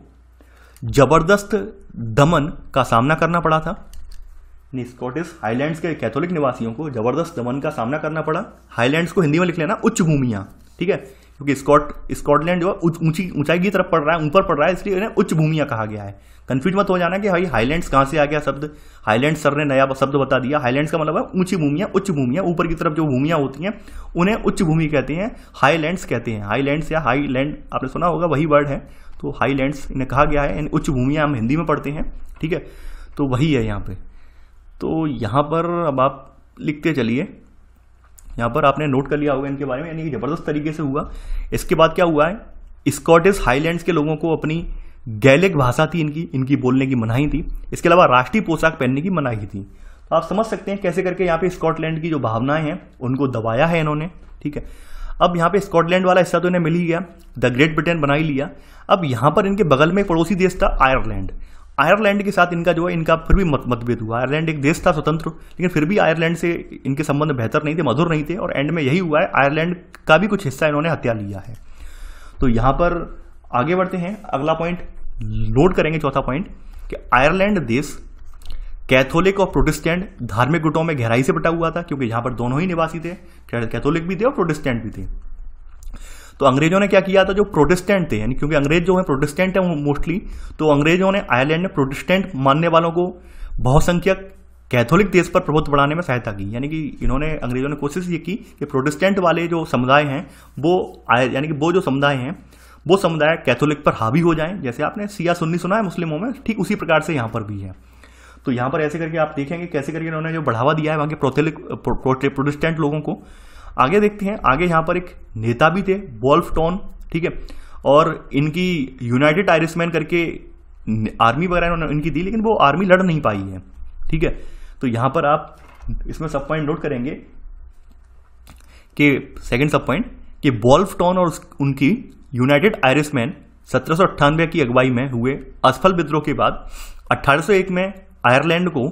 जबरदस्त दमन का सामना करना पड़ा था। स्कॉटिश हाईलैंड्स के कैथोलिक निवासियों को जबरदस्त दमन का सामना करना पड़ा। हाईलैंड्स को हिंदी में लिख लेना उच्च भूमियां, ठीक है, क्योंकि स्कॉटलैंड जो ऊंचाई की तरफ पड़ रहा है, ऊपर पड़ रहा है, इसलिए इन्हें उच्च भूमियां कहा गया है। कंफ्यूज मत हो जाना कि भाई हाईलैंड्स कहां से आ गया शब्द। हाईलैंड्स सर ने नया शब्द बता दिया। हाईलैंड्स का मतलब है ऊंची भूमियां, उच्च भूमियां, ऊपर की तरफ जो भूमियां होती हैं उन्हें उच्च भूमि कहते हैं, हाईलैंड्स कहते हैं। हाईलैंड्स या हाईलैंड आपने सुना होगा, वही वर्ड है। तो हाईलैंड्स इन्हें कहा गया है, उच्च भूमियां हम हिंदी में पढ़ते हैं, ठीक है, तो वही है यहाँ पे। तो यहाँ पर अब आप लिखते चलिए, यहाँ पर आपने नोट कर लिया होगा इनके बारे में, यानी कि जबरदस्त तरीके से हुआ। इसके बाद क्या हुआ है, स्कॉटिश हाईलैंड्स के लोगों को अपनी गैलिक भाषा थी इनकी बोलने की मनाही थी। इसके अलावा राष्ट्रीय पोशाक पहनने की मनाही थी। तो आप समझ सकते हैं कैसे करके यहाँ पे स्कॉटलैंड की जो भावनाएं हैं उनको दबाया है इन्होंने, ठीक है। अब यहाँ पे स्कॉटलैंड वाला हिस्सा तो इन्हें मिल ही गया, द ग्रेट ब्रिटेन बना ही लिया। अब यहाँ पर इनके बगल में पड़ोसी देश था आयरलैंड। आयरलैंड के साथ इनका जो है इनका फिर भी मतभेद हुआ। आयरलैंड एक देश था स्वतंत्र, लेकिन फिर भी आयरलैंड से इनके संबंध बेहतर नहीं थे, मधुर नहीं थे, और एंड में यही हुआ है, आयरलैंड का भी कुछ हिस्सा इन्होंने हत्या लिया है। तो यहाँ पर आगे बढ़ते हैं, अगला पॉइंट नोट करेंगे, चौथा पॉइंट, कि आयरलैंड देश कैथोलिक और प्रोटेस्टेंट धार्मिक गुटों में गहराई से बटा हुआ था, क्योंकि यहाँ पर दोनों ही निवासी थे, कैथोलिक भी थे और प्रोटेस्टेंट भी थे। तो अंग्रेजों ने क्या किया था, जो प्रोटेस्टेंट थे, यानी क्योंकि अंग्रेज जो है प्रोटेस्टेंट है मोस्टली, तो अंग्रेजों ने आयरलैंड में प्रोटेस्टेंट मानने वालों को बहुसंख्यक कैथोलिक देश पर प्रभुत्व बढ़ाने में सहायता की। यानी कि अंग्रेजों ने कोशिश ये की कि प्रोटेस्टेंट वाले जो समुदाय हैं वो यानी कि वो जो समुदाय हैं वो समुदाय कैथोलिक पर हावी हो जाएं। जैसे आपने शिया सुन्नी सुना है मुस्लिमों में, ठीक उसी प्रकार से यहाँ पर भी है। तो यहाँ पर ऐसे करके आप देखेंगे कैसे करके इन्होंने जो बढ़ावा दिया है वहाँ के प्रोटेस्टेंट लोगों को। आगे देखते हैं, आगे यहाँ पर एक नेता भी थे, वोल्फ टॉन, ठीक है, और इनकी यूनाइटेड आयरिशमैन करके आर्मी वगैरह इन्होंने इनकी दी, लेकिन वो आर्मी लड़ नहीं पाई है, ठीक है। तो यहाँ पर आप इसमें सब पॉइंट नोट करेंगे कि सेकंड सब पॉइंट कि वोल्फ टॉन और उनकी यूनाइटेड आयरिशमैन 1798 की अगुवाई में हुए असफल विद्रोह के बाद 1801 में आयरलैंड को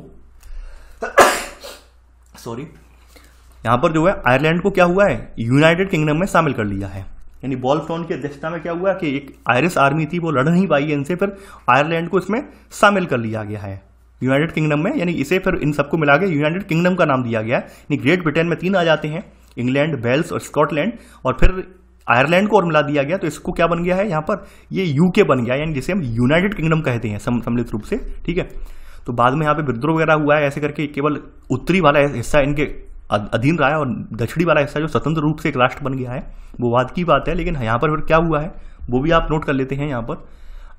यहाँ पर जो है आयरलैंड को क्या हुआ है, यूनाइटेड किंगडम में शामिल कर लिया है। यानी वोल्फ टॉन की अध्यक्षता में क्या हुआ कि एक आयरिश आर्मी थी, वो लड़ नहीं पाई इनसे, फिर आयरलैंड को इसमें शामिल कर लिया गया है यूनाइटेड किंगडम में। यानी इसे फिर इन सबको मिला के यूनाइटेड किंगडम का नाम दिया गया है। यानी ग्रेट ब्रिटेन में 3 आ जाते हैं, इंग्लैंड, वेल्स और स्कॉटलैंड, और फिर आयरलैंड को और मिला दिया गया, तो इसको क्या बन गया है यहाँ पर, ये यूके बन गया, यानी जिसे हम यूनाइटेड किंगडम कहते हैं सम्मिलित रूप से, ठीक है। तो बाद में यहाँ पे विद्रोह वगैरह हुआ है, ऐसे करके केवल उत्तरी वाला हिस्सा इनके अधीन रहा है और दक्षिणी वाला हिस्सा जो स्वतंत्र रूप से एक राष्ट्र बन गया है वो बात की बात है। लेकिन यहाँ पर फिर क्या हुआ है वो भी आप नोट कर लेते हैं। यहाँ पर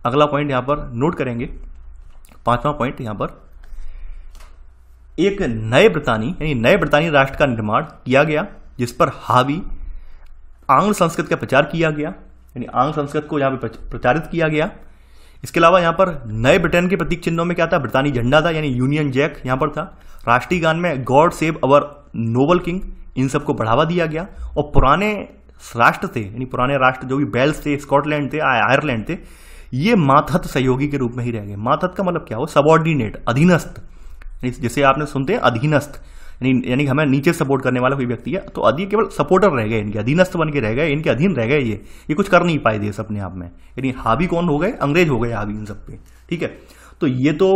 अगला पॉइंट यहाँ पर नोट करेंगे, 5वां पॉइंट, यहाँ पर एक नए ब्रितानी राष्ट्र का निर्माण किया गया, जिस पर हावी आंग्ल संस्कृत का प्रचार किया गया, यानी आंग्ल संस्कृत को यहाँ पे प्रचारित किया गया। इसके अलावा यहाँ पर नए ब्रिटेन के प्रतीक चिन्हों में क्या था, ब्रितानी झंडा था, यानी यूनियन जैक यहाँ पर था। राष्ट्रीय गान में God save our noble king, इन सबको बढ़ावा दिया गया। और पुराने राष्ट्र थे, यानी पुराने राष्ट्र जो भी वेल्स थे, स्कॉटलैंड थे, आयरलैंड थे, ये मातहत सहयोगी के रूप में ही रह गए। मातहत का मतलब क्या हो, सबॉर्डिनेट, अधीनस्थ, जैसे आपने सुनते हैं अधीनस्थ, यानी हमें नीचे सपोर्ट करने वाला कोई व्यक्ति है, तो अधी केवल सपोर्टर रह गए, इनके अधीनस्थ बन के रह गए, इनके अधीन रह गए, ये कुछ कर नहीं पाए देश अपने आप में। यानी हावी कौन हो गए, अंग्रेज हो गए हावी इन सब पे, ठीक है। तो ये तो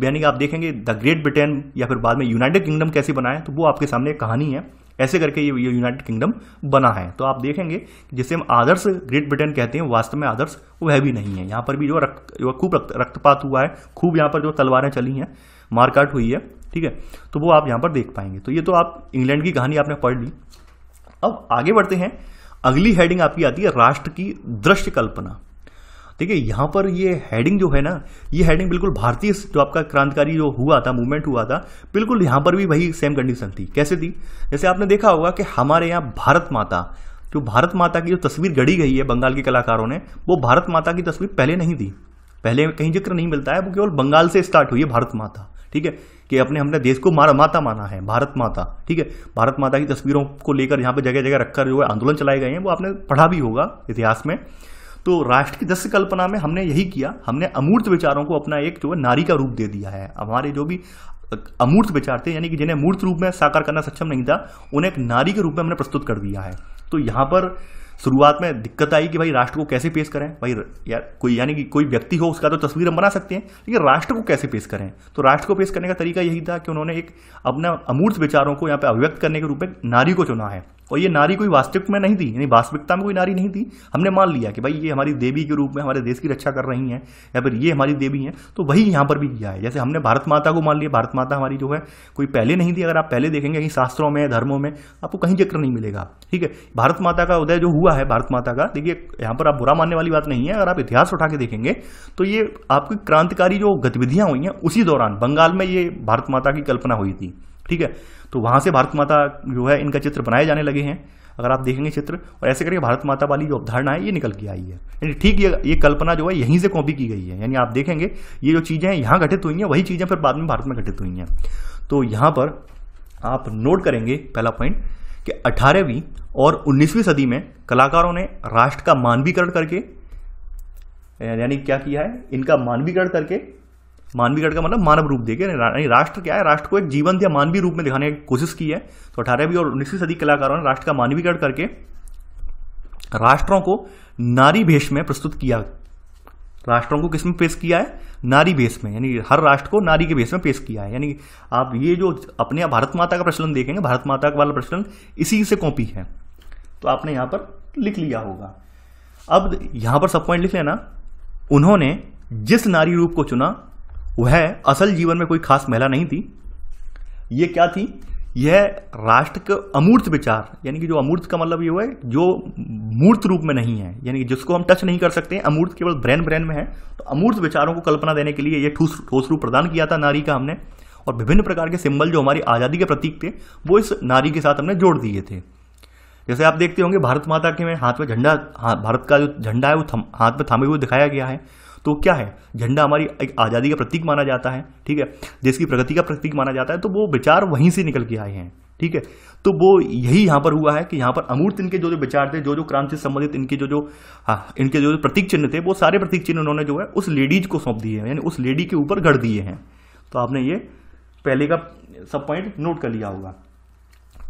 यानी कि आप देखेंगे द ग्रेट ब्रिटेन या फिर बाद में यूनाइटेड किंगडम कैसे बना है, तो वो आपके सामने एक कहानी है, ऐसे करके ये यूनाइटेड किंगडम बना है। तो आप देखेंगे जिसे हम आदर्श ग्रेट ब्रिटेन कहते हैं, वास्तव में आदर्श वह भी नहीं है। यहाँ पर भी जो खूब रक्तपात हुआ है, खूब यहाँ पर जो तलवारें चली हैं, मारकाट हुई है, ठीक है, तो वो आप यहाँ पर देख पाएंगे। तो ये तो आप इंग्लैंड की कहानी आपने पढ़ ली। अब आगे बढ़ते हैं, अगली हेडिंग आपकी आती है राष्ट्र की दृश्य कल्पना। देखिए यहाँ पर ये हेडिंग जो है ना, ये हेडिंग बिल्कुल भारतीय जो आपका क्रांतिकारी जो हुआ था, मूवमेंट हुआ था, बिल्कुल यहाँ पर भी वही सेम कंडीशन थी। कैसे थी, जैसे आपने देखा होगा कि हमारे यहाँ भारत माता की जो तस्वीर गढ़ी गई है बंगाल के कलाकारों ने, वो भारत माता की तस्वीर पहले नहीं थी, पहले कहीं जिक्र नहीं मिलता है, वो केवल बंगाल से स्टार्ट हुई है भारत माता, ठीक है, कि हमने देश को माता माना है, भारत माता, ठीक है। भारत माता की तस्वीरों को लेकर यहाँ पे जगह जगह रखकर जो है आंदोलन चलाए गए हैं, वो आपने पढ़ा भी होगा इतिहास में। तो राष्ट्र की दृश्य कल्पना में हमने यही किया, हमने अमूर्त विचारों को अपना एक जो है नारी का रूप दे दिया है। हमारे जो भी अमूर्त विचार थे, यानी कि जिन्हें मूर्त रूप में साकार करना सक्षम नहीं था, उन्हें एक नारी के रूप में हमने प्रस्तुत कर दिया है। तो यहाँ पर शुरुआत में दिक्कत आई कि भाई राष्ट्र को कैसे पेश करें। भाई यार कोई, यानी कि कोई व्यक्ति हो उसका तो तस्वीर हम बना सकते हैं, लेकिन राष्ट्र को कैसे पेश करें। तो राष्ट्र को पेश करने का तरीका यही था कि उन्होंने एक अपना अमूर्त विचारों को यहाँ पे अभिव्यक्त करने के रूप में नारी को चुना है। और ये नारी कोई वास्तविक में नहीं थी, यानी वास्तविकता में कोई नारी नहीं थी। हमने मान लिया कि भाई ये हमारी देवी के रूप में हमारे देश की रक्षा कर रही हैं, या फिर ये हमारी देवी हैं, तो वही यहाँ पर भी किया है। जैसे हमने भारत माता को मान लिया, भारत माता हमारी जो है कोई पहले नहीं थी। अगर आप पहले देखेंगे कहीं शास्त्रों में, धर्मों में आपको कहीं जिक्र नहीं मिलेगा। ठीक है, भारत माता का उदय जो हुआ है, भारत माता का, देखिए यहाँ पर आप बुरा मानने वाली बात नहीं है। अगर आप इतिहास उठा के देखेंगे तो ये आपकी क्रांतिकारी जो गतिविधियां हुई हैं उसी दौरान बंगाल में ये भारत माता की कल्पना हुई थी। ठीक है, तो वहां से भारत माता जो है इनका चित्र बनाए जाने लगे हैं। अगर आप देखेंगे चित्र, और ऐसे करके भारत माता वाली जो अवधारणा है ये निकल के आई है। यानी ठीक ये कल्पना जो है यहीं से कॉपी की गई है। यानी आप देखेंगे ये जो चीजें यहाँ घटित हुई हैं वही चीजें फिर बाद में भारत में घटित हुई हैं। तो यहाँ पर आप नोट करेंगे पहला पॉइंट कि 18वीं और 19वीं सदी में कलाकारों ने राष्ट्र का मानवीकरण करके, यानी क्या किया है, इनका मानवीकरण करके, मानवीकरण का मतलब मानव रूप देके, यानी राष्ट्र क्या है, राष्ट्र को एक जीवंत या मानवीय रूप में दिखाने की कोशिश की है। तो 18वीं और 19वीं सदी कलाकारों ने राष्ट्र का मानवीकरण करके राष्ट्रों को नारी भेष में प्रस्तुत किया। राष्ट्रों को किसमें पेश किया है, नारी भेष में, यानी हर राष्ट्र को नारी के भेष में पेश किया है। यानी आप ये जो अपने भारत माता का प्रचलन देखेंगे, भारत माता वाला प्रचलन इसी से कॉपी है। तो आपने यहां पर लिख लिया होगा। अब यहां पर सब पॉइंट लिख लेना। उन्होंने जिस नारी रूप को चुना वह असल जीवन में कोई खास महिला नहीं थी। यह क्या थी, यह राष्ट्र के अमूर्त विचार, यानी कि जो अमूर्त का मतलब ये हुआ है जो मूर्त रूप में नहीं है, यानी कि जिसको हम टच नहीं कर सकते हैं, अमूर्त केवल ब्रेन में है। तो अमूर्त विचारों को कल्पना देने के लिए ये ठोस रूप प्रदान किया था नारी का हमने। और विभिन्न प्रकार के सिंबल जो हमारी आजादी के प्रतीक थे वो इस नारी के साथ हमने जोड़ दिए थे। जैसे आप देखते होंगे भारत माता के में हाथ में झंडा, भारत का जो झंडा है वो हाथ में थामे हुए दिखाया गया है। तो क्या है, झंडा हमारी एक आज़ादी का प्रतीक माना जाता है। ठीक है, देश की प्रगति का प्रतीक माना जाता है। तो वो विचार वहीं से निकल के आए हैं। ठीक है, तो वो यही यहाँ पर हुआ है कि यहाँ पर अमूर्त इनके जो विचार थे, जो क्रांति से संबंधित इनके इनके जो प्रतीक चिन्ह थे, वो सारे प्रतीक चिन्ह उन्होंने जो है उस लेडीज को सौंप दिए हैं, यानी उस लेडी के ऊपर गढ़ दिए हैं। तो आपने ये पहले का सब पॉइंट नोट कर लिया होगा।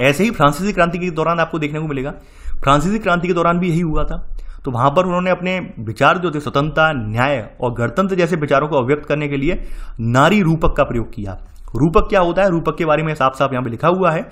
ऐसे ही फ्रांसीसी क्रांति के दौरान आपको देखने को मिलेगा, फ्रांसीसी क्रांति के दौरान भी यही हुआ था। तो वहां पर उन्होंने अपने विचार जो थे, स्वतंत्रता, न्याय और गणतंत्र जैसे विचारों को अभिव्यक्त करने के लिए नारी रूपक का प्रयोग किया। रूपक क्या होता है, रूपक के बारे में साफ साफ यहां पे लिखा हुआ है,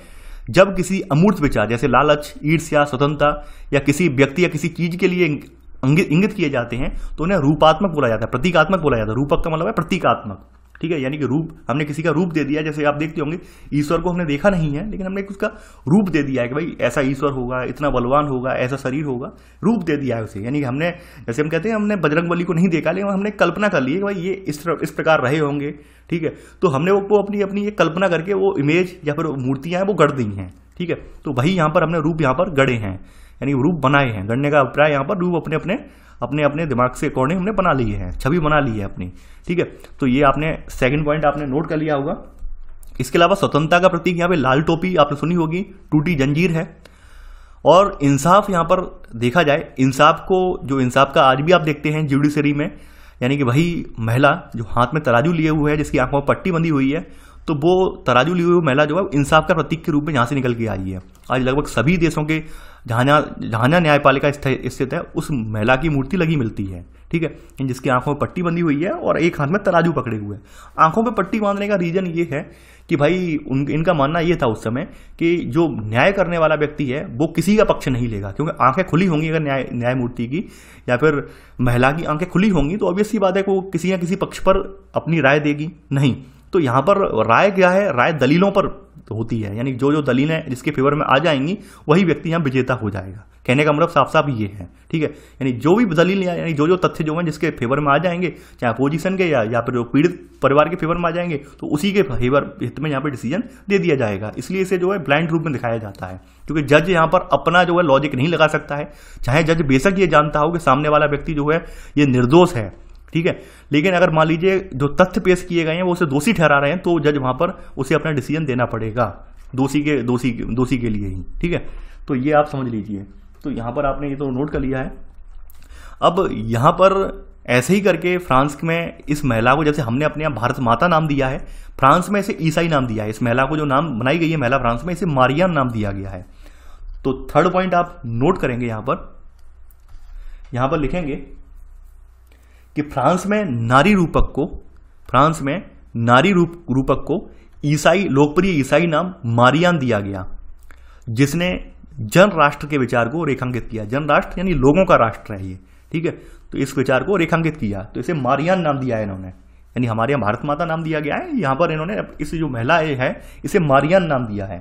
जब किसी अमूर्त विचार जैसे लालच, ईर्ष्या, स्वतंत्रता या किसी व्यक्ति या किसी चीज के लिए इंगित किए जाते हैं तो उन्हें रूपात्मक बोला जाता है, प्रतीकात्मक बोला जाता है। रूपक का मतलब है प्रतीकात्मक। ठीक है, यानी कि रूप, हमने किसी का रूप दे दिया। जैसे आप देखते होंगे ईश्वर को हमने देखा नहीं है, लेकिन हमने उसका रूप दे दिया है कि भाई ऐसा ईश्वर होगा, इतना बलवान होगा, ऐसा शरीर होगा, रूप दे दिया है उसे। यानी कि हमने, जैसे हम कहते हैं हमने बजरंगबली को नहीं देखा, लेकिन हमने कल्पना कर ली है कि भाई ये इस प्रकार रहे होंगे। ठीक है, तो हमने वो अपनी एक कल्पना करके वो इमेज या फिर मूर्तियां हैं वो गढ़ दी हैं। ठीक है, तो वही यहाँ पर हमने रूप यहाँ पर गढ़े हैं, यानी रूप बनाए हैं। गढ़ने का अभिप्राय यहाँ पर रूप अपने अपने दिमाग से अकॉर्डिंग हमने बना लिए हैं, छवि बना ली है अपनी। ठीक है, तो ये आपने सेकंड पॉइंट आपने नोट कर लिया होगा। इसके अलावा स्वतंत्रता का प्रतीक यहाँ पे लाल टोपी आपने सुनी होगी, टूटी जंजीर है। और इंसाफ यहाँ पर देखा जाए, इंसाफ का आज भी आप देखते हैं जुडिशरी में, यानी कि वही महिला जो हाथ में तराजू लिए हुए है, जिसकी आंखों में पट्टी बंधी हुई है, तो वो तराजू लिए हुई महिला जो है इंसाफ का प्रतीक के रूप में यहाँ से निकल के आई है। आज लगभग सभी देशों के जहाँ न्यायपालिका स्थित है उस महिला की मूर्ति लगी मिलती है। ठीक है, जिसकी आंखों में पट्टी बंधी हुई है और एक हाथ में तराजू पकड़े हुए। आंखों में पट्टी बांधने का रीजन ये है कि भाई इनका मानना ये था उस समय कि जो न्याय करने वाला व्यक्ति है वो किसी का पक्ष नहीं लेगा, क्योंकि आंखें खुली होंगी अगर न्यायमूर्ति की या फिर महिला की आंखें खुली होंगी तो ऑब्वियस सी बात है कि वो किसी न किसी पक्ष पर अपनी राय देगी नहीं। तो यहाँ पर राय क्या है, राय दलीलों पर होती है, यानी जो दलीलें जिसके फेवर में आ जाएंगी वही व्यक्ति यहाँ विजेता हो जाएगा। कहने का मतलब साफ साफ ये है। ठीक है, यानी जो भी दलील यानी जो तथ्य जो हैं जिसके फेवर में आ जाएंगे, चाहे अपोजिशन के या फिर पीड़ित परिवार के फेवर में आ जाएंगे, तो उसी के फेवर हित में यहाँ पे डिसीजन दे दिया जाएगा। इसलिए इसे जो है ब्लाइंड रूप में दिखाया जाता है, क्योंकि जज यहाँ पर अपना जो है लॉजिक नहीं लगा सकता है। चाहे जज बेशक ये जानता हो कि सामने वाला व्यक्ति जो है ये निर्दोष है, ठीक है, लेकिन अगर मान लीजिए जो तथ्य पेश किए गए हैं वो उसे दोषी ठहरा रहे हैं तो जज वहां पर उसे अपना डिसीजन देना पड़ेगा दोषी के लिए ही। ठीक है, तो ये आप समझ लीजिए। तो यहां पर आपने ये तो नोट कर लिया है। अब यहाँ पर ऐसे ही करके फ्रांस में इस महिला को, जैसे हमने अपने यहाँ भारत माता नाम दिया है, फ्रांस में इसे ईसाई नाम दिया है। इस महिला को जो नाम बनाई गई है महिला फ्रांस में, इसे मारियान नाम दिया गया है। तो थर्ड पॉइंट आप नोट करेंगे, यहां पर लिखेंगे कि फ्रांस में नारी रूपक को ईसाई, लोकप्रिय ईसाई नाम मारियान दिया गया, जिसने जन राष्ट्र के विचार को रेखांकित किया। जन राष्ट्र यानी लोगों का राष्ट्र है ये, ठीक है। तो इस विचार को रेखांकित किया, तो इसे मारियान नाम दिया है इन्होंने, यानी हमारे यहाँ भारत माता नाम दिया गया है, यहां पर इन्होंने इस जो महिला है इसे मारियान नाम दिया है।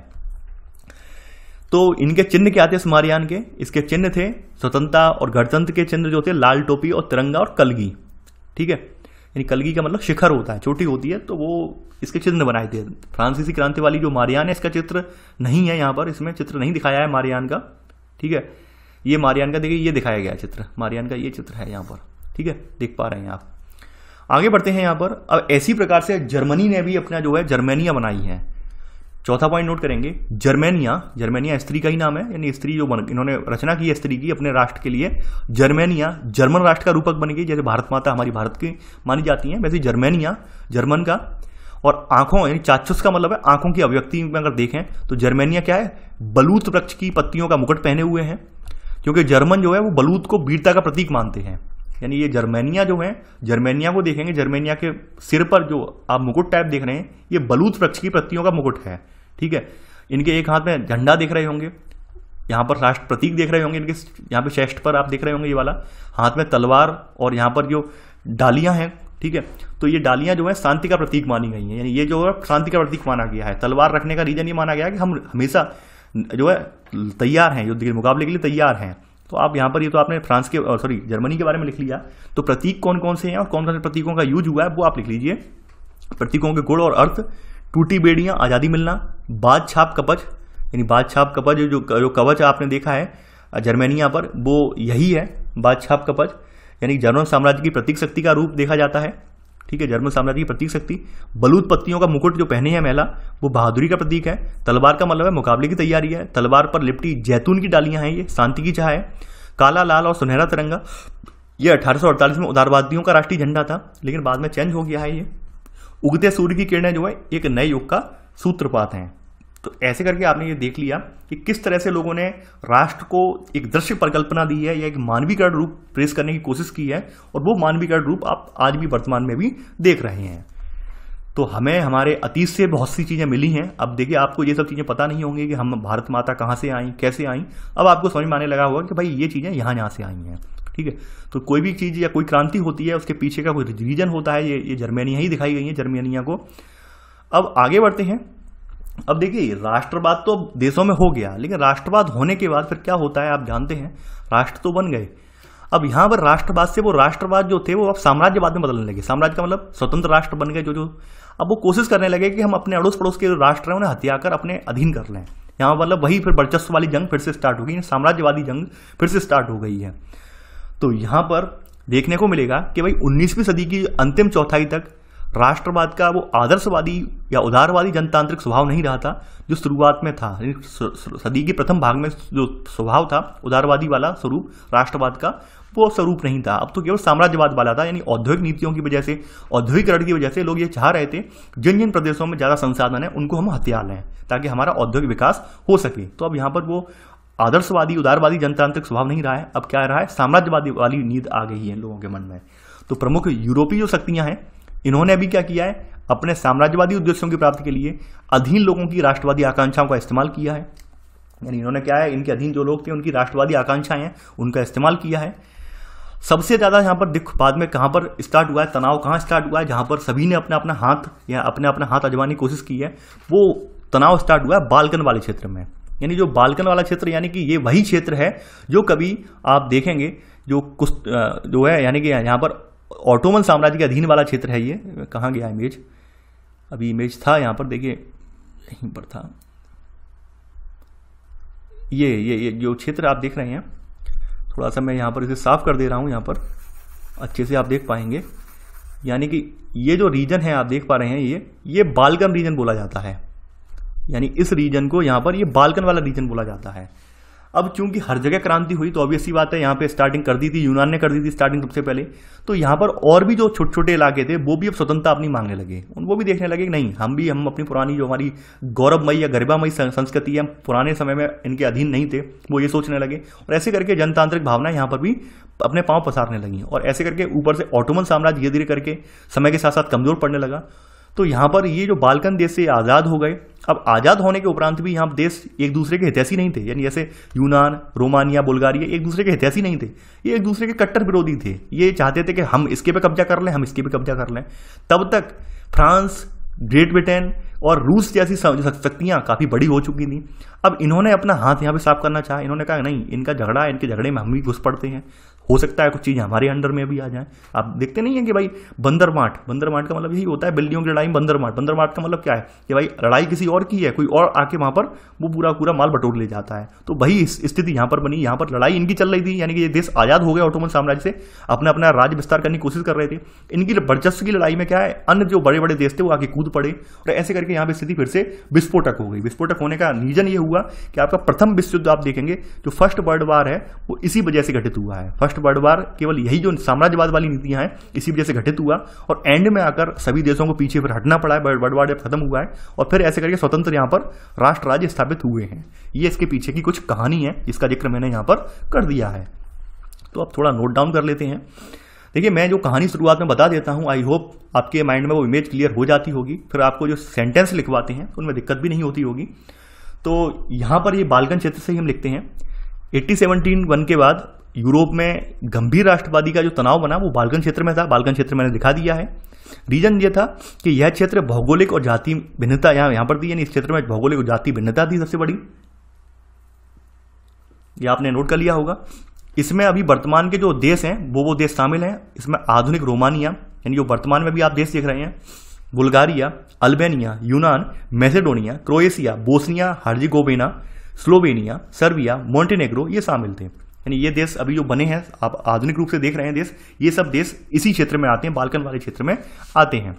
तो इनके चिन्ह क्या थे इस मारियान के? इसके चिन्ह थे स्वतंत्रता और गणतंत्र के चिन्ह जो थे लाल टोपी और तिरंगा और कलगी, ठीक है। यानी कलगी का मतलब शिखर होता है, चोटी होती है, तो वो इसके चिन्ह बनाए थे। फ्रांसीसी क्रांति वाली जो मारियान है इसका चित्र नहीं है यहाँ पर, इसमें चित्र नहीं दिखाया है मारियान का, ठीक है। ये मारियान का देखिए, ये दिखाया गया चित्र, मारियान का ये चित्र है यहाँ पर, ठीक है, देख पा रहे हैं आप। आगे बढ़ते हैं यहाँ पर। अब ऐसी प्रकार से जर्मनी ने भी अपना जो है जर्मेनिया बनाई है। चौथा पॉइंट नोट करेंगे, जर्मेनिया स्त्री का ही नाम है, यानी स्त्री जो इन्होंने रचना की है स्त्री की अपने राष्ट्र के लिए। जर्मेनिया जर्मन राष्ट्र का रूपक बन गई, जैसे भारत माता हमारी भारत की मानी जाती है, वैसे जर्मेनिया जर्मन का। और आंखों यानी चाक्षुष का मतलब है आंखों की अभिव्यक्ति में अगर देखें तो जर्मेनिया क्या है, बलूत वृक्ष की पत्तियों का मुकुट पहने हुए हैं, क्योंकि जर्मन जो है वो बलूत को वीरता का प्रतीक मानते हैं। यानी ये जर्मेनिया जो है, जर्मेनिया को देखेंगे, जर्मेनिया के सिर पर जो आप मुकुट टाइप देख रहे हैं ये बलूत वृक्ष की पत्तियों का मुकुट है, ठीक है। इनके एक हाथ में झंडा देख रहे होंगे, यहाँ पर राष्ट्र प्रतीक देख रहे होंगे, इनके यहाँ पे चेस्ट पर आप देख रहे होंगे ये वाला, हाथ में तलवार और यहाँ पर जो डालियां हैं, ठीक है। तो ये डालियां जो है शांति का प्रतीक मानी गई हैं, यानी ये जो है शांति का प्रतीक माना गया है। तलवार रखने का रीजन ये माना गया है कि हम हमेशा जो है तैयार हैं, युद्ध के मुकाबले के लिए तैयार हैं। तो आप यहाँ पर ये तो आपने फ्रांस के जर्मनी के बारे में लिख लिया। तो प्रतीक कौन कौन से हैं और कौन कौन से प्रतीकों का यूज हुआ है वो आप लिख लीजिए। प्रतीकों के गुण और अर्थ: टूटी बेड़ियां, आजादी मिलना, बाज छाप कवच, यानी बाज छाप कवच जो कवच आपने देखा है जर्मेनिया पर, वो यही है बाज छाप कवच, यानी जर्मन साम्राज्य की प्रतीक शक्ति का रूप देखा जाता है, ठीक है, जर्मन साम्राज्य की प्रतीक शक्ति। बलूत पत्तियों का मुकुट जो पहने हैं महिला, वो बहादुरी का प्रतीक है। तलवार का मतलब है मुकाबले की तैयारी है। तलवार पर लिपटी जैतून की डालियां हैं, ये शांति की चाह है। काला, लाल और सुनहरा तिरंगा, ये 1848 में उदारवादियों का राष्ट्रीय झंडा था, लेकिन बाद में चेंज हो गया है ये। उगते सूर्य की किरणें जो है एक नए युग का सूत्रपात हैं। तो ऐसे करके आपने ये देख लिया कि किस तरह से लोगों ने राष्ट्र को एक दृश्य परिकल्पना दी है या एक मानवीकरण रूप प्रेस करने की कोशिश की है, और वो मानवीकरण रूप आप आज भी वर्तमान में भी देख रहे हैं। तो हमें हमारे अतीत से बहुत सी चीज़ें मिली हैं। अब देखिए, आपको ये सब चीज़ें पता नहीं होंगी कि हम भारत माता कहाँ से आई, कैसे आई। अब आपको समझ में आने लगा होगा कि भाई ये चीज़ें यहाँ से आई हैं, ठीक है। तो कोई भी चीज़ या कोई क्रांति होती है उसके पीछे का कोई रीजन होता है, ये जर्मेनिया ही दिखाई गई है, जर्मेनिया को। अब आगे बढ़ते हैं। अब देखिए, राष्ट्रवाद तो देशों में हो गया, लेकिन राष्ट्रवाद होने के बाद फिर क्या होता है आप जानते हैं, राष्ट्र तो बन गए। अब यहाँ पर राष्ट्रवाद से वो राष्ट्रवाद जो थे वो अब साम्राज्यवाद में बदलने लगे। साम्राज्य का मतलब स्वतंत्र राष्ट्र बन गए जो अब वो कोशिश करने लगे कि हम अपने अड़ोस पड़ोस के राष्ट्र हैं उन्हें हथिया कर अपने अधीन कर लें। यहाँ मतलब वही फिर वर्चस्व वाली जंग फिर से स्टार्ट हो गई, साम्राज्यवादी जंग फिर से स्टार्ट हो गई है। तो यहाँ पर देखने को मिलेगा कि भाई 19वीं सदी की अंतिम चौथाई तक राष्ट्रवाद का वो आदर्शवादी या उदारवादी जनतांत्रिक स्वभाव नहीं रहा था जो शुरुआत में था। सदी के प्रथम भाग में जो स्वभाव था उदारवादी वाला स्वरूप राष्ट्रवाद का, वो स्वरूप नहीं था। अब तो केवल साम्राज्यवाद वाला था, यानी औद्योगिक नीतियों की वजह से, औद्योगिकरण की वजह से लोग ये चाह रहे थे जिन जिन प्रदेशों में ज़्यादा संसाधन है उनको हम हथिया लें ताकि हमारा औद्योगिक विकास हो सके। तो अब यहाँ पर वो आदर्शवादी उदारवादी जनतांत्रिक स्वभाव नहीं रहा है, अब क्या रहा है, साम्राज्यवादी वाली नींद आ गई है लोगों के मन में। तो प्रमुख यूरोपीय जो शक्तियां हैं इन्होंने अभी क्या किया है, अपने साम्राज्यवादी उद्देश्यों की प्राप्ति के लिए अधीन लोगों की राष्ट्रवादी आकांक्षाओं का इस्तेमाल किया है। यानी इन्होंने क्या है, इनके अधीन जो लोग थे उनकी राष्ट्रवादी आकांक्षाएं हैं उनका इस्तेमाल किया है। सबसे ज्यादा यहाँ पर बाद में कहाँ पर स्टार्ट हुआ है, तनाव कहाँ स्टार्ट हुआ है, जहां पर सभी ने अपना अपना हाथ या अपना हाथ आजमाने की कोशिश की है, वो तनाव स्टार्ट हुआ है बाल्कन वाले क्षेत्र में। यानी जो बाल्कन वाला क्षेत्र, यानी कि ये वही क्षेत्र है जो कभी आप देखेंगे जो है, यानी कि यहाँ पर ऑटोमन साम्राज्य के अधीन वाला क्षेत्र है। ये कहाँ गया इमेज, अभी इमेज था यहाँ पर, देखिए यहीं पर था। ये जो क्षेत्र आप देख रहे हैं, थोड़ा सा मैं यहाँ पर इसे साफ कर दे रहा हूँ, यहाँ पर अच्छे से आप देख पाएंगे। यानी कि ये जो रीजन है आप देख पा रहे हैं, ये बाल्कन रीजन बोला जाता है। यानी इस रीजन को यहाँ पर ये बाल्कन वाला रीजन बोला जाता है। अब चूंकि हर जगह क्रांति हुई तो ऑब्वियस सी बात है यहाँ पे स्टार्टिंग कर दी थी, यूनान ने कर दी थी स्टार्टिंग सबसे पहले। तो यहाँ पर और भी जो छोटे छोटे इलाके थे वो भी अब स्वतंत्रता अपनी मांगने लगे, वो भी देखने लगे कि नहीं, हम अपनी पुरानी जो हमारी गौरवमयी या गरिमामयी संस्कृति है, पुराने समय में इनके अधीन नहीं थे, वो ये सोचने लगे। और ऐसे करके जनतांत्रिक भावना यहाँ पर भी अपने पांव पसारने लगी। और ऐसे करके ऊपर से ऑटोमन साम्राज्य धीरे धीरे करके समय के साथ साथ कमजोर पड़ने लगा। तो यहाँ पर ये जो बाल्कन देश से आज़ाद हो गए। अब आज़ाद होने के उपरांत भी यहाँ देश एक दूसरे के हितैषी नहीं थे, यानी जैसे यूनान, रोमानिया, बुल्गारिया एक दूसरे के हितैषी नहीं थे, ये एक दूसरे के कट्टर विरोधी थे। ये चाहते थे कि हम इसके पे कब्जा कर लें, हम इसके पे कब्जा कर लें। तब तक फ्रांस, ग्रेट ब्रिटेन और रूस जैसी शक्तियां काफ़ी बड़ी हो चुकी थी। अब इन्होंने अपना हाथ यहाँ पे साफ करना चाहा। इन्होंने कहा नहीं, इनका झगड़ा, इनके झगड़े में हम भी घुस पड़ते हैं, हो सकता है कुछ चीज़ हमारे अंडर में भी आ जाए। आप देखते नहीं है कि भाई बंदरमाट का मतलब यही होता है, बिल्लियों की लड़ाई में बंदरमाट का मतलब क्या है कि भाई लड़ाई किसी और की है, कोई और आके वहां पर वो पूरा माल बटोर ले जाता है। तो वही स्थिति यहाँ पर बनी। यहाँ पर लड़ाई इनकी चल रही थी, यानी कि ये देश आज़ाद हो गया ऑटोमन साम्राज्य से, अपना राज्य विस्तार करने की कोशिश कर रहे थे। इनकी वर्चस्व की लड़ाई में क्या है, अन्य जो बड़े बड़े देश थे वो आके कूद पड़े और ऐसे करके यहाँ पे स्थिति फिर से विस्फोटक हो गई। विस्फोटक होने का रीजन ये हुआ कि आपका प्रथम विश्व युद्ध आप देखेंगे, जो फर्स्ट वर्ल्ड वार है वो इसी वजह से घटित हुआ है। फर्स्ट वर्ल्ड वार केवल यही जो साम्राज्यवाद वाली नीतियां हैं इसी वजह से घटित हुआ और एंड में आकर सभी देशों को पीछे फिर हटना पड़ा है। वर्ल्ड वार जब खत्म हुआ है और फिर ऐसे करके स्वतंत्र यहाँ पर राष्ट्र राज्य स्थापित हुए हैं। ये इसके पीछे की कुछ कहानी है जिसका जिक्र मैंने यहाँ पर कर दिया है। तो अब थोड़ा नोट डाउन कर लेते हैं। देखिए, मैं जो कहानी शुरुआत में बता देता हूँ, आई होप आपके माइंड में वो इमेज क्लियर हो जाती होगी। फिर आपको जो सेंटेंस लिखवाते हैं तो उनमें दिक्कत भी नहीं होती होगी। तो यहाँ पर ये बाल्कन क्षेत्र से ही हम लिखते हैं। 1871 के बाद यूरोप में गंभीर राष्ट्रवादी का जो तनाव बना वो बाल्कन क्षेत्र में था। बाल्कन क्षेत्र मैंने दिखा दिया है। रीजन ये था कि यह क्षेत्र भौगोलिक और जाति भिन्नता यहाँ पर थी, यानी इस क्षेत्र में भौगोलिक और जाति भिन्नता थी सबसे बड़ी। ये आपने नोट कर लिया होगा। इसमें अभी वर्तमान के जो देश हैं वो देश शामिल हैं। इसमें आधुनिक रोमानिया, यानी जो वर्तमान में भी आप देश देख रहे हैं, बुल्गारिया, अल्बानिया, यूनान, Macedonia, Croatia, Bosnia Herzegovina, Slovenia, Serbia, Montenegro ये शामिल थे। यानी ये देश अभी जो बने हैं, आप आधुनिक रूप से देख रहे हैं देश, ये सब देश इसी क्षेत्र में आते हैं, बाल्कन वाले क्षेत्र में आते हैं।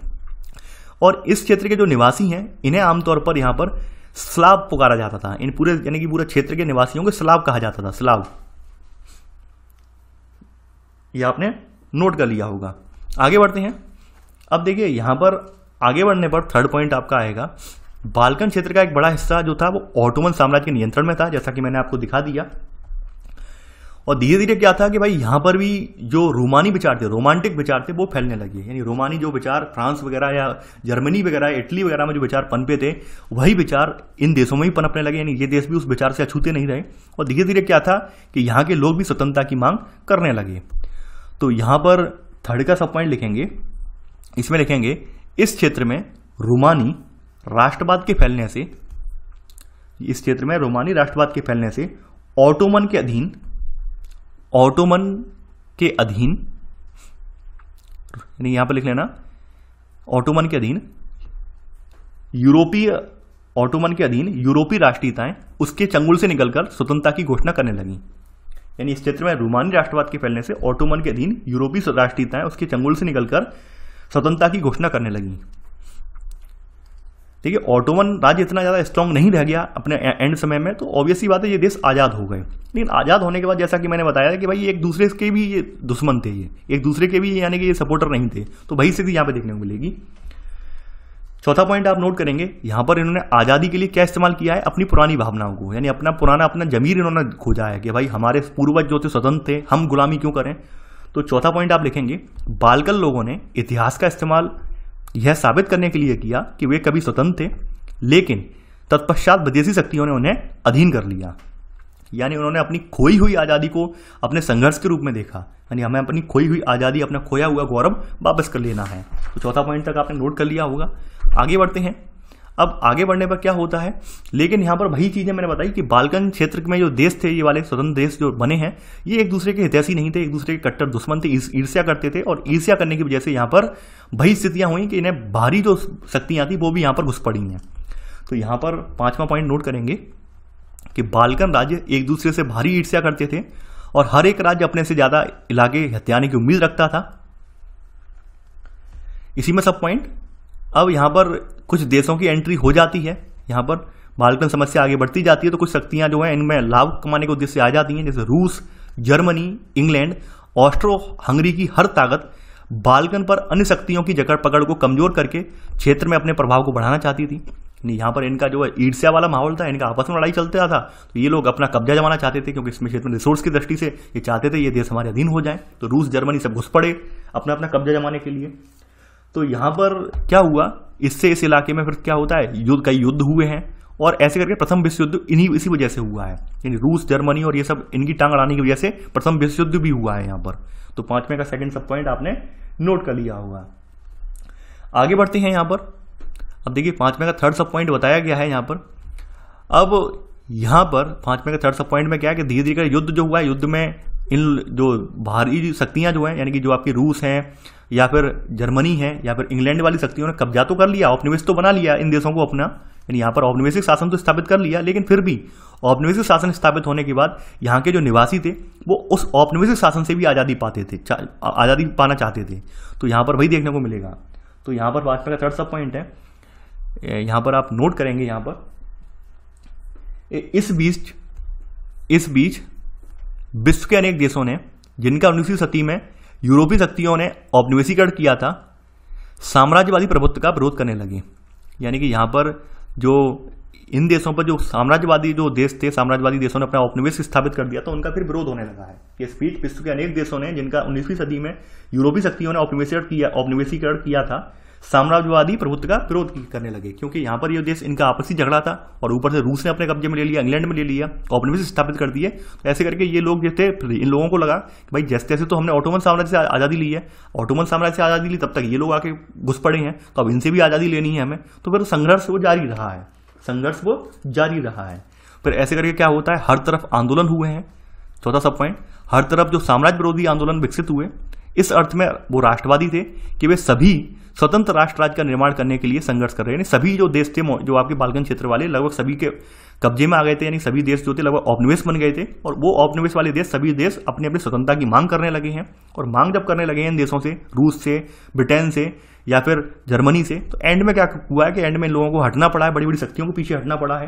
और इस क्षेत्र के जो निवासी हैं इन्हें आमतौर पर यहाँ पर स्लाव पुकारा जाता था। इन पूरे यानी कि पूरे क्षेत्र के निवासियों को स्लाव कहा जाता था, स्लाव। ये आपने नोट कर लिया होगा। आगे बढ़ते हैं। अब देखिए, यहां पर आगे बढ़ने पर थर्ड पॉइंट आपका आएगा, बाल्कन क्षेत्र का एक बड़ा हिस्सा जो था वो ऑटोमन साम्राज्य के नियंत्रण में था, जैसा कि मैंने आपको दिखा दिया। और धीरे धीरे क्या था कि भाई यहां पर भी जो रोमानी विचार थे, रोमांटिक विचार थे, वो फैलने लगे। यानी रोमानी जो विचार फ्रांस वगैरह या जर्मनी वगैरह, इटली वगैरह में जो विचार पनपे थे, वही विचार इन देशों में ही पनपने लगे। यानी ये देश भी उस विचार से अछूते नहीं रहे। और धीरे धीरे क्या था कि यहाँ के लोग भी स्वतंत्रता की मांग करने लगे। तो यहां पर थर्ड का सब पॉइंट लिखेंगे, इसमें लिखेंगे इस क्षेत्र में रोमानी राष्ट्रवाद के फैलने से, इस क्षेत्र में रोमानी राष्ट्रवाद के फैलने से ऑटोमन के अधीन यानी यहां पर लिख लेना ऑटोमन के अधीन यूरोपीय राष्ट्रीयताएं उसके चंगुल से निकलकर स्वतंत्रता की घोषणा करने लगी। यानी इस क्षेत्र में रोमानी राष्ट्रवाद के फैलने से ऑटोमन के अधीन यूरोपीय राष्ट्रीयताएं उसके चंगुल से निकलकर स्वतंत्रता की घोषणा करने लगी। देखिए, ऑटोमन राज्य इतना ज्यादा स्ट्रांग नहीं रह गया अपने एंड समय में, तो ऑब्वियस ही बात है ये देश आजाद हो गए। लेकिन आजाद होने के बाद जैसा कि मैंने बताया कि भाई एक दूसरे के भी ये दुश्मन थे, ये एक दूसरे के भी यानी कि ये सपोर्टर नहीं थे। तो वही स्थिति यहाँ पे देखने को मिलेगी। चौथा पॉइंट आप नोट करेंगे, यहां पर इन्होंने आजादी के लिए क्या इस्तेमाल किया है, अपनी पुरानी भावनाओं को, यानी अपना जमीर इन्होंने खोजा है कि भाई हमारे पूर्वज जो थे स्वतंत्र थे, हम गुलामी क्यों करें। तो चौथा पॉइंट आप लिखेंगे, बाल्कन लोगों ने इतिहास का इस्तेमाल यह साबित करने के लिए किया कि वे कभी स्वतंत्र थे, लेकिन तत्पश्चात विदेशी शक्तियों ने उन्हें अधीन कर लिया। यानी उन्होंने अपनी खोई हुई आजादी को अपने संघर्ष के रूप में देखा। यानी हमें अपनी खोई हुई आजादी, अपना खोया हुआ गौरव वापस कर लेना है। तो चौथा पॉइंट तक आपने नोट कर लिया होगा। आगे बढ़ते हैं। अब आगे बढ़ने पर क्या होता है, लेकिन यहाँ पर वही चीजें मैंने बताई कि बाल्कन क्षेत्र में जो देश थे, ये वाले स्वतंत्र देश जो बने हैं, ये एक दूसरे के हितैषी नहीं थे, एक दूसरे के कट्टर दुश्मन थे, ईर्ष्या करते थे। और ईर्ष्या करने की वजह से यहाँ पर वही स्थितियां हुई कि इन्हें बाहरी जो शक्तियां थी वो भी यहाँ पर घुस पड़ी हैं। तो यहाँ पर पांचवा पॉइंट नोट करेंगे कि बाल्कन राज्य एक दूसरे से भारी ईर्ष्या करते थे और हर एक राज्य अपने से ज्यादा इलाके हथियाने की उम्मीद रखता था। इसी में सब पॉइंट। अब यहां पर कुछ देशों की एंट्री हो जाती है। यहां पर बाल्कन समस्या आगे बढ़ती जाती है तो कुछ शक्तियां जो है इनमें लाभ कमाने के उद्देश्य से आ जाती हैं, जैसे रूस, जर्मनी, इंग्लैंड, ऑस्ट्रो हंगरी की हर ताकत बाल्कन पर अन्य शक्तियों की जकड़ पकड़ को कमजोर करके क्षेत्र में अपने प्रभाव को बढ़ाना चाहती थी। यहाँ पर इनका जो है ईर्ष्या वाला माहौल था, इनका आपस में लड़ाई चलता था, तो ये लोग अपना कब्जा जमाना चाहते थे, क्योंकि इसमें क्षेत्र में रिसोर्स की दृष्टि से ये चाहते थे ये देश हमारे अधीन हो जाए। तो रूस, जर्मनी सब घुस पड़े अपना अपना कब्जा जमाने के लिए। तो यहाँ पर क्या हुआ, इससे इस इलाके में फिर क्या होता है, कई युद्ध हुए हैं, और ऐसे करके प्रथम विश्व युद्ध इसी वजह से हुआ है, यानी रूस, जर्मनी और ये सब इनकी टांग अड़ाने की वजह से प्रथम विश्व युद्ध भी हुआ है यहाँ पर। तो 5वें का सेकंड सब पॉइंट आपने नोट कर लिया होगा। आगे बढ़ते हैं यहाँ पर। अब देखिए 5वें का थर्ड सब पॉइंट बताया गया है यहाँ पर। अब यहाँ पर 5वें का थर्ड सब पॉइंट में क्या है कि धीरे धीरे युद्ध जो हुआ है, युद्ध में इन जो बाहरी शक्तियां जो हैं, यानी कि जो आपकी रूस हैं या फिर जर्मनी है या फिर इंग्लैंड वाली शक्तियों ने कब्जा तो कर लिया, औपनिवेश तो बना लिया इन देशों को अपना, यानी यहाँ पर औपनिवेशिक शासन तो स्थापित कर लिया, लेकिन फिर भी औपनिवेशिक शासन स्थापित होने के बाद यहाँ के जो निवासी थे वो उस औपनिवेशिक शासन से भी आज़ादी आज़ादी पाना चाहते थे। तो यहाँ पर वही देखने को मिलेगा। तो यहाँ पर 5वें का थर्ड सब पॉइंट है, यहाँ पर आप नोट करेंगे। यहाँ पर इस बीच विश्व के अनेक देशों ने, जिनका 19वीं सदी में यूरोपीय शक्तियों ने औपनिवेशीकरण किया था, साम्राज्यवादी प्रभुत्व का विरोध करने लगे। यानी कि यहाँ पर जो इन देशों पर जो साम्राज्यवादी जो देश थे, साम्राज्यवादी देशों ने अपना औपनिवेश स्थापित कर दिया, तो उनका फिर विरोध होने लगा है। इस बीच विश्व के अनेक देशों ने, जिनका 19वीं सदी में यूरोपीय शक्तियों ने औपनिवेशीकरण किया था, साम्राज्यवादी प्रभुत्व का विरोध करने लगे, क्योंकि यहाँ पर ये देश इनका आपसी झगड़ा था और ऊपर से रूस ने अपने कब्जे में ले लिया, इंग्लैंड में ले लिया, औपनिवेश स्थापित कर दिए। तो ऐसे करके ये लोग जो थे, इन लोगों को लगा कि भाई जैसे तैसे तो हमने ऑटोमन साम्राज्य से आज़ादी ली है, ऑटोमन साम्राज्य से आज़ादी ली, तब तक ये लोग आके घुस पड़े हैं, तो अब इनसे भी आज़ादी लेनी है हमें। तो फिर संघर्ष वो जारी रहा है। फिर ऐसे करके क्या होता है, हर तरफ आंदोलन हुए हैं। चौथा सब पॉइंट, हर तरफ जो साम्राज्य विरोधी आंदोलन विकसित हुए, इस अर्थ में वो राष्ट्रवादी थे कि वे सभी स्वतंत्र राष्ट्र राज्य का निर्माण करने के लिए संघर्ष कर रहे हैं। सभी जो देश थे, जो आपके बाल्कन क्षेत्र वाले, लगभग सभी के कब्जे में आ गए थे, यानी सभी देश जो थे लगभग औपनिवेश बन गए थे, और वो औपनिवेश वाले देश, सभी देश अपनी अपनी स्वतंत्रता की मांग करने लगे हैं। और मांग जब करने लगे हैं इन देशों से, रूस से, ब्रिटेन से या फिर जर्मनी से, तो एंड में क्या हुआ है कि एंड में इन लोगों को हटना पड़ा है, बड़ी बड़ी शक्तियों को पीछे हटना पड़ा है।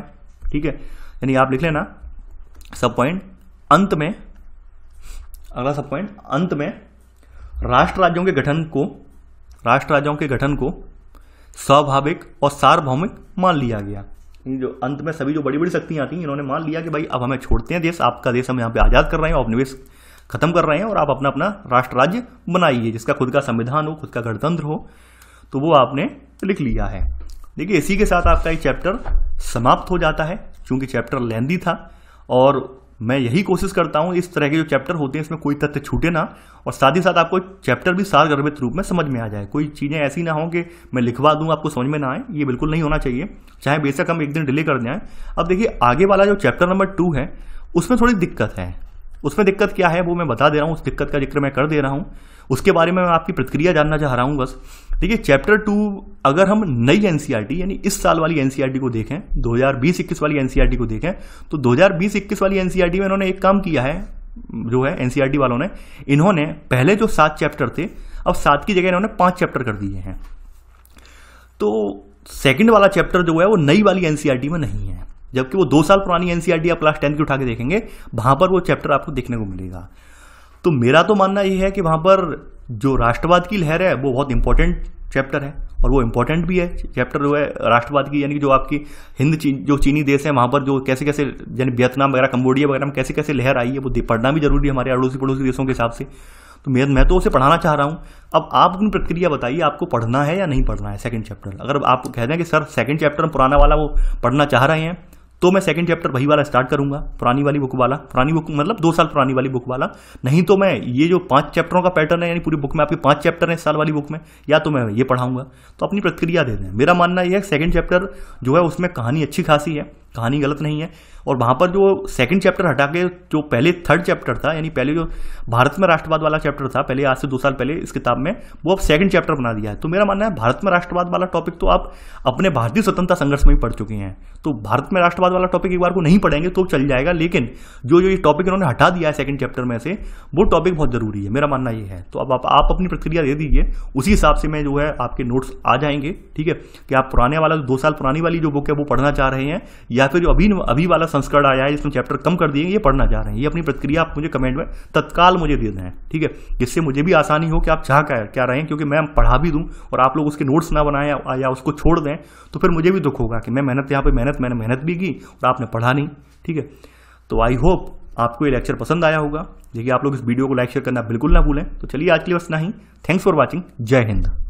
ठीक है, यानी आप लिख लेना सब पॉइंट। अंत में अगला सब पॉइंट, अंत में राष्ट्र राज्यों के गठन को स्वाभाविक और सार्वभौमिक मान लिया गया। जो अंत में सभी जो बड़ी बड़ी शक्तियां आती हैं, इन्होंने मान लिया कि भाई अब हमें छोड़ते हैं देश, आपका देश हम यहाँ पे आज़ाद कर रहे हैं, औपनिवेश खत्म कर रहे हैं, और आप अपना अपना राष्ट्र राज्य बनाइए, जिसका खुद का संविधान हो, खुद का गणतंत्र हो। तो वो आपने लिख लिया है। देखिए इसी के साथ आपका ये चैप्टर समाप्त हो जाता है, क्योंकि चैप्टर लेंदी था, और मैं यही कोशिश करता हूँ इस तरह के जो चैप्टर होते हैं इसमें कोई तथ्य छूटे ना, और साथ ही साथ आपको चैप्टर भी सारगर्भित रूप में समझ में आ जाए। कोई चीज़ें ऐसी ना हो कि मैं लिखवा दूँ आपको समझ में ना आए, ये बिल्कुल नहीं होना चाहिए, चाहे बेशक हम एक दिन डिले कर जाएं। अब देखिए आगे वाला जो चैप्टर नंबर 2 है, उसमें थोड़ी दिक्कत है। उसमें दिक्कत क्या है वो मैं बता दे रहा हूँ, उस दिक्कत का जिक्र मैं कर दे रहा हूँ, उसके बारे में मैं आपकी प्रतिक्रिया जानना चाह रहा हूँ बस। देखिए चैप्टर 2 अगर हम नई एनसीईआरटी यानी इस साल वाली एनसीईआरटी को देखें, 2020-21 वाली एनसीईआरटी को देखें, तो 2020-21 वाली एनसीईआरटी में इन्होंने एक काम किया है, जो है एनसीईआरटी वालों ने, इन्होंने पहले जो 7 चैप्टर थे, अब 7 की जगह इन्होंने 5 चैप्टर कर दिए हैं। तो सेकंड वाला चैप्टर जो है वो नई वाली एनसीईआरटी में नहीं है, जबकि वो 2 साल पुरानी एनसीईआरटी आप क्लास 10 की उठा के देखेंगे, वहां पर वो चैप्टर आपको देखने को मिलेगा। तो मेरा तो मानना यह है कि वहां पर जो राष्ट्रवाद की लहर है वो बहुत इंपॉर्टेंट चैप्टर है, और वो इंपॉर्टेंट भी है चैप्टर जो है राष्ट्रवाद की, यानी कि जो आपकी हिंद जो चीनी देश है वहाँ पर जो कैसे कैसे, यानी वियतनाम वगैरह, कंबोडिया वगैरह में कैसे कैसे लहर आई है, वो पढ़ना भी जरूरी है हमारे अड़ोसी पड़ोसी देशों के हिसाब से। तो मैं तो उसे पढ़ाना चाह रहा हूँ। अब आप अपनी प्रतिक्रिया बताइए, आपको पढ़ना है या नहीं पढ़ना है सेकंड चैप्टर। अगर आप कहते हैं कि सर सेकंड चैप्टर पुराना वाला वो पढ़ना चाह रहे हैं, तो मैं सेकंड चैप्टर वही वाला स्टार्ट करूंगा, पुरानी वाली बुक वाला, पुरानी बुक मतलब 2 साल पुरानी वाली बुक वाला। नहीं तो मैं ये जो 5 चैप्टरों का पैटर्न है, यानी पूरी बुक में आपके 5 चैप्टर हैं इस साल वाली बुक में, या तो मैं ये पढ़ाऊंगा। तो अपनी प्रतिक्रिया दे दें। मेरा मानना यह है सेकंड चैप्टर जो है उसमें कहानी अच्छी खासी है, कहानी गलत नहीं है, और वहां पर जो सेकंड चैप्टर हटा के जो पहले थर्ड चैप्टर था, यानी पहले जो भारत में राष्ट्रवाद वाला चैप्टर था पहले, आज से 2 साल पहले इस किताब में, वो अब सेकंड चैप्टर बना दिया है। तो मेरा मानना है भारत में राष्ट्रवाद वाला टॉपिक तो आप अपने भारतीय स्वतंत्रता संघर्ष में ही पढ़ चुके हैं, तो भारत में राष्ट्रवाद वाला टॉपिक एक बार को नहीं पढ़ेंगे तो चल जाएगा, लेकिन जो ये टॉपिक इन्होंने हटा दिया है सेकंड चैप्टर में से, वो टॉपिक बहुत जरूरी है, मेरा मानना ये है। तो अब आप अपनी प्रतिक्रिया दे दीजिए, उसी हिसाब से मैं जो है आपके नोट्स आ जाएंगे। ठीक है, कि आप पुराने वाला 2 साल पुरानी वाली जो बुक है वो पढ़ना चाह रहे हैं, या फिर जो अभी वाला संस्करण आया है जिसमें चैप्टर कम कर दिए ये पढ़ना चाह रहे हैं, ये अपनी प्रतिक्रिया आप मुझे कमेंट में तत्काल मुझे दे दें, ठीक है, जिससे मुझे भी आसानी हो कि आप चाह क्या रहे हैं, क्योंकि मैं पढ़ा भी दूं और आप लोग उसके नोट्स ना बनाएं या उसको छोड़ दें तो फिर मुझे भी दुख होगा कि मैं मैंने मेहनत भी की और आपने पढ़ा नहीं, ठीक है। तो आई होप आपको ये लेक्चर पसंद आया होगा। देखिए आप लोग इस वीडियो को लाइक शेयर करना बिल्कुल ना भूलें। तो चलिए आज के लिए बस इतना ही। Thanks for watching. जय हिंद।